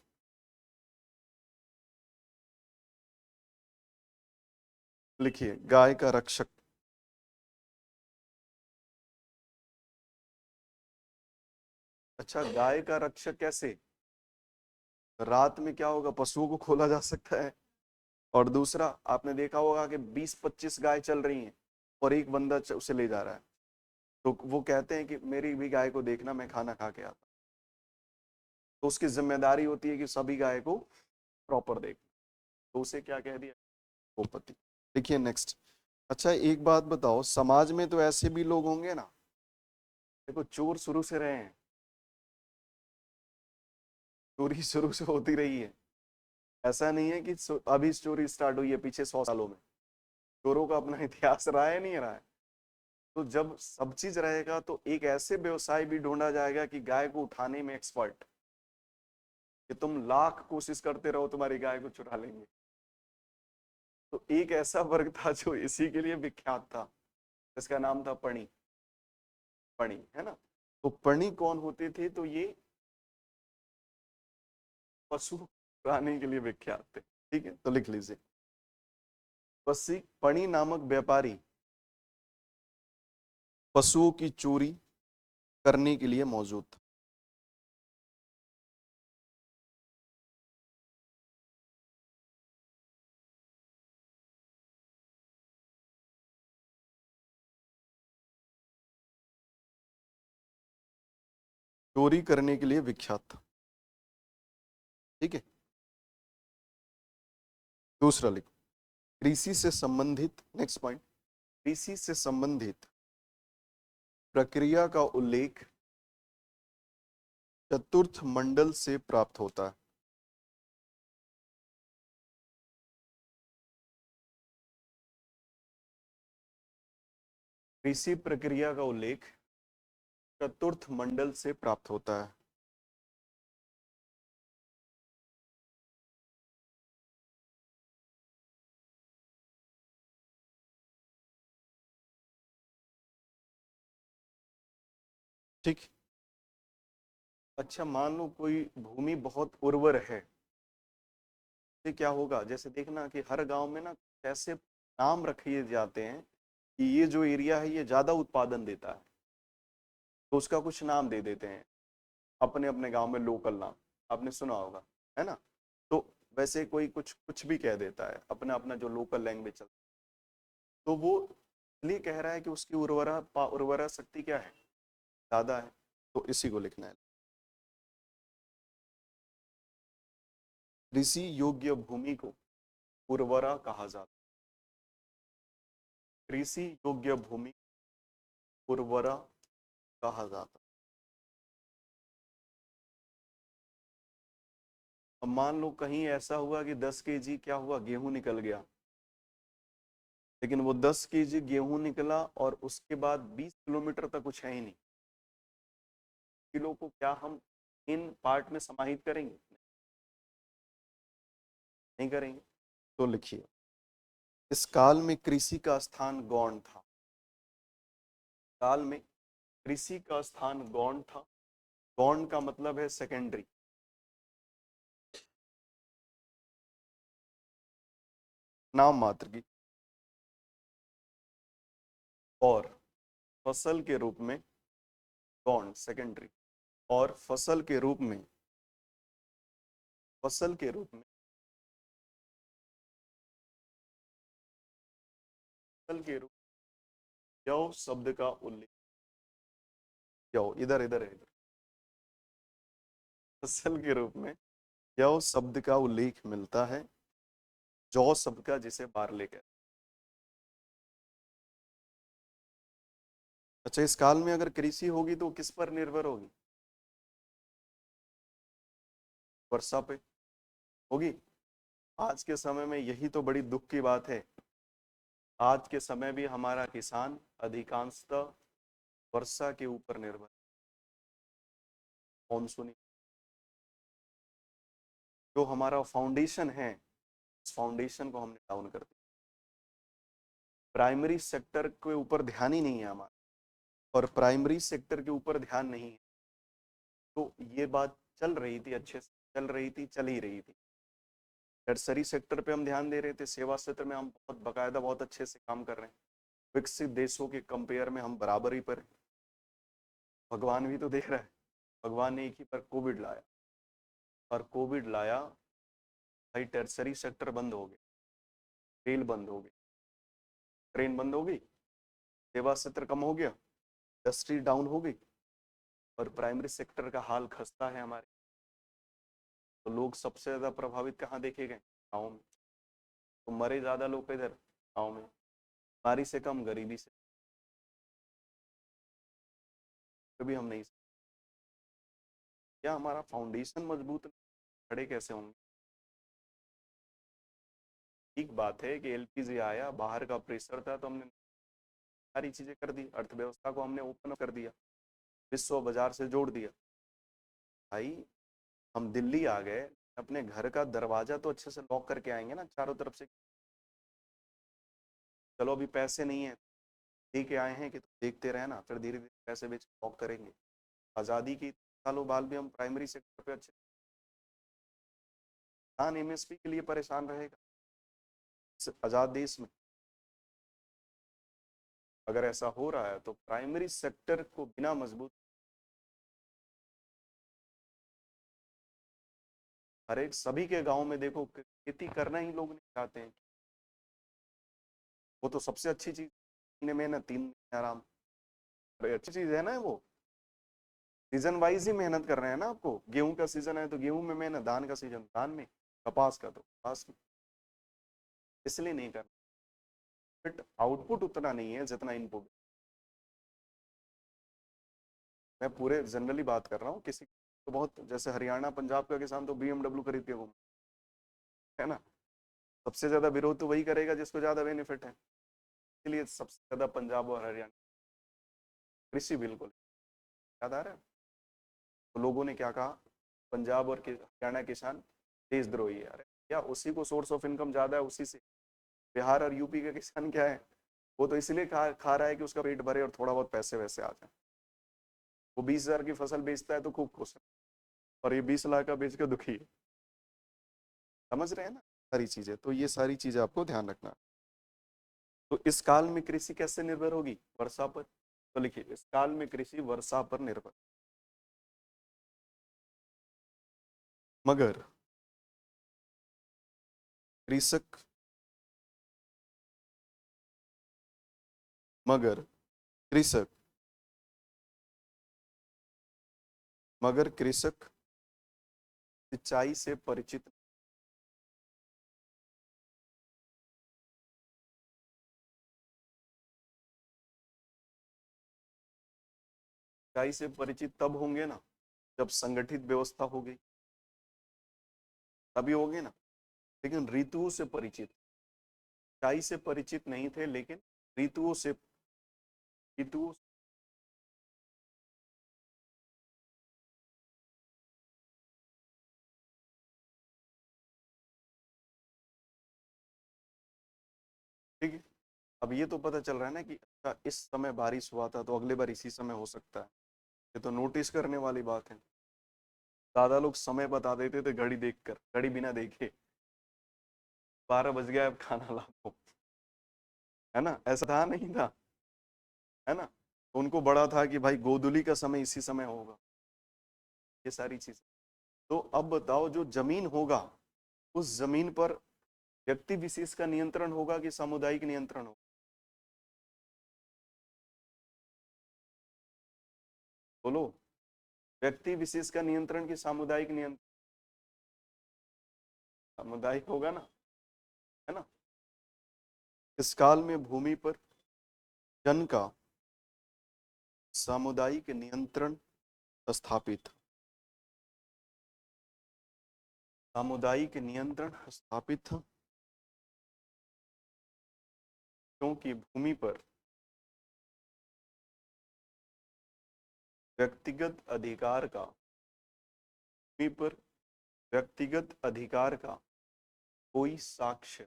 लिखिए, गाय का रक्षक। अच्छा, गाय का रक्षक कैसे? रात में क्या होगा, पशुओं को खोला जा सकता है। और दूसरा, आपने देखा होगा कि 20-25 गाय चल रही हैं और एक बंदा उसे ले जा रहा है, तो वो कहते हैं कि मेरी भी गाय को देखना, मैं खाना खा के आता। तो उसकी जिम्मेदारी होती है कि सभी गाय को प्रॉपर देख। तो उसे क्या कह दिया? गोपति। देखिए नेक्स्ट। अच्छा, एक बात बताओ, समाज में तो ऐसे भी लोग होंगे ना, देखो चोर शुरू से रहे हैं, चोरी शुरू से होती रही है। ऐसा नहीं है कि अभी चोरी स्टार्ट हुई है, पीछे 100 सालों में चोरों का अपना इतिहास रहा है, नहीं रहा है। तो जब सब चीज रहेगा तो एक ऐसे व्यवसाय भी ढूंढा जाएगा कि गाय को उठाने में एक्सपर्ट, कि तुम लाख कोशिश करते रहो, तुम्हारी गाय को चुरा लेंगे। तो एक ऐसा वर्ग था जो इसी के लिए विख्यात था, इसका नाम था पणी। पणी, है ना। तो पणी कौन होते थे? तो ये पशु चुराने के लिए विख्यात थे। ठीक है, तो लिख लीजिए, पसी पणी नामक व्यापारी पशुओं की चोरी करने के लिए मौजूद था। चोरी करने के लिए विख्यात था। ठीक है, दूसरा लिखो, कृषि से संबंधित, नेक्स्ट पॉइंट, कृषि से संबंधित प्रक्रिया का उल्लेख चतुर्थ मंडल से प्राप्त होता है। कृषि प्रक्रिया का उल्लेख चतुर्थ मंडल से प्राप्त होता है। ठीक। अच्छा, मान लो कोई भूमि बहुत उर्वर है, तो क्या होगा, जैसे देखना कि हर गांव में ना कैसे नाम रखे जाते हैं कि ये जो एरिया है ये ज्यादा उत्पादन देता है, तो उसका कुछ नाम दे देते हैं, अपने अपने गांव में लोकल नाम, आपने सुना होगा, है ना। तो वैसे कोई कुछ कुछ भी कह देता है, अपना अपना जो लोकल लैंग्वेज चलता है, तो वो इसलिए कह रहा है कि उसकी उर्वरा शक्ति क्या है, ज्यादा है। तो इसी को लिखना है, कृषि योग्य भूमि को उर्वरा कहा जाता है। कृषि योग्य भूमि उर्वरा कहा जाता है। अब मान लो कहीं ऐसा हुआ कि 10 kg क्या हुआ, गेहूं निकल गया, लेकिन वो 10 kg गेहूं निकला और उसके बाद 20 किलोमीटर तक कुछ है ही नहीं, किलो को क्या हम इन पार्ट में समाहित करेंगे? नहीं करेंगे। तो लिखिए, इस काल में कृषि का स्थान गौण था। काल में कृषि का स्थान गौण था। गौण का मतलब है सेकेंडरी, नाम मात्र की। और फसल के रूप में, गौण सेकेंडरी, और फसल के रूप में, फसल के रूप में, फसल के रूप में यौ शब्द का उल्लेख, यौ इधर इधर है, इधर फसल के रूप में यौ शब्द का उल्लेख मिलता है। जौ शब्द का जिसे बारले कहते हैं। अच्छा, इस काल में अगर कृषि होगी तो किस पर निर्भर होगी? वर्षा पे होगी। आज के समय में यही तो बड़ी दुख की बात है। आज के समय भी हमारा किसान अधिकांशतः वर्षा के ऊपर निर्भर, मानसूनी। जो हमारा फाउंडेशन है, इस फाउंडेशन को हमने डाउन कर दिया। प्राइमरी सेक्टर के ऊपर ध्यान ही नहीं है हमारा, और प्राइमरी सेक्टर के ऊपर ध्यान नहीं है तो ये बात चल रही थी, अच्छे से चल रही थी, चल ही रही थी। टर्सरी सेक्टर पे हम ध्यान दे रहे थे, सेवा क्षेत्र में हम बहुत बकायदा बहुत अच्छे से काम कर रहे हैं। विकसित देशों के कंपेयर में हम बराबर ही पर। भगवान भी तो देख रहा है। भगवान ने एक ही पर कोविड लाया, और कोविड लाया भाई, टर्सरी सेक्टर बंद हो गए, रेल बंद हो गई, ट्रेन बंद हो गई, सेवा क्षेत्र कम हो गया, इंडस्ट्री डाउन हो गई, और प्राइमरी सेक्टर का हाल खस्ता है हमारे। तो लोग सबसे ज्यादा प्रभावित कहाँ देखे गए? गाँव में। तो मरे ज्यादा लोग इधर गाँव में, बीमारी से कम गरीबी से। कभी हम नहीं, क्या हमारा फाउंडेशन मजबूत, खड़े कैसे होंगे? एक बात है कि एलपीजी आया, बाहर का प्रेशर था, तो हमने सारी चीजें कर दी, अर्थव्यवस्था को हमने ओपन कर दिया, विश्व बाजार से जोड़ दिया। भाई, हम दिल्ली आ गए, अपने घर का दरवाजा तो अच्छे से लॉक करके आएंगे ना चारों तरफ से। चलो अभी पैसे नहीं है, लेके आए हैं कि तो देखते रहे ना, फिर धीरे धीरे पैसे बेच लॉक करेंगे। आज़ादी की सालों बाद भी हम प्राइमरी सेक्टर पे अच्छे, किसान एमएसपी के लिए परेशान रहेगा इस आज़ाद देश में? अगर ऐसा हो रहा है तो प्राइमरी सेक्टर को बिना मजबूत, हर एक सभी के गांव में देखो खेती करना ही लोग नहीं चाहते हैं। वो तो सबसे अच्छी चीज, महीने मेहनत, 3 महीने आराम, बड़ी अच्छी चीज है ना वो। सीजन वाइज ही मेहनत कर रहे हैं ना। आपको गेहूं का सीजन है तो गेहूं में मेहनत, धान का सीजन धान में, कपास का तो कपास में। इसलिए नहीं कर, बट आउटपुट उतना नहीं है जितना इनपुट। मैं पूरे जनरली बात कर रहा हूँ। किसी तो बहुत, जैसे हरियाणा पंजाब का किसान तो BMW खरीद के घूम, है ना। सबसे ज्यादा विरोध तो वही करेगा जिसको ज्यादा बेनिफिट है। इसलिए सबसे ज्यादा पंजाब और हरियाणा कृषि बिल्कुल याद आ रहा है। तो लोगों ने क्या कहा, पंजाब और हरियाणा किसान देशद्रोही है। अरे क्या, उसी को सोर्स ऑफ इनकम ज्यादा है उसी से। बिहार और यूपी का किसान क्या है, वो तो इसलिए खा रहा है कि उसका पेट भरे और थोड़ा बहुत पैसे वैसे आ जाए। वो 20,000 की फसल बेचता है तो खूब खुश है, और ये 20 लाख का बेच के दुखी है। समझ रहे हैं ना सारी चीजें? तो ये सारी चीजें आपको ध्यान रखना। तो इस काल में कृषि कैसे निर्भर होगी? वर्षा पर। तो लिखिए, इस काल में कृषि वर्षा पर निर्भर, मगर कृषक, मगर कृषक, मगर कृषक सिंचाई से परिचित, सिंचाई से परिचित तब होंगे ना जब संगठित व्यवस्था होगी, तभी होंगे ना। लेकिन ऋतुओं से परिचित, सिंचाई से परिचित नहीं थे, लेकिन ऋतुओं से, ऋतुओं अब ये तो पता चल रहा है ना कि अच्छा इस समय बारिश हुआ था तो अगले बार इसी समय हो सकता है, ये तो नोटिस करने वाली बात है। दादा लोग समय बता देते थे घड़ी देखकर, घड़ी बिना देखे, 12 बज गया अब खाना ला दो, है ना, ऐसा था नहीं था, है ना। तो उनको बड़ा था कि भाई गोधूली का समय इसी समय होगा, ये सारी चीजें। तो अब बताओ जो जमीन होगा उस जमीन पर व्यक्ति विशेष का नियंत्रण होगा कि सामुदायिक नियंत्रण होगा? बोलो, व्यक्ति विशेष का नियंत्रण की सामुदायिक नियंत्रण? सामुदायिक होगा ना, है ना। इस काल में भूमि पर जन का सामुदायिक नियंत्रण स्थापित, सामुदायिक नियंत्रण स्थापित था, क्योंकि भूमि पर व्यक्तिगत अधिकार का, भूमि पर व्यक्तिगत अधिकार का कोई साक्ष्य,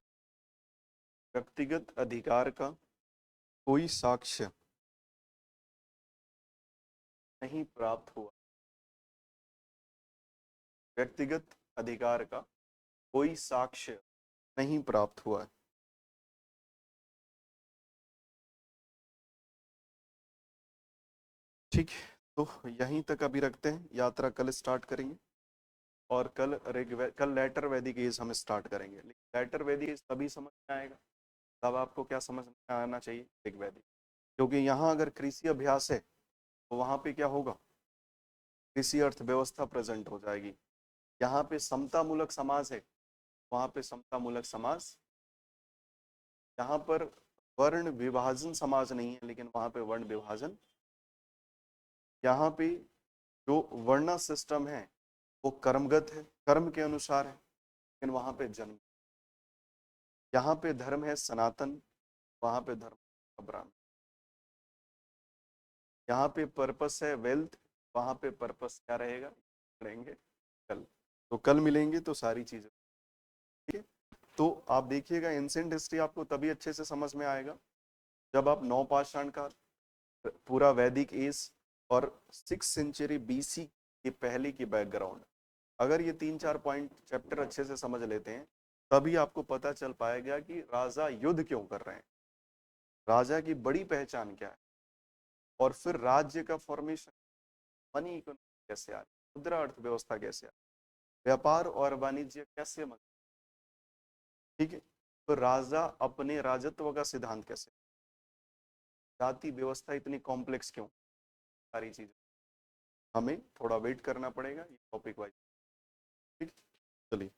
व्यक्तिगत अधिकार का कोई साक्ष्य नहीं प्राप्त हुआ, व्यक्तिगत अधिकार का कोई साक्ष्य नहीं प्राप्त हुआ है। ठीक है, तो यहीं तक अभी रखते हैं, यात्रा कल स्टार्ट करेंगे और कल लेटर वैदिक एज हम स्टार्ट करेंगे। लेटर वैदिक एज तभी समझ में आएगा तब आपको क्या समझ में आना चाहिए, ऋग्वैदिक, क्योंकि यहाँ अगर कृषि अभ्यास है तो वहाँ पे क्या होगा, कृषि अर्थव्यवस्था प्रेजेंट हो जाएगी। यहाँ पे समता मूलक समाज है, वहाँ पे समता मूलक समाज, यहाँ पर वर्ण विभाजन समाज नहीं है लेकिन वहाँ पे वर्ण विभाजन, यहाँ पे जो वर्णा सिस्टम है वो कर्मगत है, कर्म के अनुसार है, लेकिन वहाँ पे जन्म, यहाँ पे धर्म है सनातन, वहाँ पे धर्म ब्राह्मण, यहाँ पे पर्पस है वेल्थ, वहाँ पे पर्पस क्या रहेगा, पढ़ेंगे कल। तो कल मिलेंगे तो सारी चीजें, ठीक है। तो आप देखिएगा एंशिएंट हिस्ट्री आपको तभी अच्छे से समझ में आएगा जब आप नवपाषाण का पूरा वैदिक एज और 6th century BC के पहले की बैकग्राउंड, अगर ये 3-4 पॉइंट चैप्टर अच्छे से समझ लेते हैं तभी आपको पता चल पाएगा कि राजा युद्ध क्यों कर रहे हैं, राजा की बड़ी पहचान क्या है, और फिर राज्य का फॉर्मेशन, मनी इकोनॉमी कैसे आ रही, मुद्रा अर्थव्यवस्था कैसे आ रही, व्यापार और वाणिज्य कैसे ठीक है। तो राजा अपने राजत्व का सिद्धांत कैसे, जाति व्यवस्था इतनी कॉम्प्लेक्स क्यों, सारी चीजें हमें थोड़ा वेट करना पड़ेगा, ये टॉपिक वाइज, ठीक, चलिए।